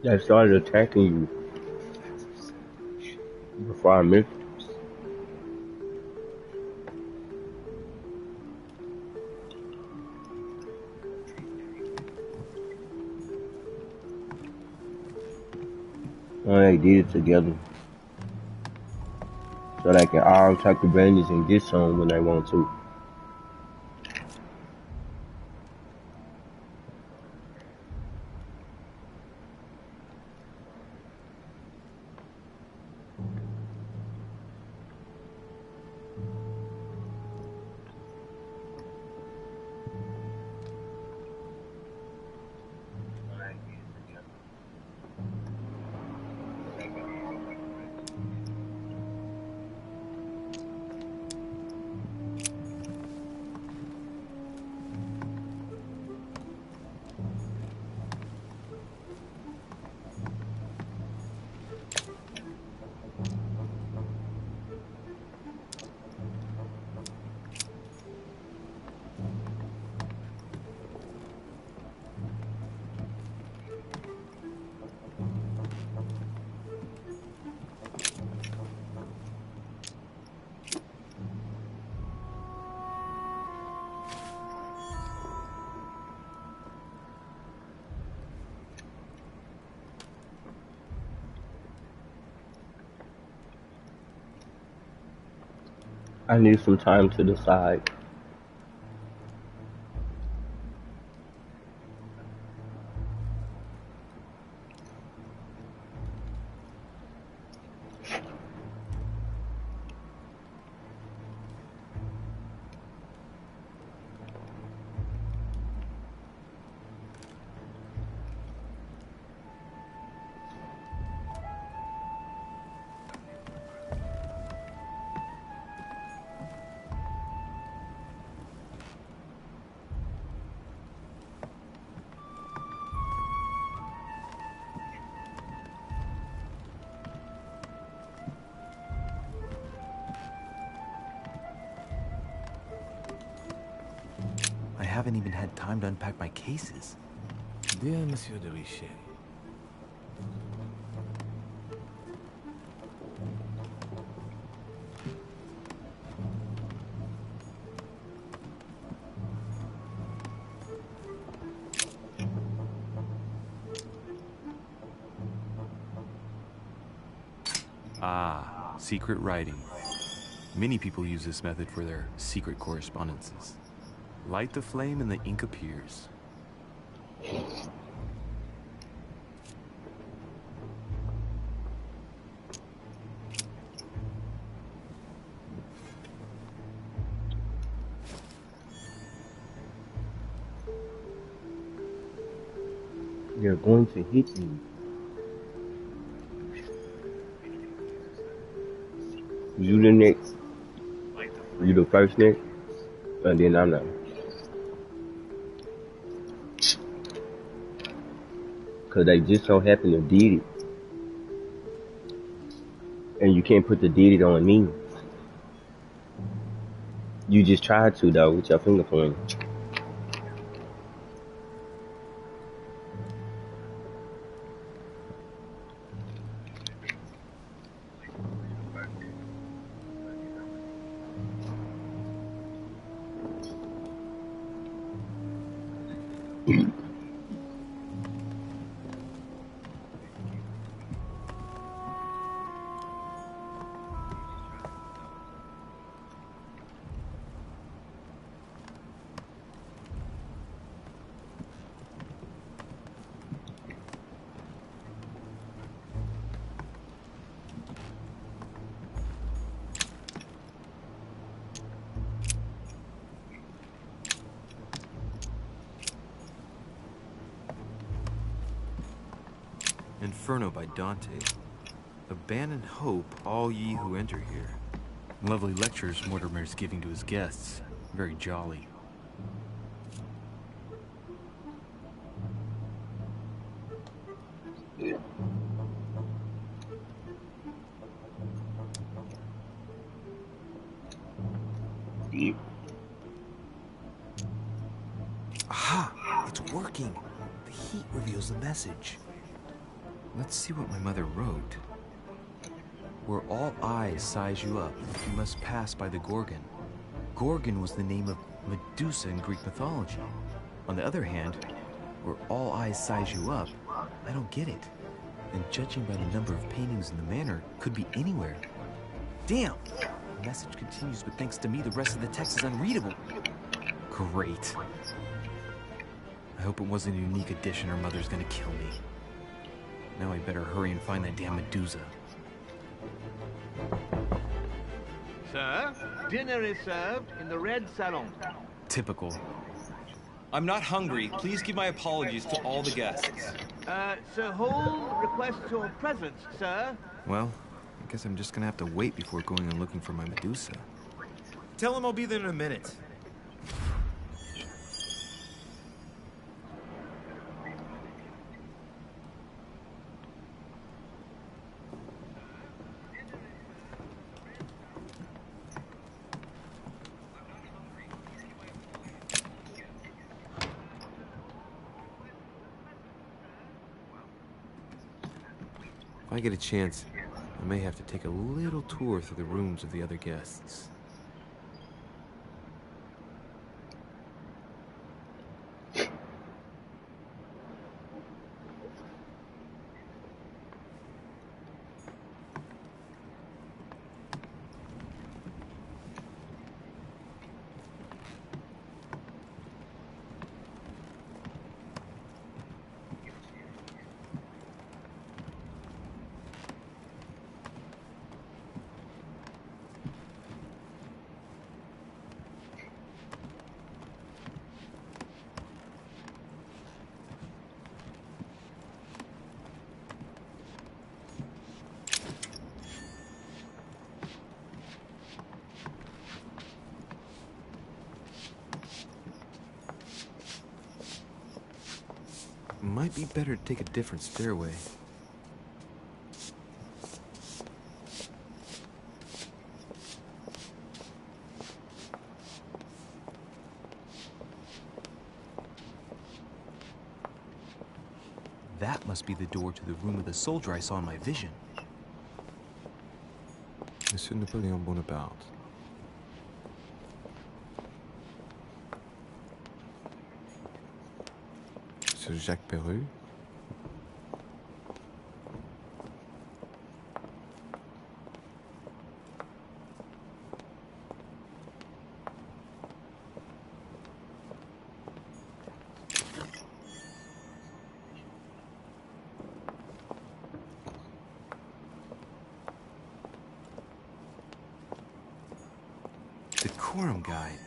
They started attacking you before I missed. They did it together. So they can all take advantage and get some when they want to. I need some time to decide. haven't even had time to unpack my cases. Dear Monsieur de Richet. Ah, secret writing. Many people use this method for their secret correspondences. Light the flame and the ink appears. They're going to hit me. You the next. You the first next. And then I'm not. Cause they just so happen to did it. And you can't put the did it on me. You just tried to though with your finger pointing. Inferno by Dante. Abandon hope, all ye who enter here. Lovely lectures Mortimer's giving to his guests. Very jolly. Aha! It's working! The heat reveals the message. Let's see what my mother wrote. Where all eyes size you up, you must pass by the Gorgon. Gorgon was the name of Medusa in Greek mythology. On the other hand, where all eyes size you up, I don't get it. And judging by the number of paintings in the manor, could be anywhere. Damn! The message continues, but thanks to me, the rest of the text is unreadable. Great. I hope it wasn't a unique edition or Mother's gonna kill me. Now I better hurry and find that damn Medusa. Sir, dinner is served in the red salon. Typical. I'm not hungry. Please give my apologies to all the guests. Sir Hall requests your presence, sir. Well, I guess I'm just gonna have to wait before going and looking for my Medusa. Tell him I'll be there in a minute. If I get a chance, I may have to take a little tour through the rooms of the other guests. Might be better to take a different stairway. That must be the door to the room of the soldier I saw in my vision. Monsieur Napoléon Bonaparte. Monsieur Jacques Perru. Decorum guide.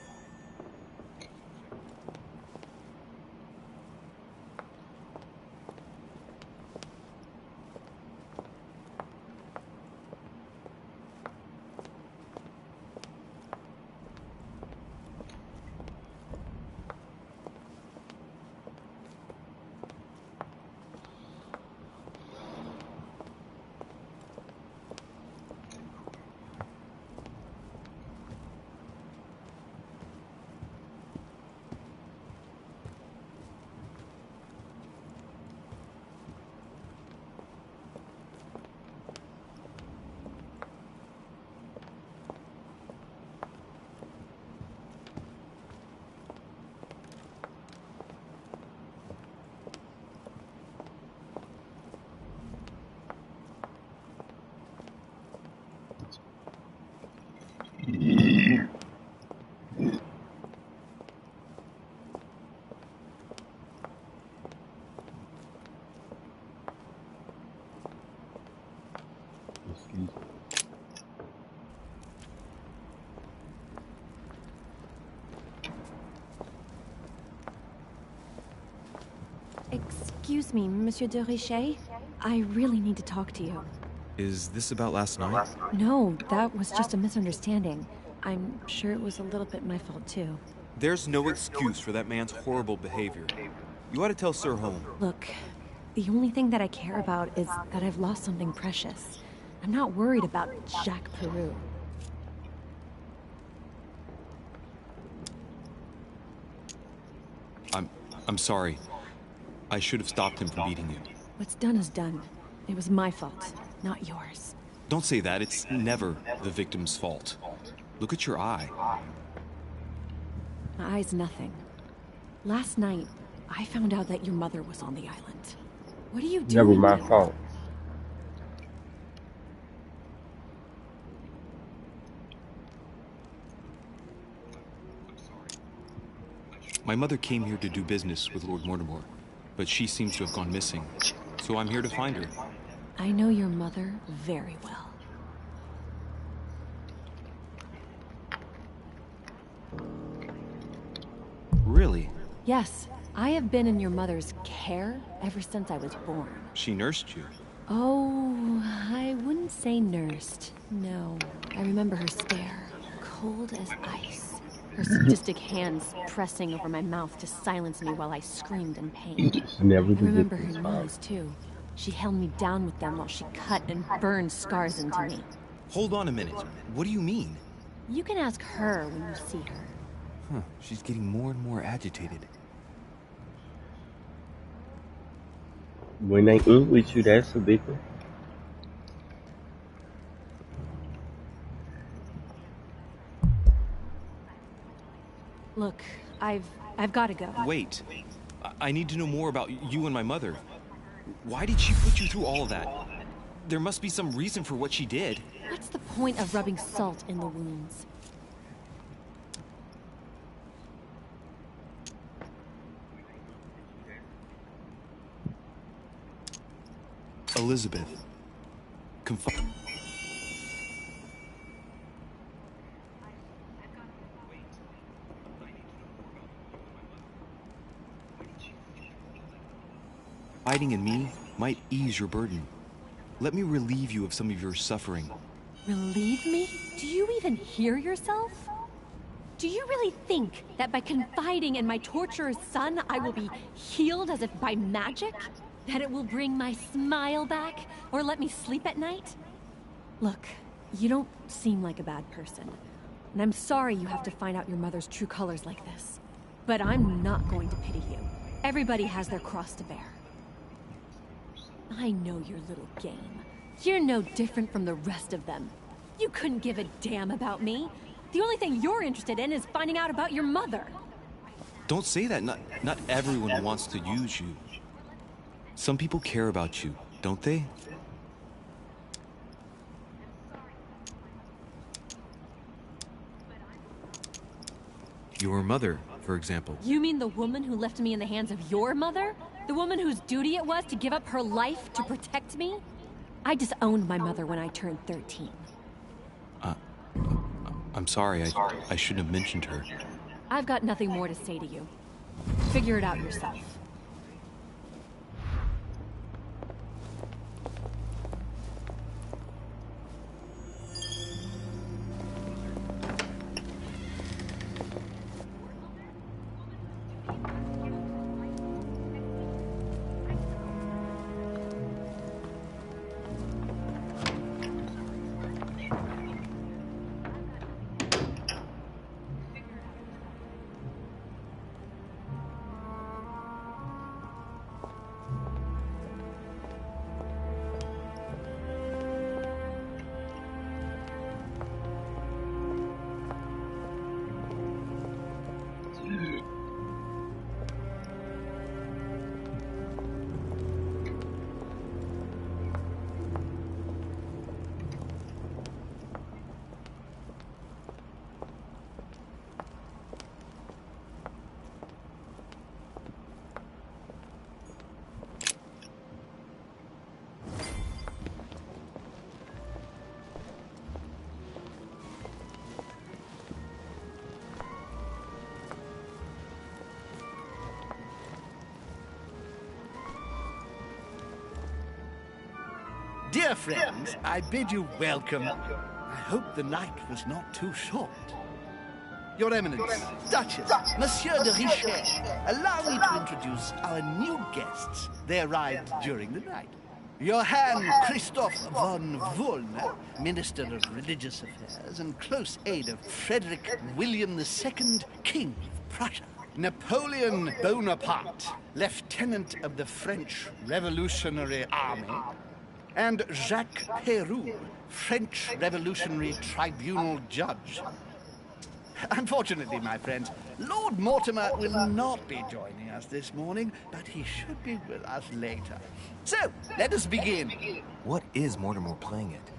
Excuse me, Monsieur de Richet? I really need to talk to you. Is this about last night? No, that was just a misunderstanding. I'm sure it was a little bit my fault, too. There's no excuse for that man's horrible behavior. You ought to tell Sir Home. Look, the only thing that I care about is that I've lost something precious. I'm not worried about Jacques Peru. I'm sorry. I should have stopped him from beating you. What's done is done. It was my fault, not yours. Don't say that. It's never the victim's fault. Look at your eye. My eye's nothing. Last night, I found out that your mother was on the island. What are you doing? Never my fault. My mother came here to do business with Lord Mortimer, but she seems to have gone missing. So I'm here to find her. I know your mother very well. Really? Yes, I have been in your mother's care ever since I was born. She nursed you. Oh, I wouldn't say nursed. No, I remember her stare, cold as ice. Her sadistic hands pressing over my mouth to silence me while I screamed in pain. I remember her knees, too. She held me down with them while she cut and burned scars into me. Hold on a minute. What do you mean? You can ask her when you see her. Huh, she's getting more and more agitated. When they eat with you, that's a big one. Look, I've got to go. Wait. I need to know more about you and my mother. Why did she put you through all of that? There must be some reason for what she did. What's the point of rubbing salt in the wounds? Elizabeth. Confiding in me might ease your burden. Let me relieve you of some of your suffering. Relieve me? Do you even hear yourself? Do you really think that by confiding in my torturer's son, I will be healed as if by magic? That it will bring my smile back, or let me sleep at night? Look, you don't seem like a bad person. And I'm sorry you have to find out your mother's true colors like this. But I'm not going to pity you. Everybody has their cross to bear. I know your little game. You're no different from the rest of them. You couldn't give a damn about me. The only thing you're interested in is finding out about your mother. Don't say that. Not everyone wants to use you. Some people care about you, don't they? Your mother, for example. You mean the woman who left me in the hands of your mother? The woman whose duty it was to give up her life to protect me? I disowned my mother when I turned 13. I'm sorry, I shouldn't have mentioned her. I've got nothing more to say to you. Figure it out yourself. Dear friends, I bid you welcome. I hope the night was not too short. Your Eminence, Duchess, Monsieur de Richet, allow me to introduce our new guests. They arrived during the night. Johann Christoph von Wollner, Minister of Religious Affairs and close aide of Frederick William II, King of Prussia. Napoleon Bonaparte, Lieutenant of the French Revolutionary Army. And Jacques Peroux, French Revolutionary Tribunal Judge. Unfortunately, my friends, Lord Mortimer will not be joining us this morning, but he should be with us later. So, let us begin. What is Mortimer playing at?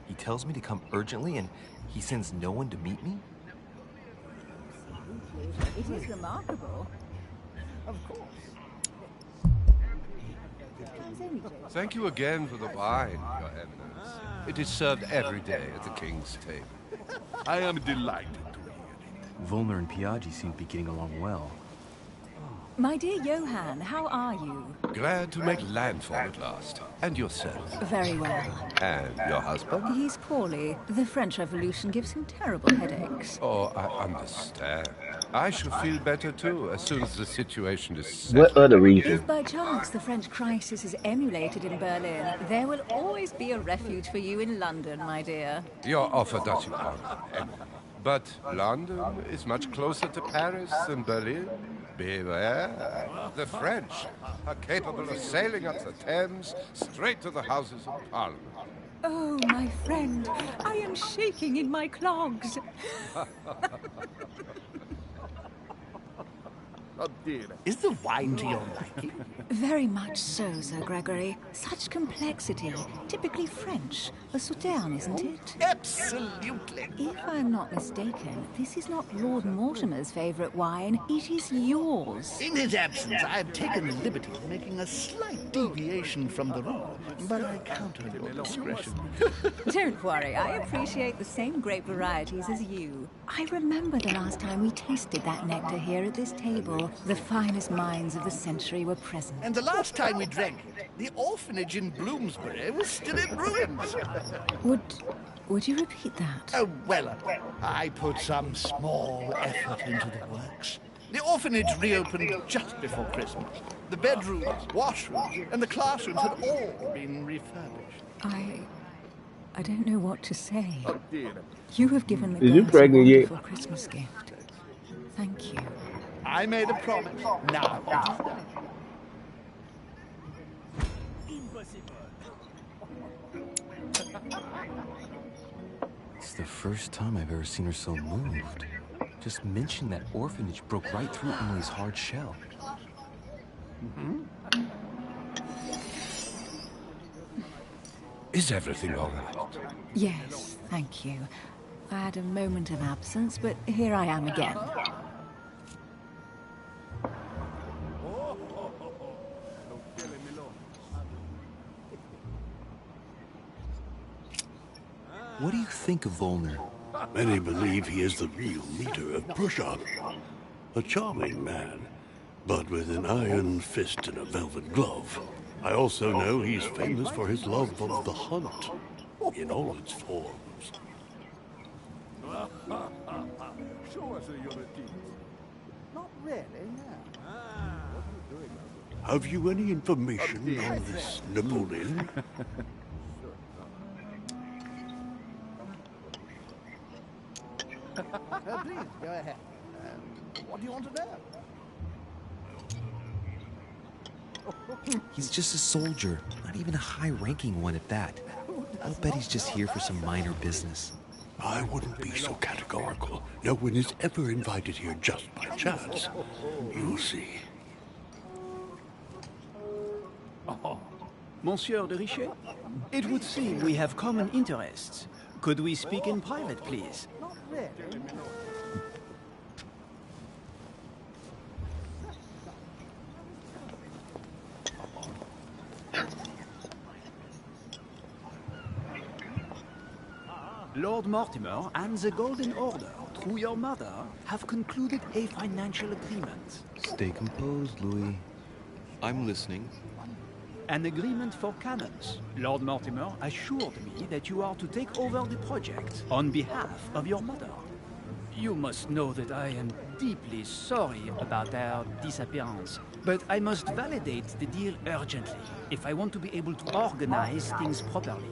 He tells me to come urgently and he sends no one to meet me? It is remarkable. Of course. Thank you again for the wine, Your Eminence. It is served every day at the King's table. I am delighted to hear it. Wollner and Piaggi seem to be getting along well. My dear Johann, how are you? Glad to make landfall at last. And yourself? Very well. And your husband? He's poorly. The French Revolution gives him terrible headaches. Oh, I understand. I shall feel better too, as soon as the situation is settled. What other reason? If by chance the French crisis is emulated in Berlin, there will always be a refuge for you in London, my dear. Your offer does you honor, Emily. But London is much closer to Paris than Berlin. Beware. The French are capable of sailing up the Thames straight to the Houses of Parliament. Oh, my friend, I am shaking in my clogs. Oh dear. Is the wine to your liking? Very much so, Sir Gregory. Such complexity. Typically French. A Sauterne, isn't it? Absolutely. If I'm not mistaken, this is not Lord Mortimer's favourite wine. It is yours. In his absence, I have taken the liberty of making a slight deviation from the rule, but I count on your discretion. Don't worry, I appreciate the same grape varieties as you. I remember the last time we tasted that nectar here at this table. The finest minds of the century were present. And the last time we drank it, the orphanage in Bloomsbury was still in ruins. Would you repeat that? Oh, well, I put some small effort into the works. The orphanage reopened just before Christmas. The bedrooms, washrooms, and the classrooms had all been refurbished. I don't know what to say. Oh, dear. You have given the Is you girls a pregnant yet? wonderful Christmas gift. Thank you. I made a promise. Now it is done. It's the first time I've ever seen her so moved. Just mentioning that orphanage broke right through Emily's hard shell. Is everything all right? Yes, thank you. I had a moment of absence, but here I am again. What do you think of Volner? Many believe he is the real leader of BrAnDoN. A charming man, but with an iron fist and a velvet glove. I also know he's famous for his love of the hunt, in all its forms. Show us your teeth. Not really, no. Have you any information on this Napoleon? Please, go ahead. What do you want to know? He's just a soldier, not even a high-ranking one at that. I'll bet he's just here for some minor business. I wouldn't be so categorical. No one is ever invited here just by chance. You'll see. Oh, Monsieur de Richet? It would seem we have common interests. Could we speak in private, please? Not really. Lord Mortimer and the Golden Order, through your mother, have concluded a financial agreement. Stay composed, Louis. I'm listening. An agreement for cannons. Lord Mortimer assured me that you are to take over the project on behalf of your mother. You must know that I am deeply sorry about their disappearance, but I must validate the deal urgently if I want to be able to organize things properly.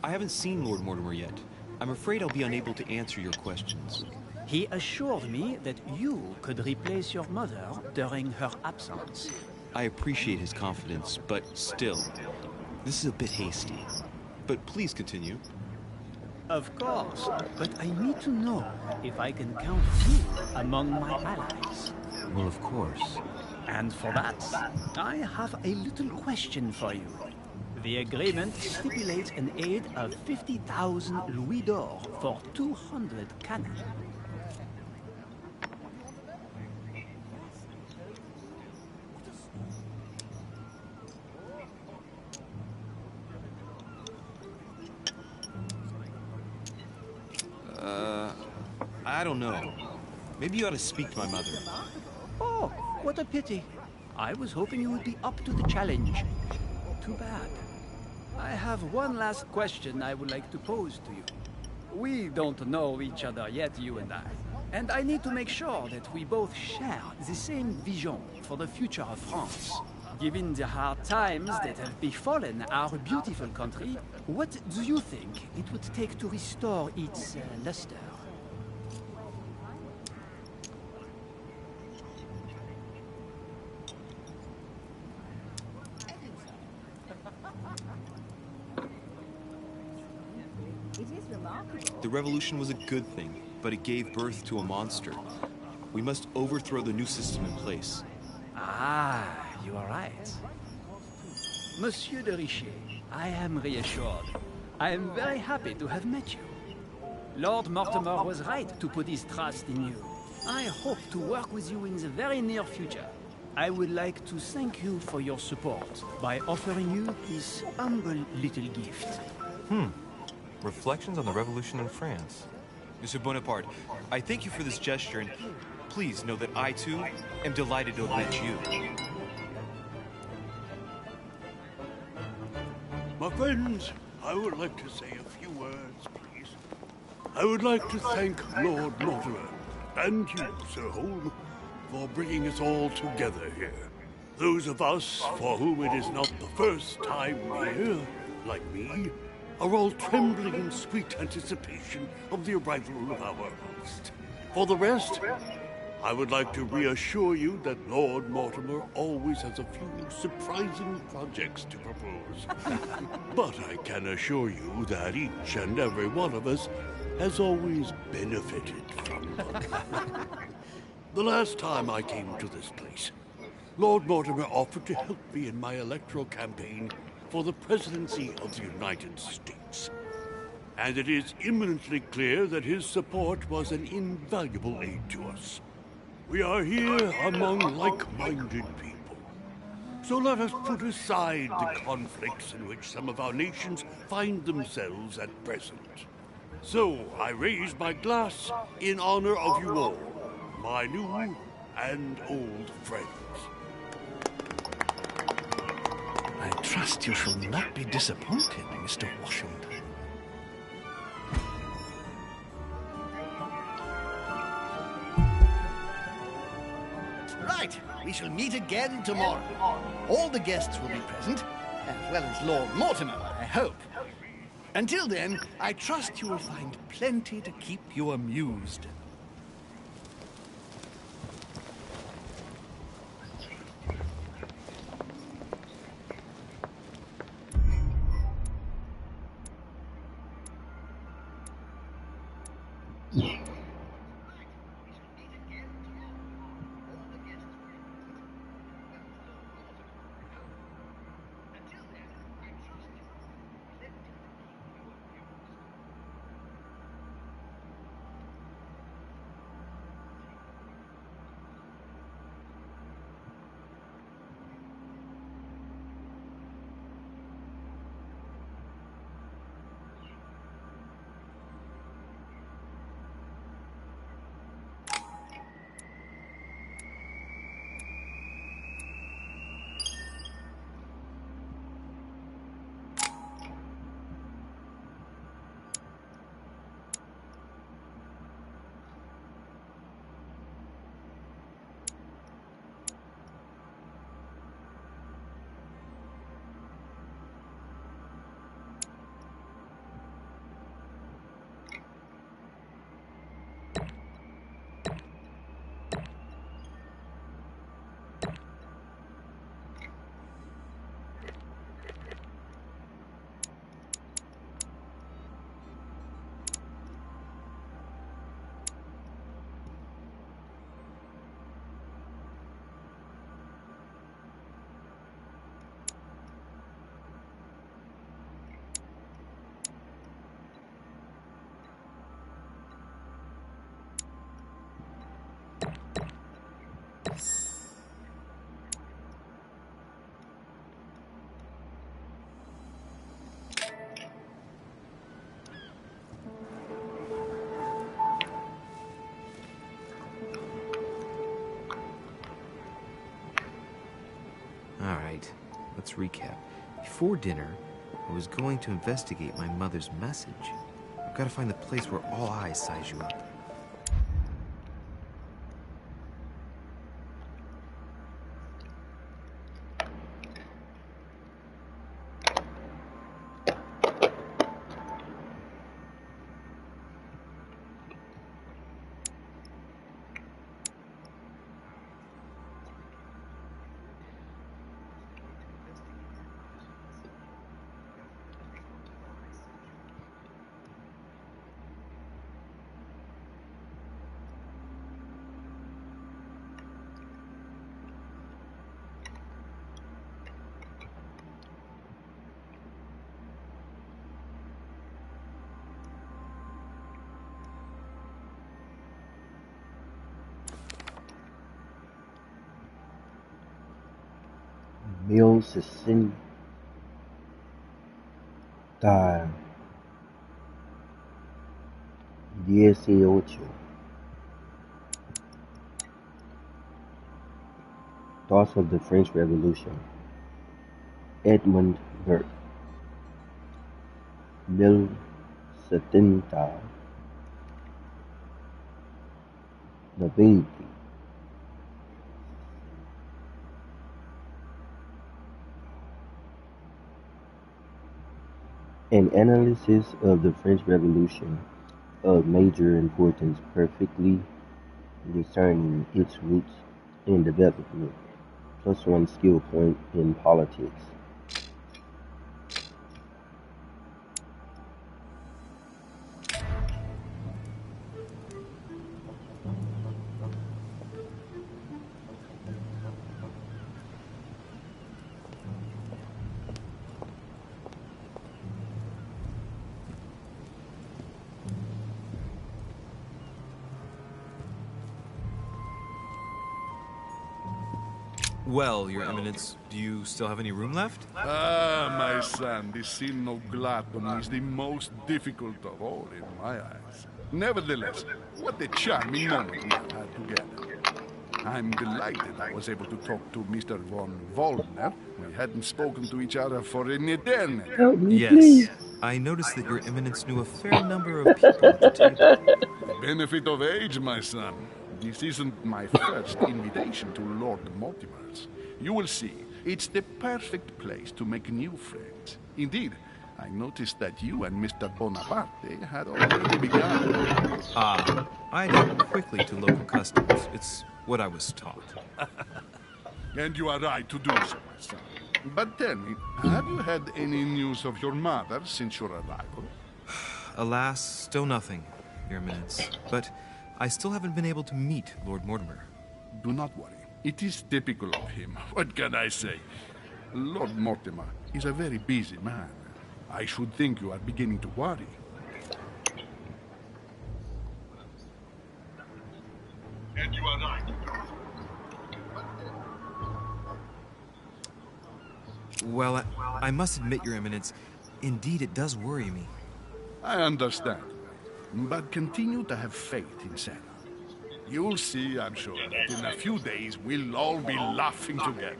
I haven't seen Lord Mortimer yet. I'm afraid I'll be unable to answer your questions. He assured me that you could replace your mother during her absence. I appreciate his confidence, but still, this is a bit hasty. But please continue. Of course, but I need to know if I can count you among my allies. Well, of course. And for that, I have a little question for you. The agreement stipulates an aid of 50,000 louis d'or for 200 cannon. I don't know. Maybe you ought to speak to my mother. Oh, what a pity. I was hoping you would be up to the challenge. Too bad. I have one last question I would like to pose to you. We don't know each other yet, you and I. And I need to make sure that we both share the same vision for the future of France. Given the hard times that have befallen our beautiful country, what do you think it would take to restore its luster? The revolution was a good thing, but it gave birth to a monster. We must overthrow the new system in place. Ah, you are right. Monsieur de Richet, I am reassured. I am very happy to have met you. Lord Mortimer was right to put his trust in you. I hope to work with you in the very near future. I would like to thank you for your support by offering you this humble little gift. Reflections on the Revolution in France. Monsieur Bonaparte, I thank you for this gesture, and please know that I, too, am delighted to have met you. My friends, I would like to say a few words, please. I would like to thank Lord Mortimer and you, Sir Holm, for bringing us all together here. Those of us for whom it is not the first time here, like me, are all trembling in sweet anticipation of the arrival of our host. For the rest, I would like to reassure you that Lord Mortimer always has a few surprising projects to propose. But I can assure you that each and every one of us has always benefited from them. The last time I came to this place, Lord Mortimer offered to help me in my electoral campaign for the presidency of the United States. And it is imminently clear that his support was an invaluable aid to us. We are here among like-minded people. So let us put aside the conflicts in which some of our nations find themselves at present. So I raise my glass in honor of you all, my new and old friends. I trust you shall not be disappointed, Mr. Washington. Right, we shall meet again tomorrow. All the guests will be present, as well as Lord Mortimer, I hope. Until then, I trust you will find plenty to keep you amused. Alright, let's recap. Before dinner, I was going to investigate my mother's message. I've got to find the place where all eyes size you up. Mil dieciocho. Thoughts of the French Revolution. Edmund Burke. 1790. An analysis of the French Revolution of major importance, perfectly discerning its roots and development, plus 1 skill point in politics. Well, Your Eminence, do you still have any room left? Ah, my son, the sin of gluttony is the most difficult of all in my eyes. Nevertheless, what a charming moment we have had together. I'm delighted I was able to talk to Mr. von Wollner. We hadn't spoken to each other for an eternity. Help me, Yes. please. I noticed that Your Eminence knew a fair number of people at the table. The benefit of age, my son. This isn't my first invitation to Lord Mortimer's. You will see, it's the perfect place to make new friends. Indeed, I noticed that you and Mr. Bonaparte had already begun. Ah, I adapt quickly to local customs. It's what I was taught. And you are right to do so, my son. But tell me, have you had any news of your mother since your arrival? Alas, still nothing, Your Eminence. But I still haven't been able to meet Lord Mortimer. Do not worry. It is typical of him. What can I say? Lord Mortimer is a very busy man. I should think you are beginning to worry. And you are right. Well, I must admit, Your Eminence, indeed it does worry me. I understand. But continue to have faith in Sarah. You'll see, I'm sure, that in a few days we'll all be laughing together.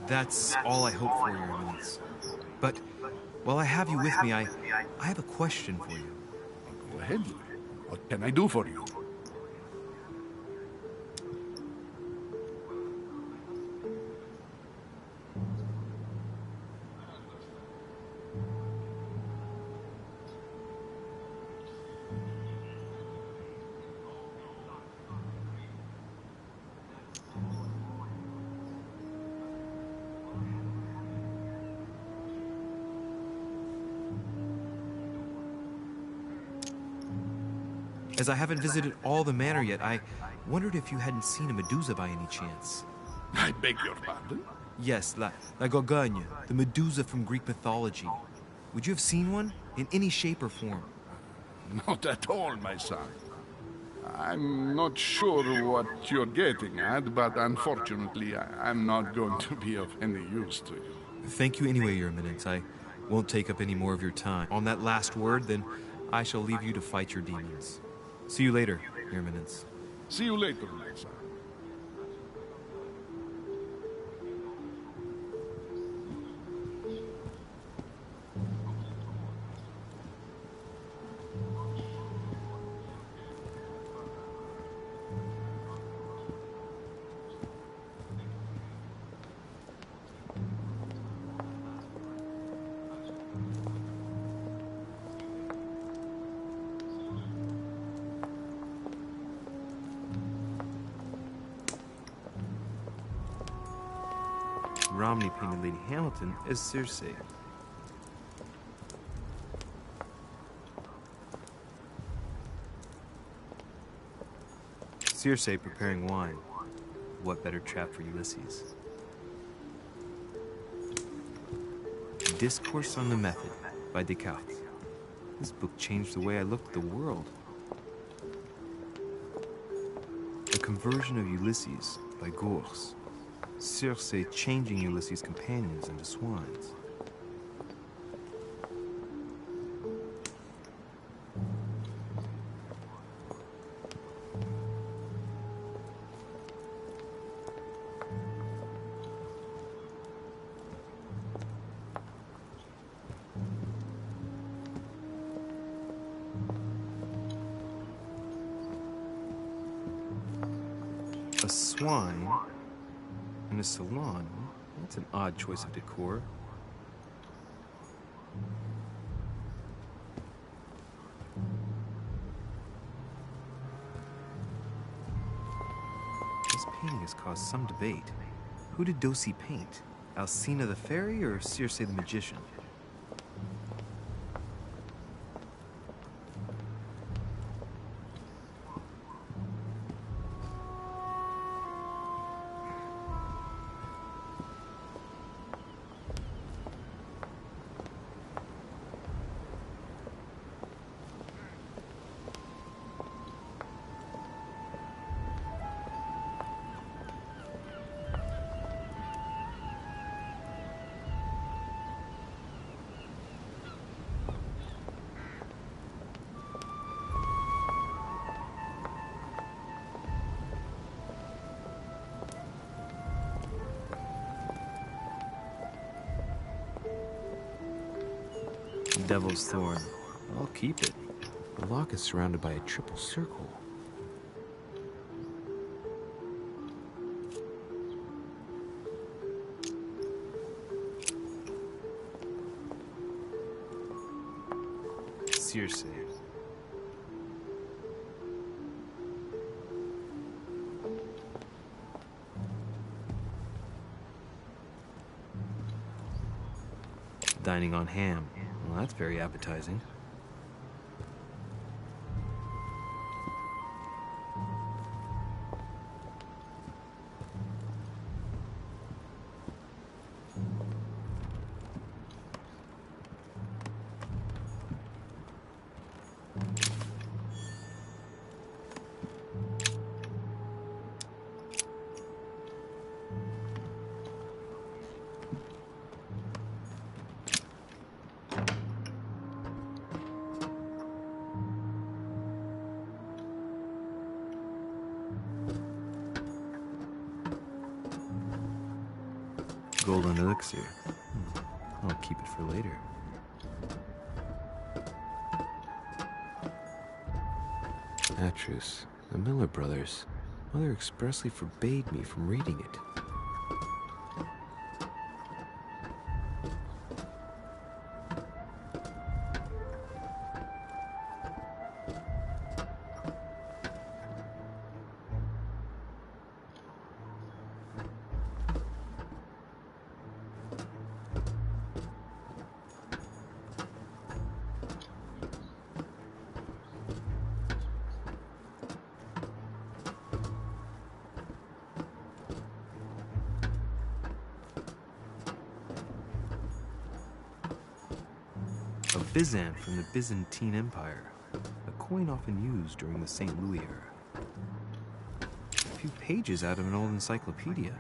That's all I hope for, Your Eminence. But while I have you with me, I have a question for you. Go ahead. What can I do for you? As I haven't visited all the manor yet, I wondered if you hadn't seen a Medusa by any chance. I beg your pardon? Yes, La Gorgogne, the Medusa from Greek mythology. Would you have seen one? In any shape or form? Not at all, my son. I'm not sure what you're getting at, but unfortunately, I'm not going to be of any use to you. Thank you anyway, Your Eminence. I won't take up any more of your time. On that last word, then, I shall leave you to fight your demons. See you later, Your Eminence. See you later, my son. Romney painted Lady Hamilton as Circe. Circe preparing wine. What better trap for Ulysses? Discourse on the Method by Descartes. This book changed the way I looked at the world. A Conversion of Ulysses by Gors. Circe changing Ulysses' companions into swines. A swine in a salon? That's an odd choice of decor. painting has caused some debate. Who did Dosi paint? Alcina the fairy or Circe the magician? Devil's Thorn. I'll keep it. The lock is surrounded by a triple circle. Circe. Dining on ham. Well, that's very appetizing. Golden elixir. I'll keep it for later. Atrus, the Miller brothers. Mother expressly forbade me from reading it. A Byzant from the Byzantine Empire, a coin often used during the St. Louis era. A few pages out of an old encyclopedia.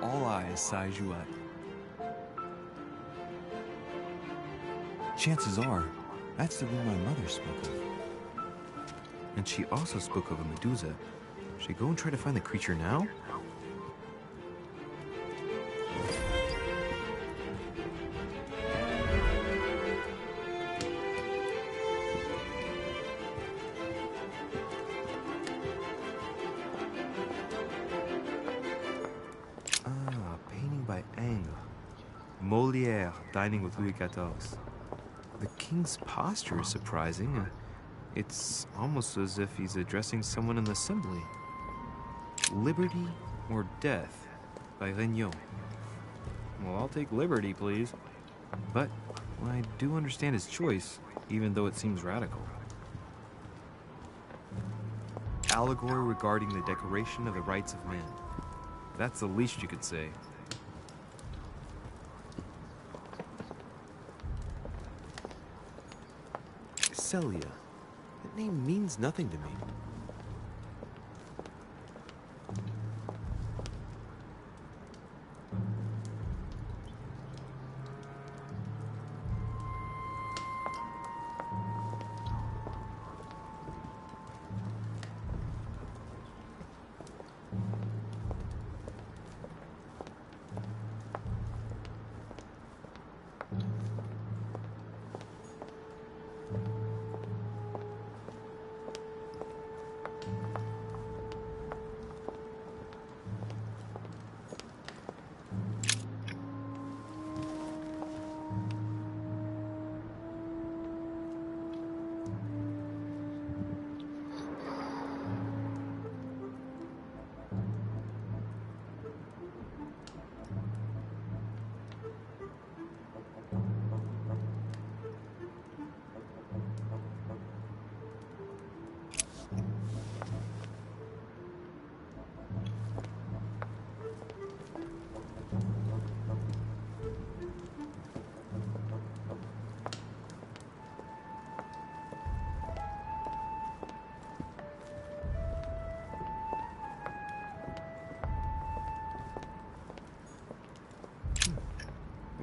All eyes size you up. Chances are, that's the room my mother spoke of. And she also spoke of a Medusa. Should I go and try to find the creature now? Molière dining with Louis XIV. The king's posture is surprising. It's almost as if he's addressing someone in the assembly. Liberty or Death by Regnault. Well, I'll take liberty, please. But I do understand his choice, even though it seems radical. Allegory regarding the Declaration of the Rights of Man. That's the least you could say. Celia. That name means nothing to me.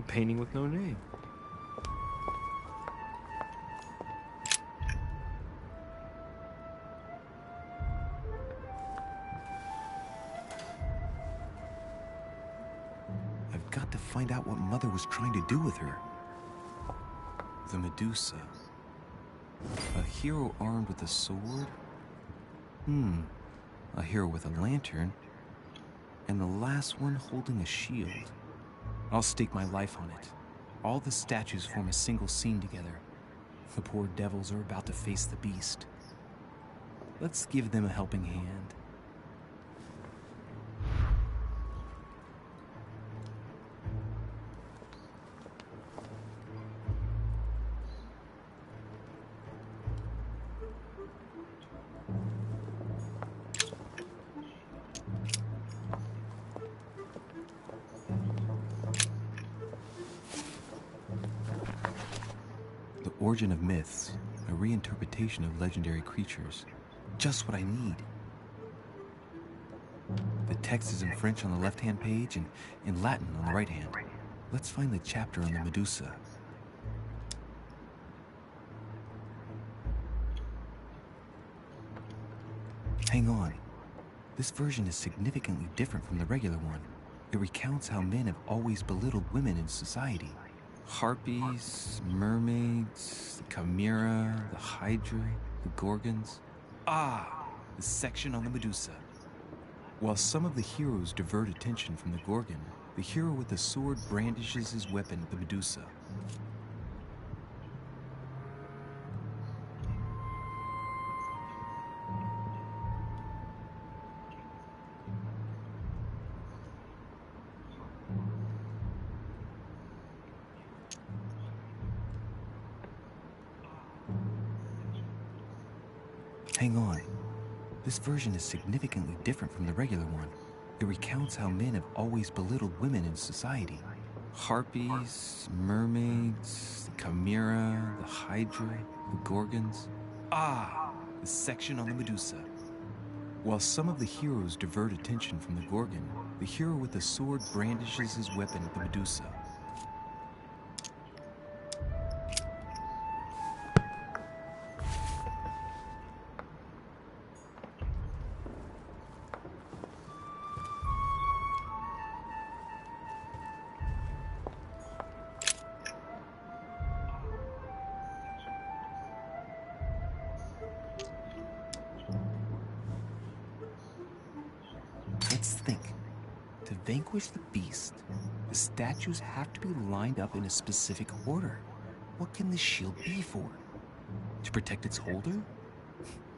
Painting with no name. I've got to find out what Mother was trying to do with her. The Medusa. A hero armed with a sword? A hero with a lantern. And the last one holding a shield. I'll stake my life on it. All the statues form a single scene together. The poor devils are about to face the beast. Let's give them a helping hand. Origin of myths, a reinterpretation of legendary creatures. Just what I need. The text is in French on the left-hand page and in Latin on the right hand. Let's find the chapter on the Medusa. Hang on. This version is significantly different from the regular one. It recounts how men have always belittled women in society. Harpies, mermaids, the chimera, the hydra, the gorgons. The section on the Medusa. While some of the heroes divert attention from the gorgon, the hero with the sword brandishes his weapon at the Medusa. Hang on. This version is significantly different from the regular one. It recounts how men have always belittled women in society. Harpies, mermaids, the chimera, the hydra, the gorgons. The section on the Medusa. While some of the heroes divert attention from the gorgon, the hero with the sword brandishes his weapon at the Medusa. Let's think. To vanquish the beast, The statues have to be lined up in a specific order. What can this shield be for? To protect its holder?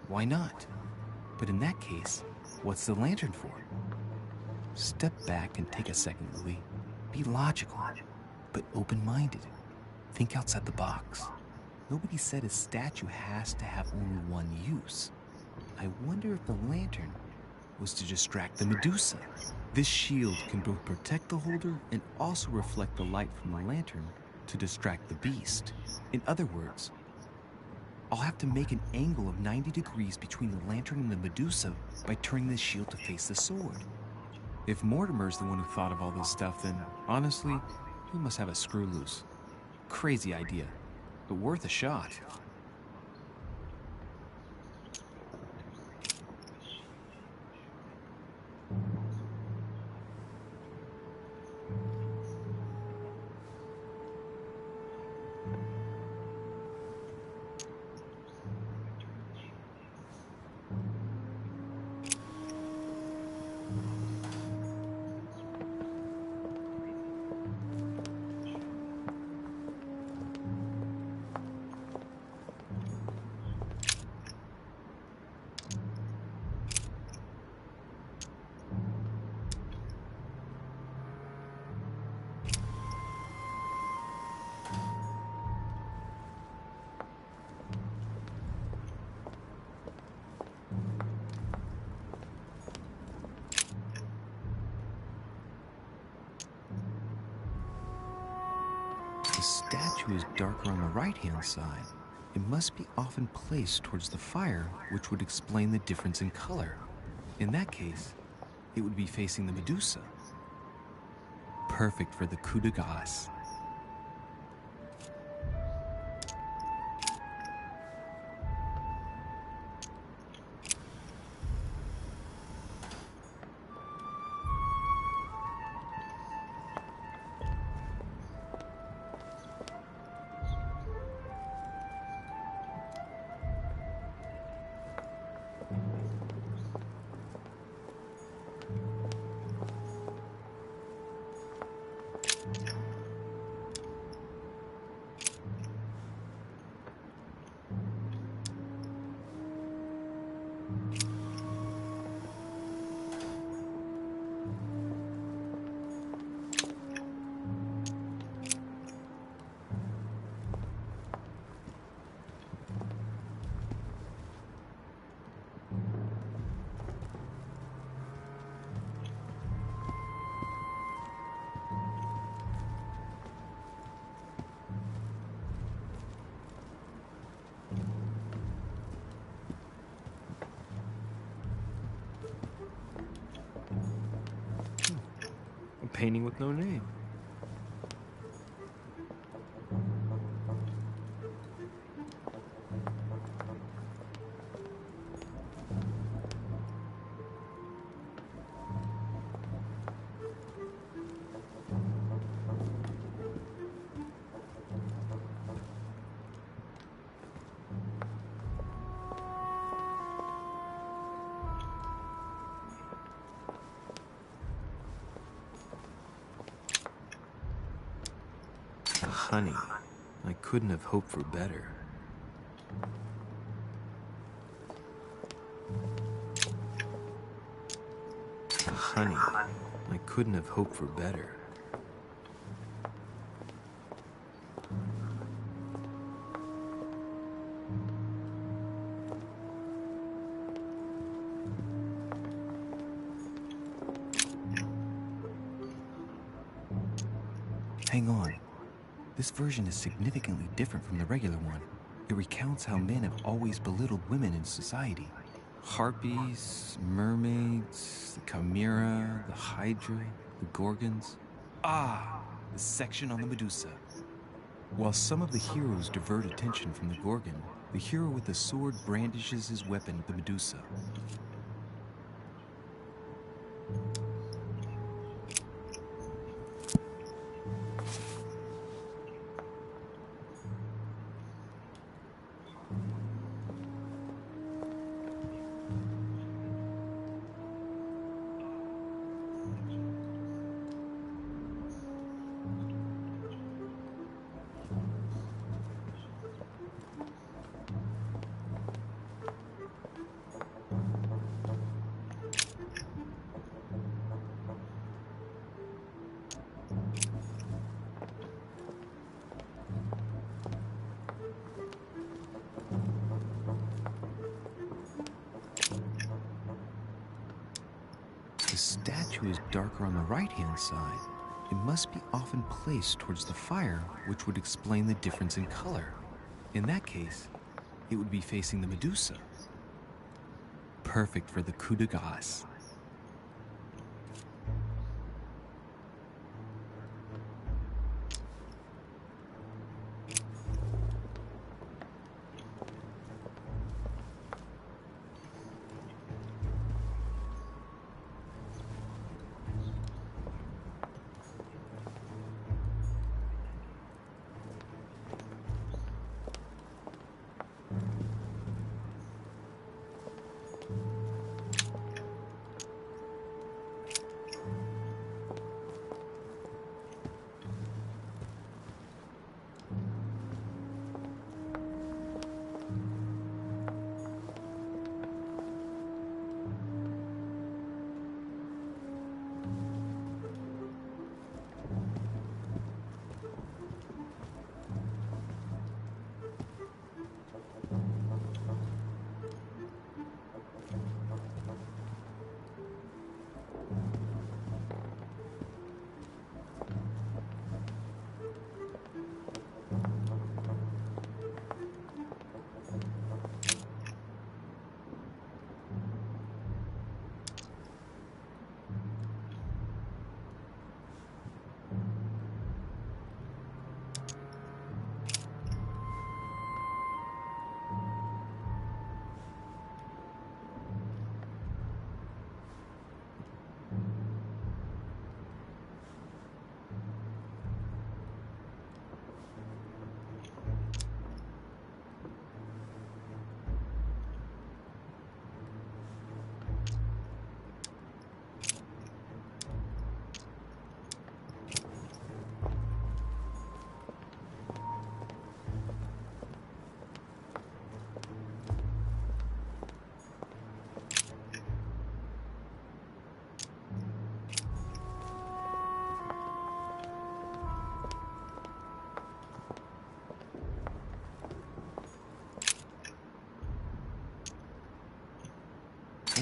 Why not? But in that case, what's the lantern for? Step back and take a second, Louis. Be logical, but open-minded. Think outside the box. Nobody said a statue has to have only one use. I wonder if the lantern was to distract the Medusa. This shield can both protect the holder and also reflect the light from the lantern to distract the beast. In other words, I'll have to make an angle of 90 degrees between the lantern and the Medusa by turning the shield to face the sword. If Mortimer's the one who thought of all this stuff, then honestly, he must have a screw loose. Crazy idea, but worth a shot. The statue is darker on the right-hand side. It must be often placed towards the fire, which would explain the difference in color. In that case, it would be facing the Medusa. Perfect for the coup de grace. A painting with no name. Honey, I couldn't have hoped for better. Honey, I couldn't have hoped for better. Hang on. This version is significantly different from the regular one. It recounts how men have always belittled women in society. Harpies, mermaids, the chimera, the hydra, the gorgons. Ah, the section on the Medusa. While some of the heroes divert attention from the gorgon, the hero with the sword brandishes his weapon at the Medusa. statue is darker on the right-hand side, it must be often placed towards the fire, which would explain the difference in color. In that case, it would be facing the Medusa. Perfect for the coup de grace.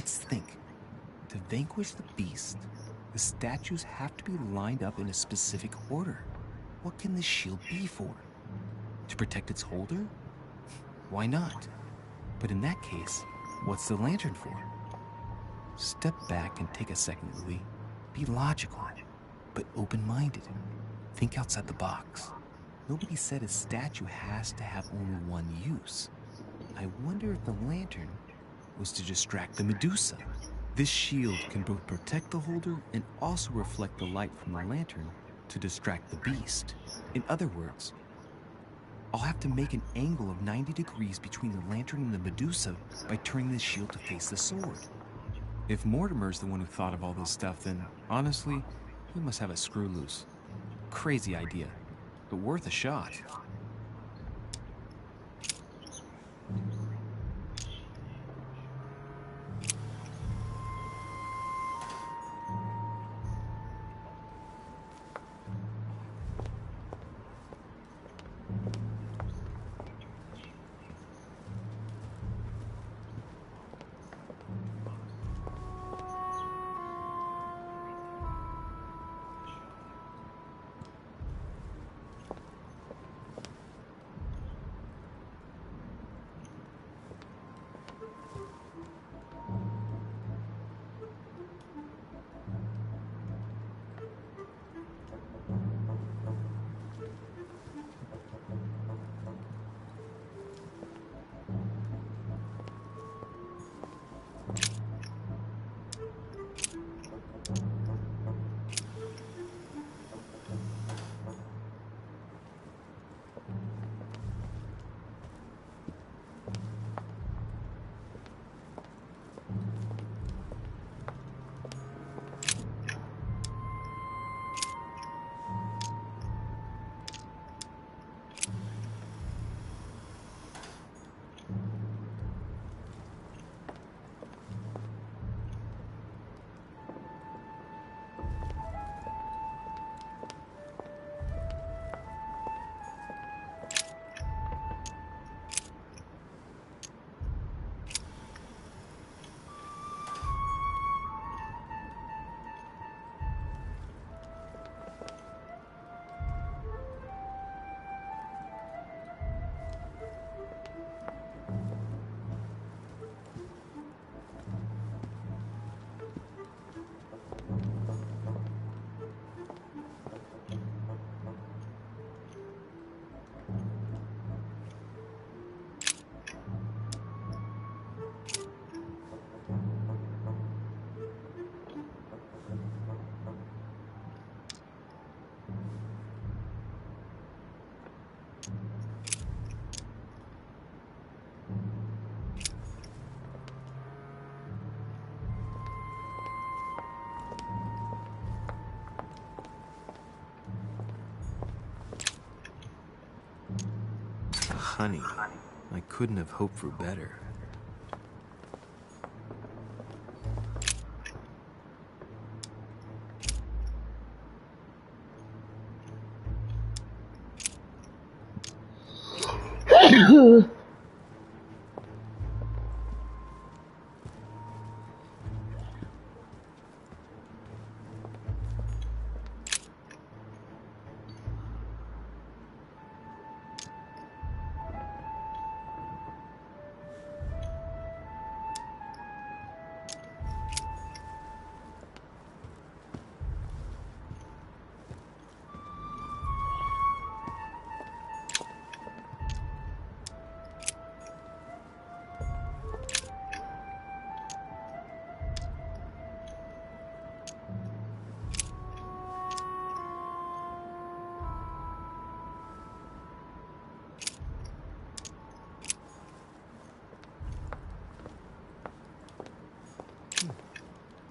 Let's think. To vanquish the beast, the statues have to be lined up in a specific order. What can this shield be for? To protect its holder? Why not? But in that case, what's the lantern for? Step back and take a second, Louis. Be logical, but open-minded. Think outside the box. Nobody said a statue has to have only one use. I wonder if the lantern was to distract the Medusa. This shield can both protect the holder and also reflect the light from the lantern to distract the beast. In other words, I'll have to make an angle of 90 degrees between the lantern and the Medusa by turning the shield to face the sword. If Mortimer's the one who thought of all this stuff, then honestly, he must have a screw loose. Crazy idea, but worth a shot. Honey, I couldn't have hoped for better.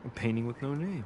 A painting with no name.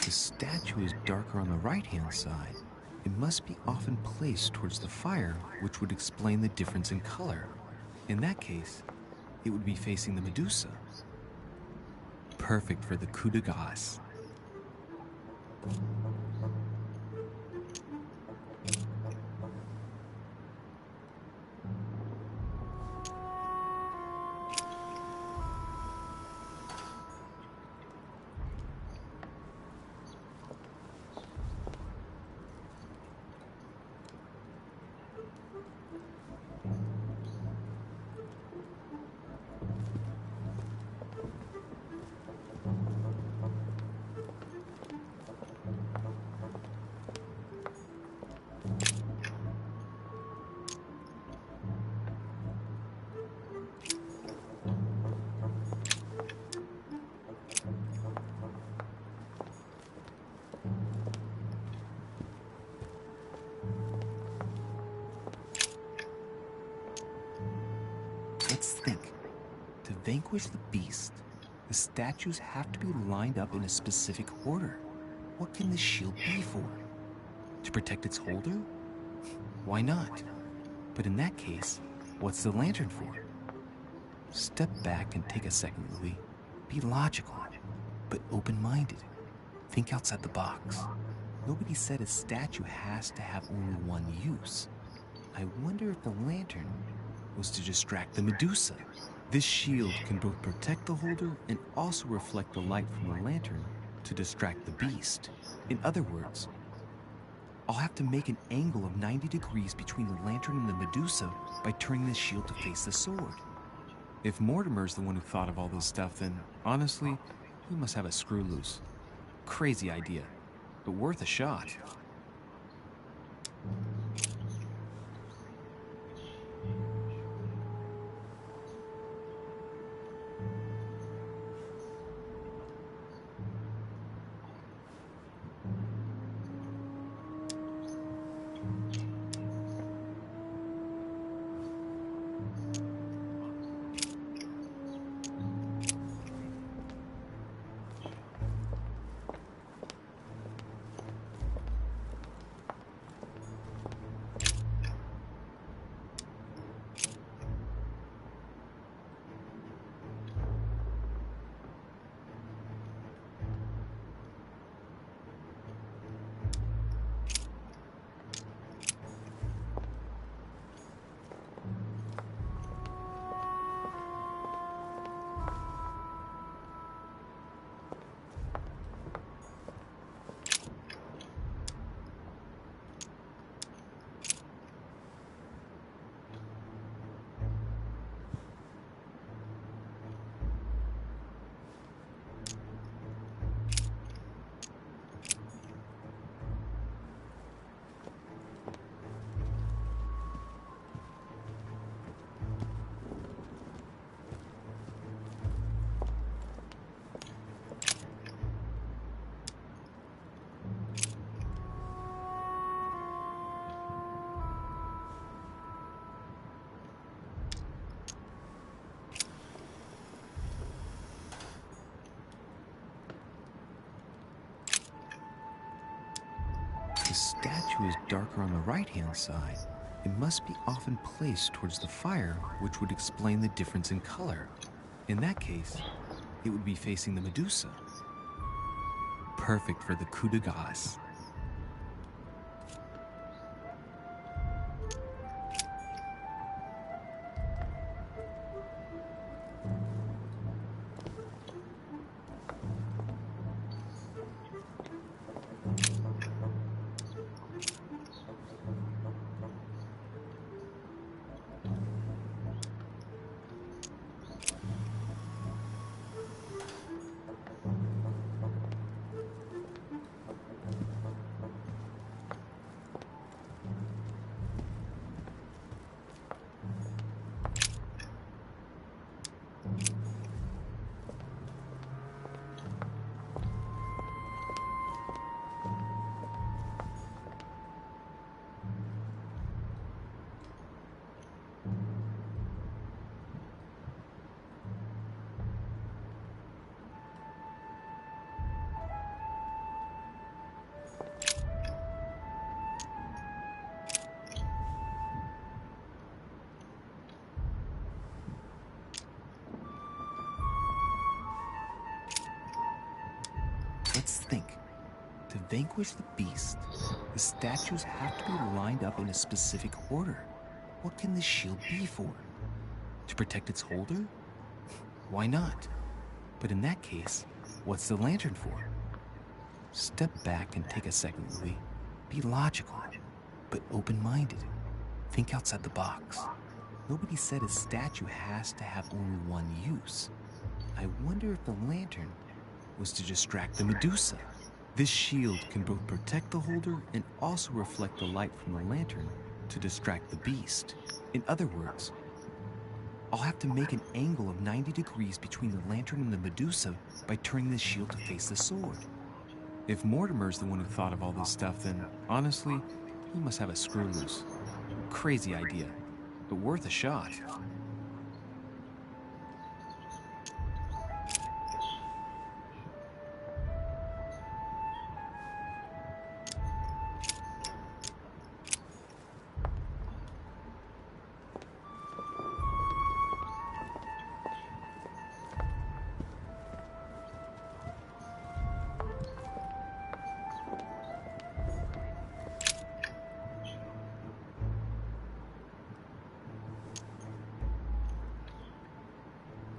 The statue is darker on the right-hand side. It must be often placed towards the fire, which would explain the difference in color. In that case, it would be facing the Medusa. Perfect for the coup de grace. Let's think. To vanquish the beast, the statues have to be lined up in a specific order. What can the shield be for? To protect its holder? Why not? But in that case, what's the lantern for? Step back and take a second, Louis. Be logical, but open-minded. Think outside the box. Nobody said a statue has to have only one use. I wonder if the lantern was to distract the Medusa. This shield can both protect the holder and also reflect the light from the lantern to distract the beast. In other words, I'll have to make an angle of 90 degrees between the lantern and the Medusa by turning the shield to face the sword. If Mortimer's the one who thought of all this stuff, then honestly, he must have a screw loose. Crazy idea, but worth a shot. statue is darker on the right-hand side, it must be often placed towards the fire, which would explain the difference in color. In that case, it would be facing the Medusa. Perfect for the coup de grace. Let's think. To vanquish the beast, the statues have to be lined up in a specific order. What can this shield be for? To protect its holder? Why not? But in that case, what's the lantern for? Step back and take a second, Louis. Be logical, but open-minded. Think outside the box. Nobody said a statue has to have only one use. I wonder if the lantern was to distract the Medusa. This shield can both protect the holder and also reflect the light from the lantern to distract the beast. In other words, I'll have to make an angle of 90 degrees between the lantern and the Medusa by turning the shield to face the sword. If Mortimer's the one who thought of all this stuff, then honestly, he must have a screw loose. Crazy idea, but worth a shot.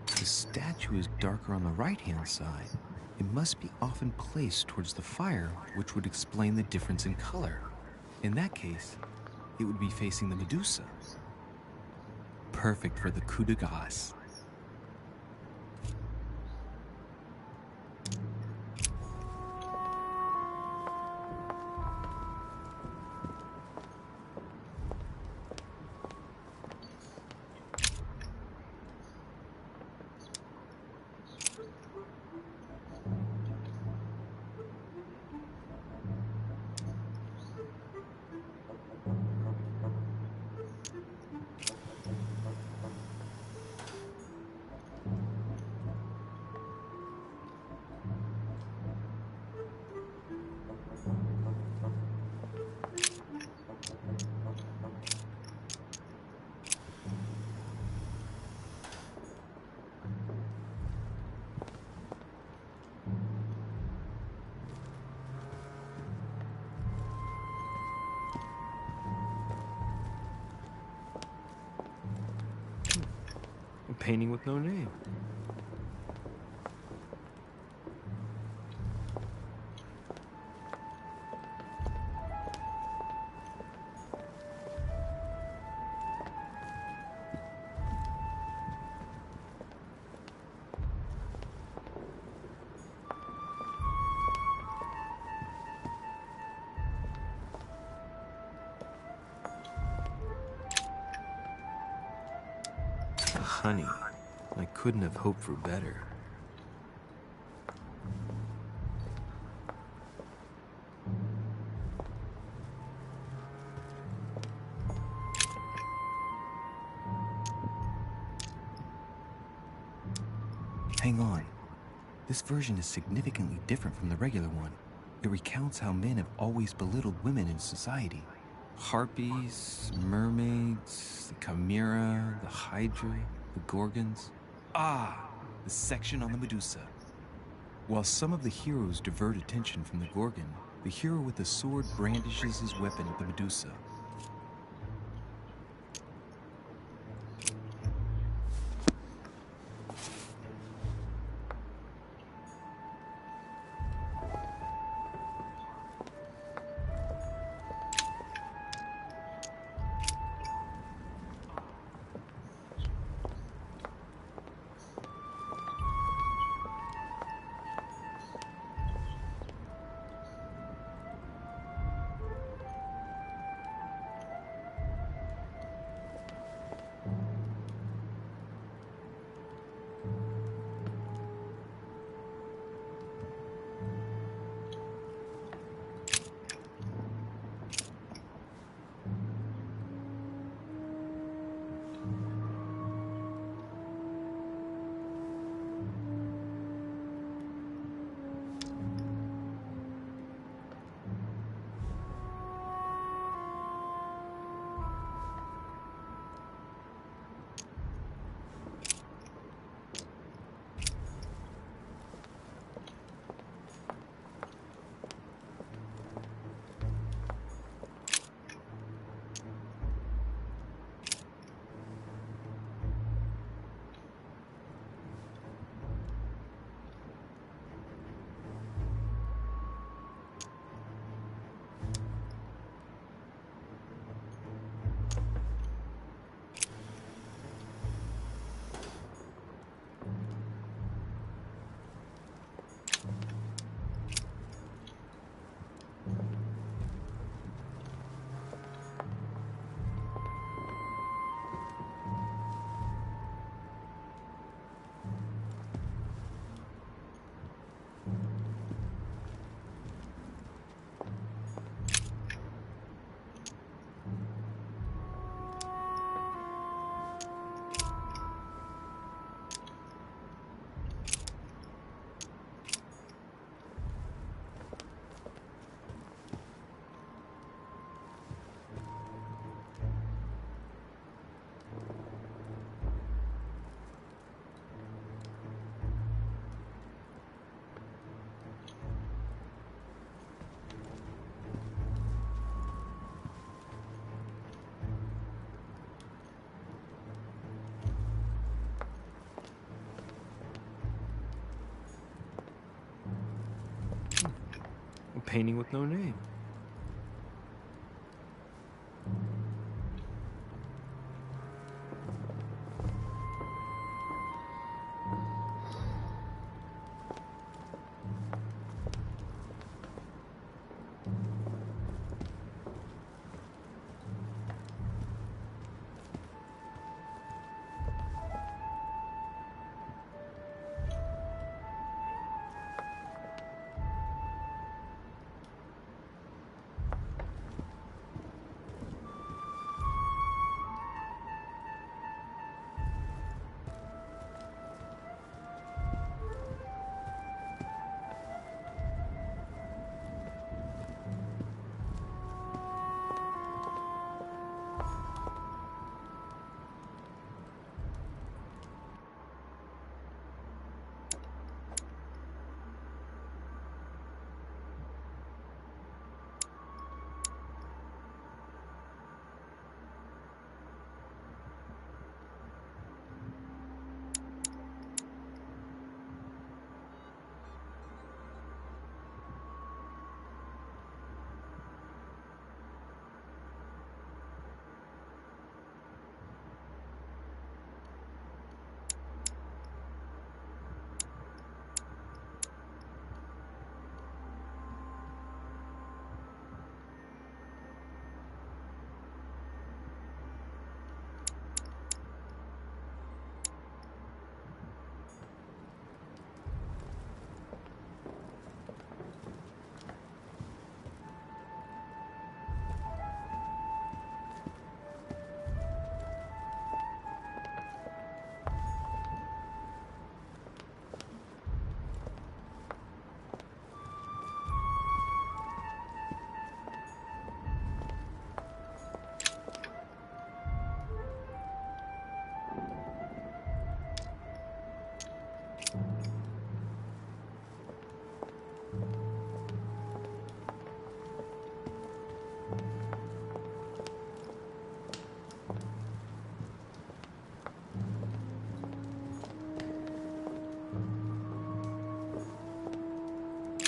The statue is darker on the right-hand side. It must be often placed towards the fire, which would explain the difference in color. In that case, it would be facing the Medusa. Perfect for the coup de grace. A painting with no name. Honey, I couldn't have hoped for better. Hang on. This version is significantly different from the regular one. It recounts how men have always belittled women in society. Harpies, mermaids, the chimera, the hydra, the gorgons. Ah, the section on the Medusa. While some of the heroes divert attention from the gorgon, the hero with the sword brandishes his weapon at the Medusa. A painting with no name.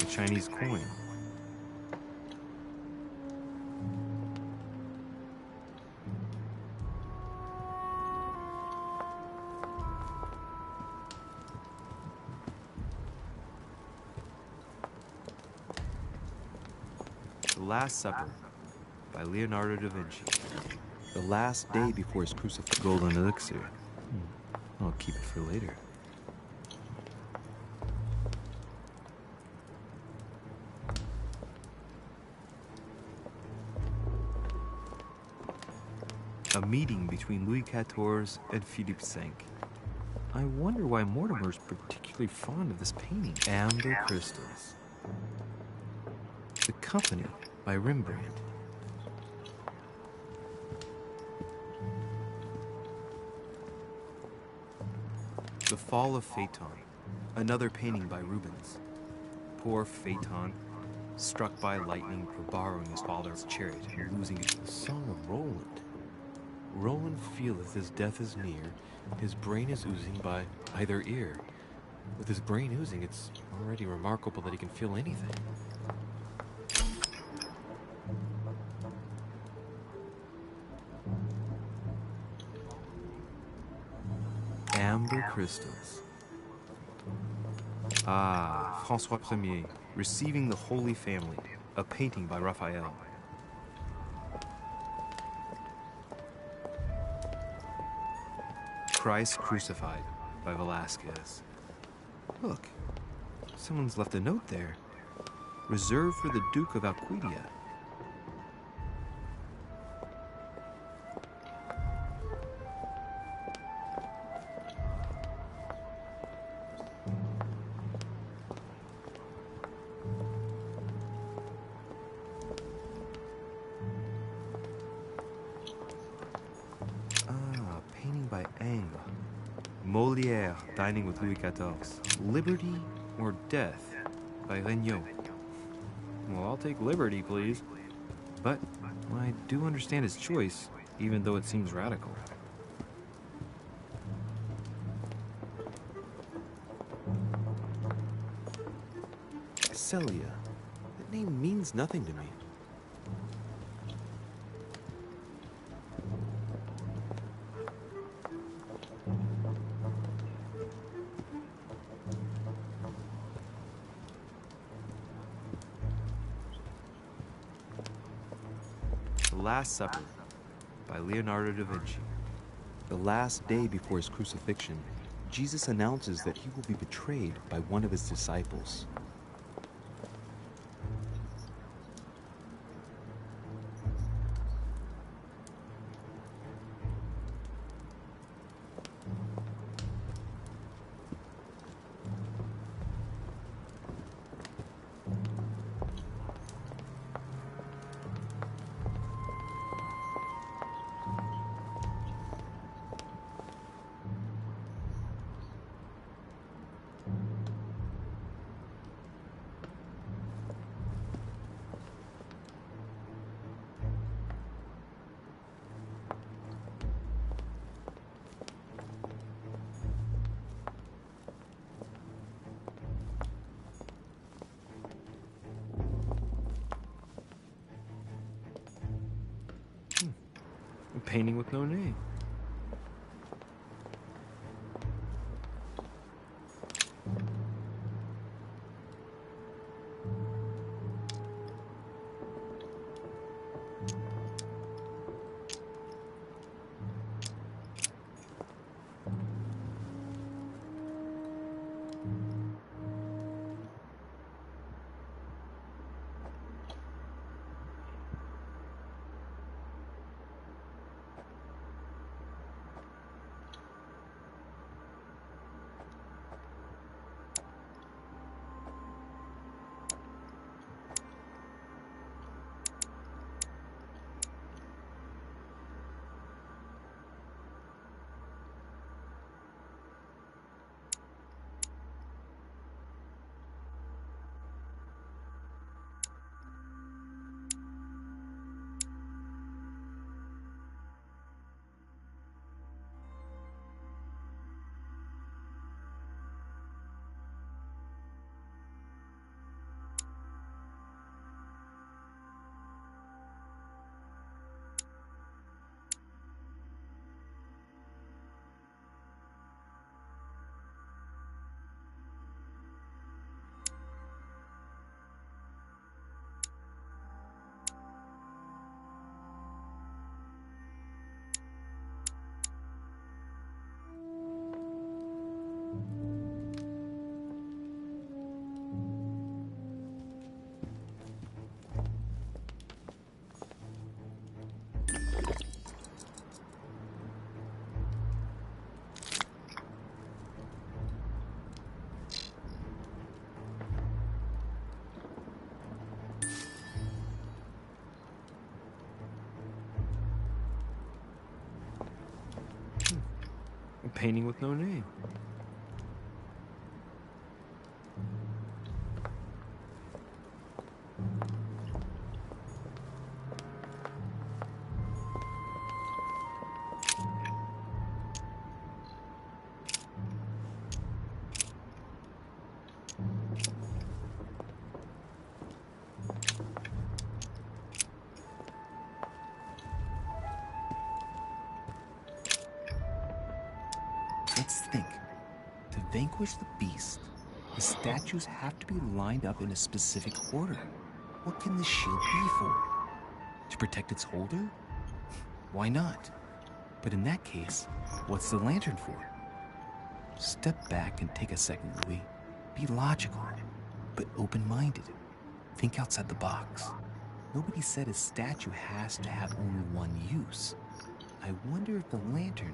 Chinese coin. The Last Supper by Leonardo da Vinci. The last day before his crucifixion. Golden elixir. I'll keep it for later. A meeting between Louis XIV and Philippe V. I wonder why Mortimer's particularly fond of this painting. Amber crystals. The Company by Rembrandt. The Fall of Phaeton, another painting by Rubens. Poor Phaeton, struck by lightning for borrowing his father's chariot and losing it. The Song of Roland. Roland feeleth his death is near, his brain is oozing by either ear. With his brain oozing, it's already remarkable that he can feel anything. Amber crystals. Ah, François Ier, Receiving the Holy Family, a painting by Raphael. Christ Crucified by Velázquez. Look, someone's left a note there. Reserved for the Duke of Alcudia. Molière dining with Louis XIV. Liberty or Death by Regnault. Well, I'll take liberty, please. But I do understand his choice, even though it seems radical. Celia. That name means nothing to me. The Last Supper by Leonardo da Vinci. The last day before his crucifixion, Jesus announces that he will be betrayed by one of his disciples. A painting with no name. painting with no name. Let's think. To vanquish the beast, the statues have to be lined up in a specific order. What can the shield be for? To protect its holder? Why not? But in that case, what's the lantern for? Step back and take a second, Louis. Be logical, but open-minded. Think outside the box. Nobody said a statue has to have only one use. I wonder if the lantern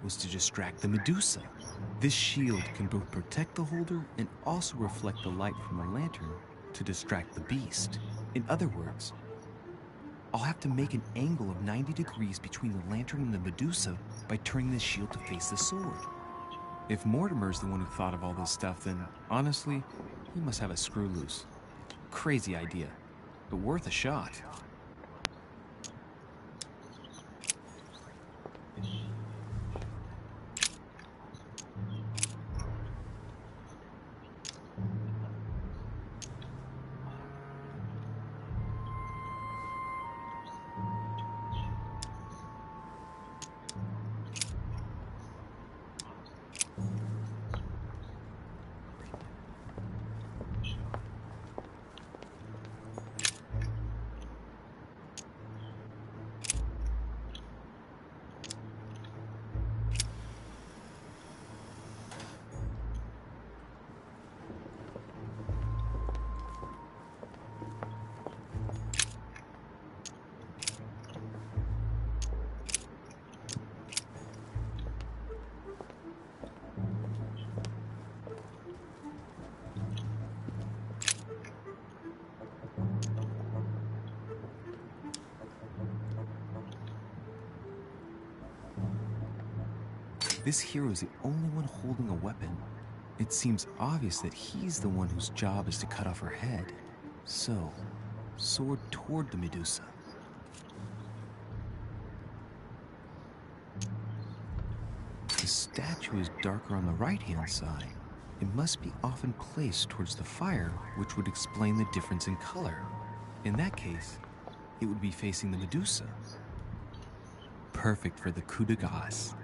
was to distract the Medusa. This shield can both protect the holder and also reflect the light from the lantern to distract the beast. In other words, I'll have to make an angle of 90 degrees between the lantern and the Medusa by turning the shield to face the sword. If Mortimer's the one who thought of all this stuff, then honestly, he must have a screw loose. Crazy idea, but worth a shot. This hero is the only one holding a weapon. It seems obvious that he's the one whose job is to cut off her head. So, sword toward the Medusa. The statue is darker on the right-hand side. It must be often placed towards the fire, which would explain the difference in color. In that case, it would be facing the Medusa. Perfect for the coup de grace.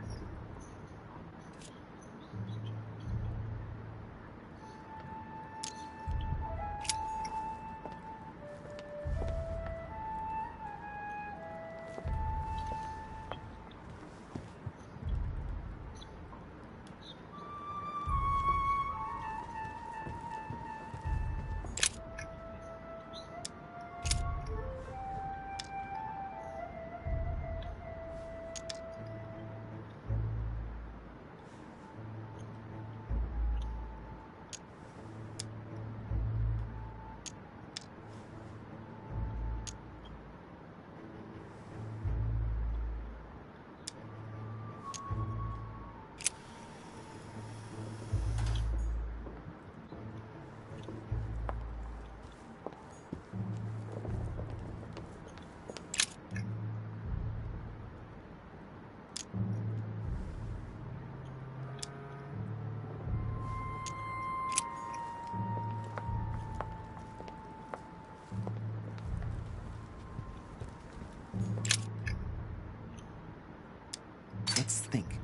Let's think.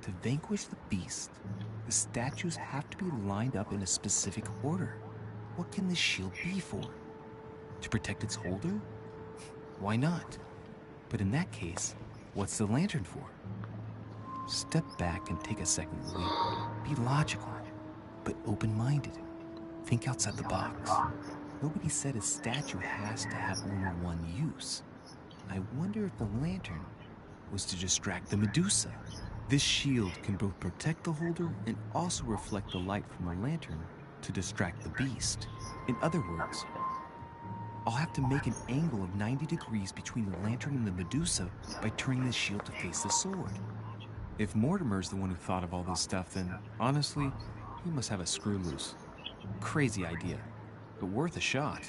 To vanquish the beast, the statues have to be lined up in a specific order. What can the shield be for? To protect its holder? Why not? But in that case, what's the lantern for? Step back and take a second, Louis. Be logical, but open-minded. Think outside the box. Nobody said a statue has to have only one use. I wonder if the lantern was to distract the Medusa. This shield can both protect the holder and also reflect the light from the lantern to distract the beast. In other words, I'll have to make an angle of 90 degrees between the lantern and the Medusa by turning the shield to face the sword. If Mortimer's the one who thought of all this stuff, then honestly, he must have a screw loose. Crazy idea, but worth a shot.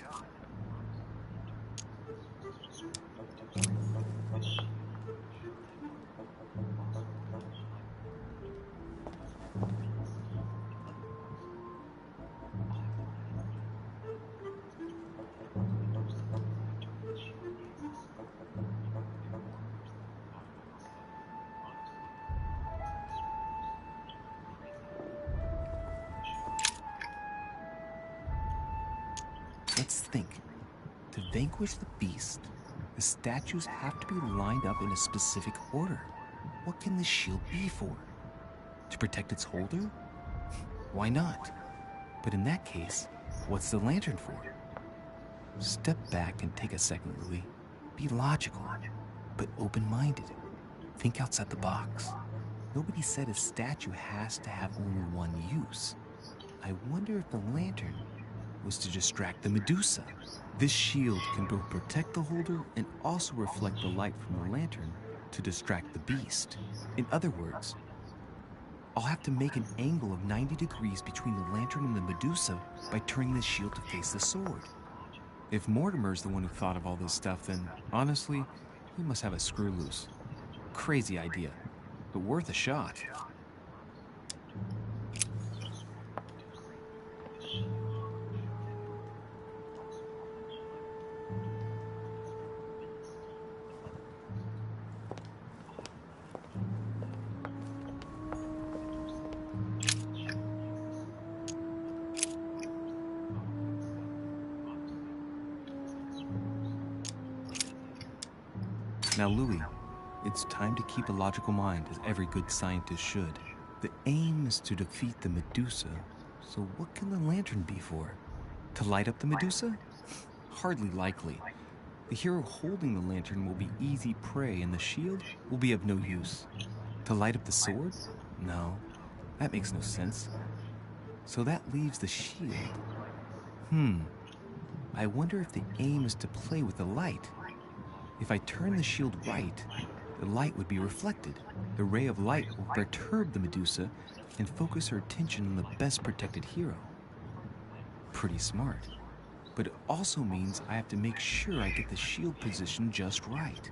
Let's think. To vanquish the beast, the statues have to be lined up in a specific order. What can the shield be for? To protect its holder? Why not? But in that case, what's the lantern for? Step back and take a second, Louis. Be logical, but open-minded. Think outside the box. Nobody said a statue has to have only one use. I wonder if the lantern was to distract the Medusa. This shield can both protect the holder and also reflect the light from the lantern to distract the beast. In other words, I'll have to make an angle of 90 degrees between the lantern and the Medusa by turning the shield to face the sword. If Mortimer's the one who thought of all this stuff, then honestly, he must have a screw loose. Crazy idea, but worth a shot. Now, Louis, it's time to keep a logical mind, as every good scientist should. The aim is to defeat the Medusa, so what can the lantern be for? To light up the Medusa? Hardly likely. The hero holding the lantern will be easy prey, and the shield will be of no use. To light up the sword? No, that makes no sense. So that leaves the shield. I wonder if the aim is to play with the light. If I turn the shield right, the light would be reflected. The ray of light will perturb the Medusa and focus her attention on the best protected hero. Pretty smart. But it also means I have to make sure I get the shield position just right.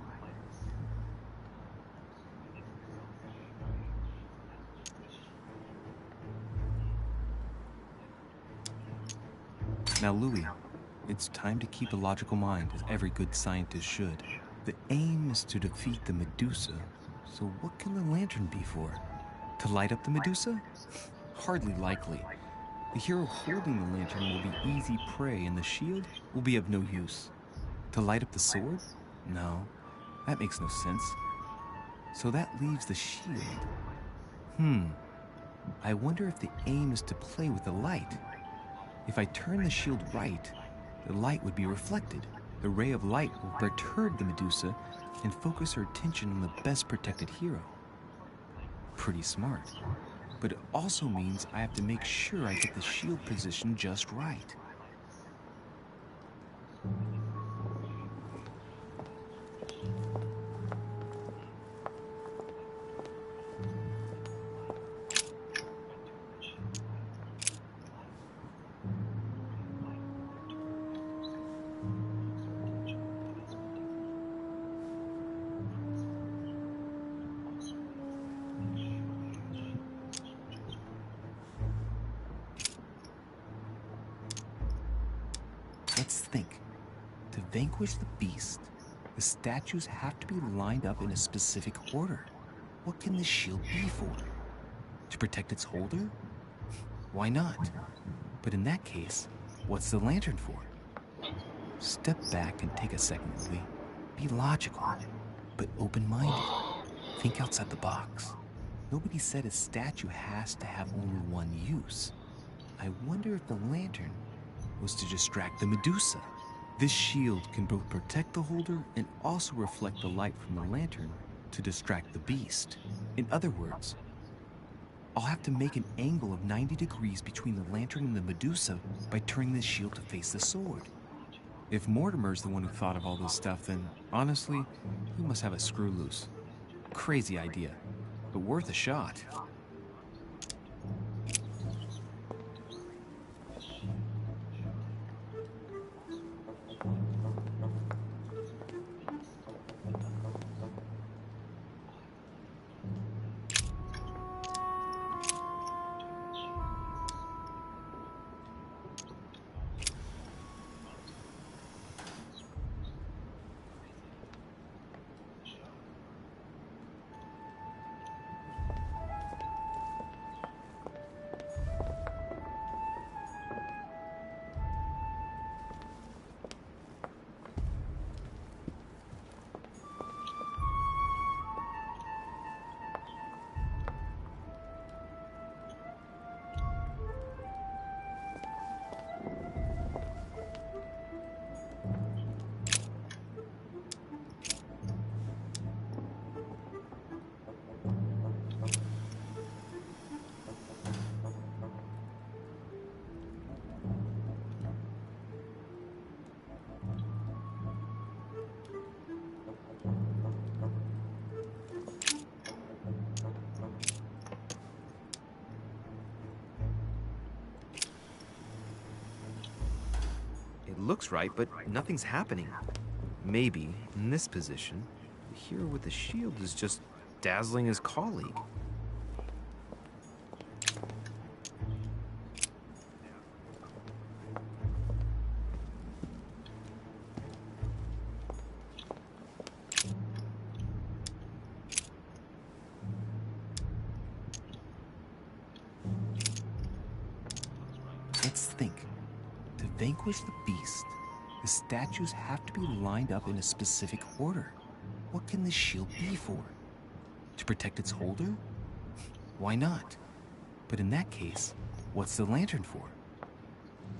Now, Louis, it's time to keep a logical mind, as every good scientist should. The aim is to defeat the Medusa, so what can the lantern be for? To light up the Medusa? Hardly likely. The hero holding the lantern will be easy prey, and the shield will be of no use. To light up the sword? No, that makes no sense. So that leaves the shield. I wonder if the aim is to play with the light. If I turn the shield right, the light would be reflected. The ray of light will perturb the Medusa and focus her attention on the best protected hero. Pretty smart. But it also means I have to make sure I get the shield position just right. Let's think. To vanquish the beast, the statues have to be lined up in a specific order. What can the shield be for? To protect its holder? Why not? But in that case, what's the lantern for? Step back and take a second, Louis. Be logical, but open-minded. Think outside the box. Nobody said a statue has to have only one use. I wonder if the lantern was to distract the Medusa. This shield can both protect the holder and also reflect the light from the lantern to distract the beast. In other words, I'll have to make an angle of 90 degrees between the lantern and the Medusa by turning the shield to face the sword. If Mortimer's the one who thought of all this stuff, then honestly, he must have a screw loose. Crazy idea, but worth a shot. It looks right, but nothing's happening. Maybe, in this position, the hero with the shield is just dazzling his colleague. Let's think. To vanquish the beast, the statues have to be lined up in a specific order. What can this shield be for? To protect its holder? Why not? But in that case, what's the lantern for?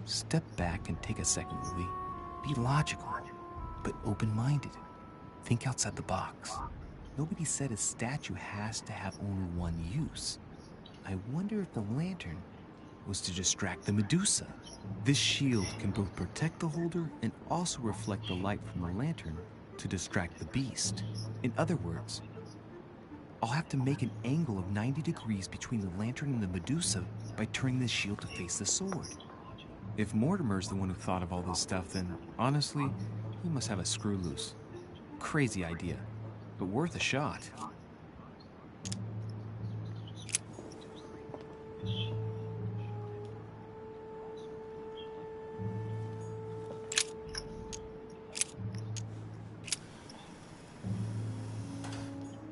Step back and take a second, Louis. Be logical, but open-minded. Think outside the box. Nobody said a statue has to have only one use. I wonder if the lantern was to distract the Medusa. This shield can both protect the holder and also reflect the light from the lantern to distract the beast. In other words, I'll have to make an angle of 90 degrees between the lantern and the Medusa by turning the shield to face the sword. If Mortimer's the one who thought of all this stuff, then honestly, he must have a screw loose. Crazy idea, but worth a shot.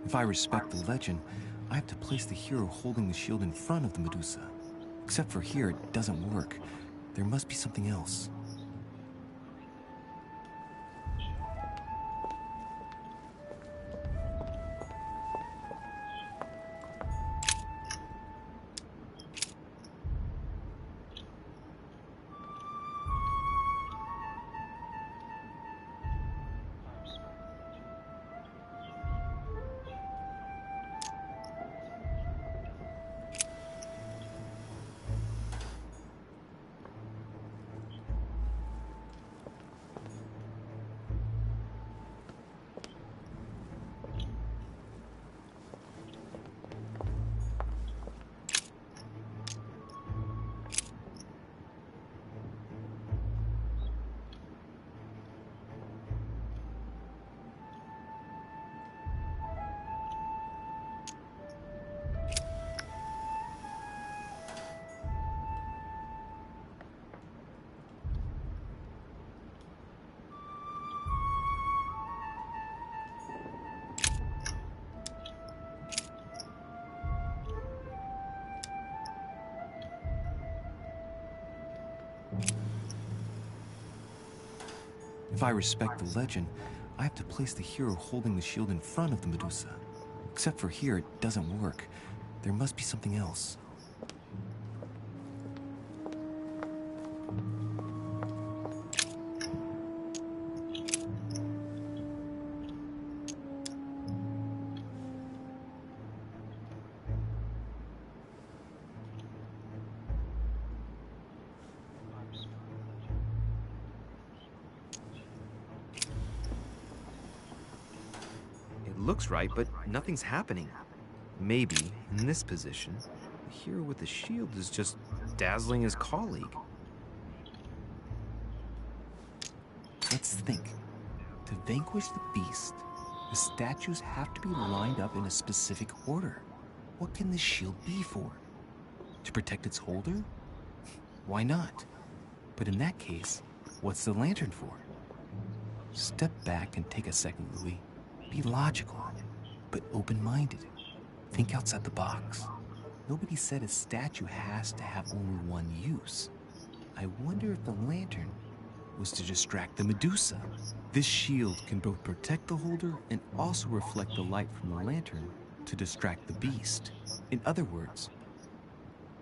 If I respect the legend, I have to place the hero holding the shield in front of the Medusa. Except for here, it doesn't work. There must be something else. If I respect the legend, I have to place the hero holding the shield in front of the Medusa. Except for here, it doesn't work. There must be something else. Looks right, but nothing's happening. Maybe, in this position, the hero with the shield is just dazzling his colleague. Let's think. To vanquish the beast, the statues have to be lined up in a specific order. What can this shield be for? To protect its holder? Why not? But in that case, what's the lantern for? Step back and take a second, Louis. Be logical, but open-minded. Think outside the box. Nobody said a statue has to have only one use. I wonder if the lantern was to distract the Medusa. This shield can both protect the holder and also reflect the light from the lantern to distract the beast. In other words,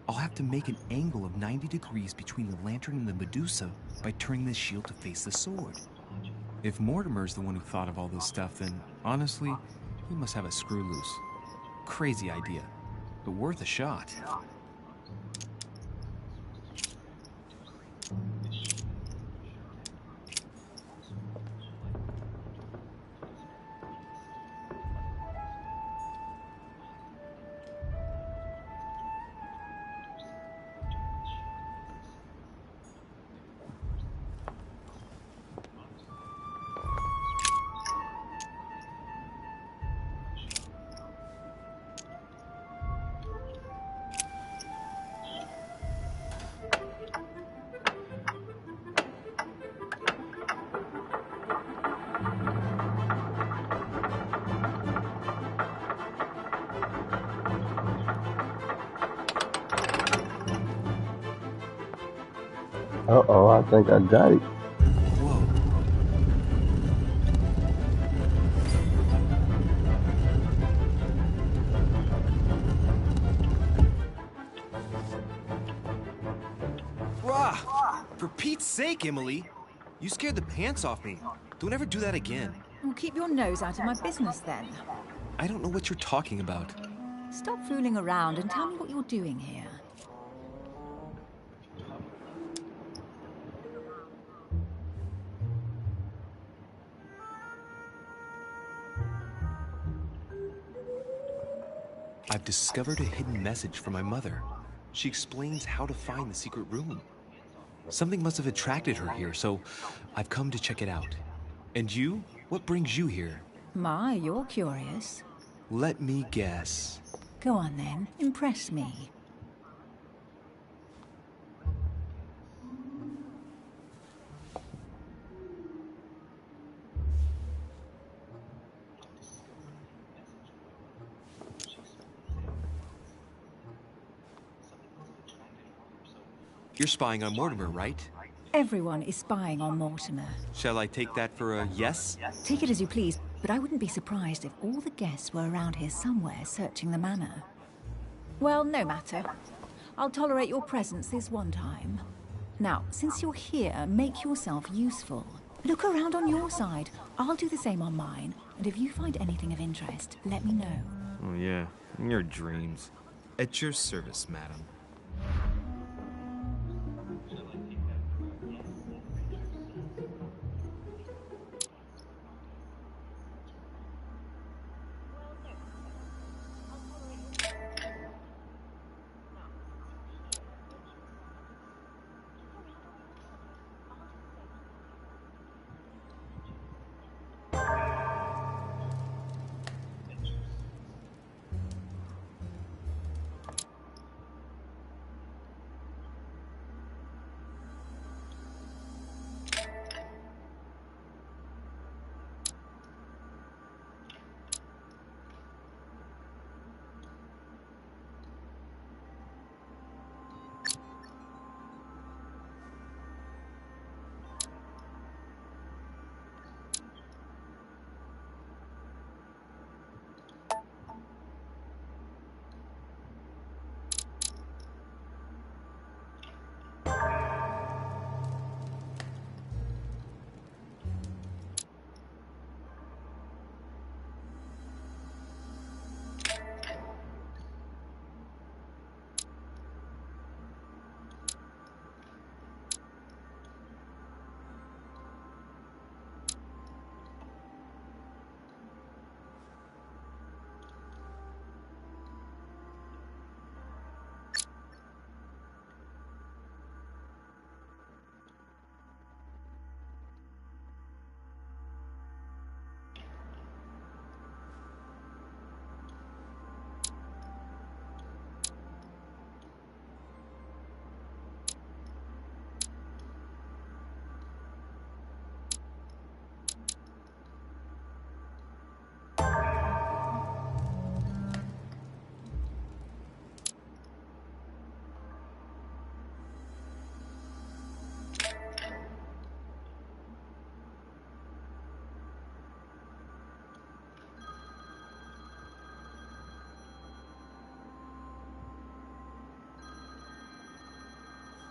I'll have to make an angle of 90 degrees between the lantern and the Medusa by turning the shield to face the sword. If Mortimer's the one who thought of all this stuff, then honestly, he must have a screw loose. Crazy idea, but worth a shot. Uh-oh, I think I got it. Rah! For Pete's sake, Emily! You scared the pants off me. Don't ever do that again. Well, keep your nose out of my business then. I don't know what you're talking about. Stop fooling around and tell me what you're doing here. I've discovered a hidden message from my mother. She explains how to find the secret room. Something must have attracted her here, so I've come to check it out. And you? What brings you here? My, you're curious. Let me guess. Go on then, impress me. You're spying on Mortimer, right? Everyone is spying on Mortimer. Shall I take that for a yes? Take it as you please, but I wouldn't be surprised if all the guests were around here somewhere searching the manor. Well, no matter. I'll tolerate your presence this one time. Now, since you're here, make yourself useful. Look around on your side. I'll do the same on mine, and if you find anything of interest, let me know. Oh yeah, in your dreams. At your service, madam.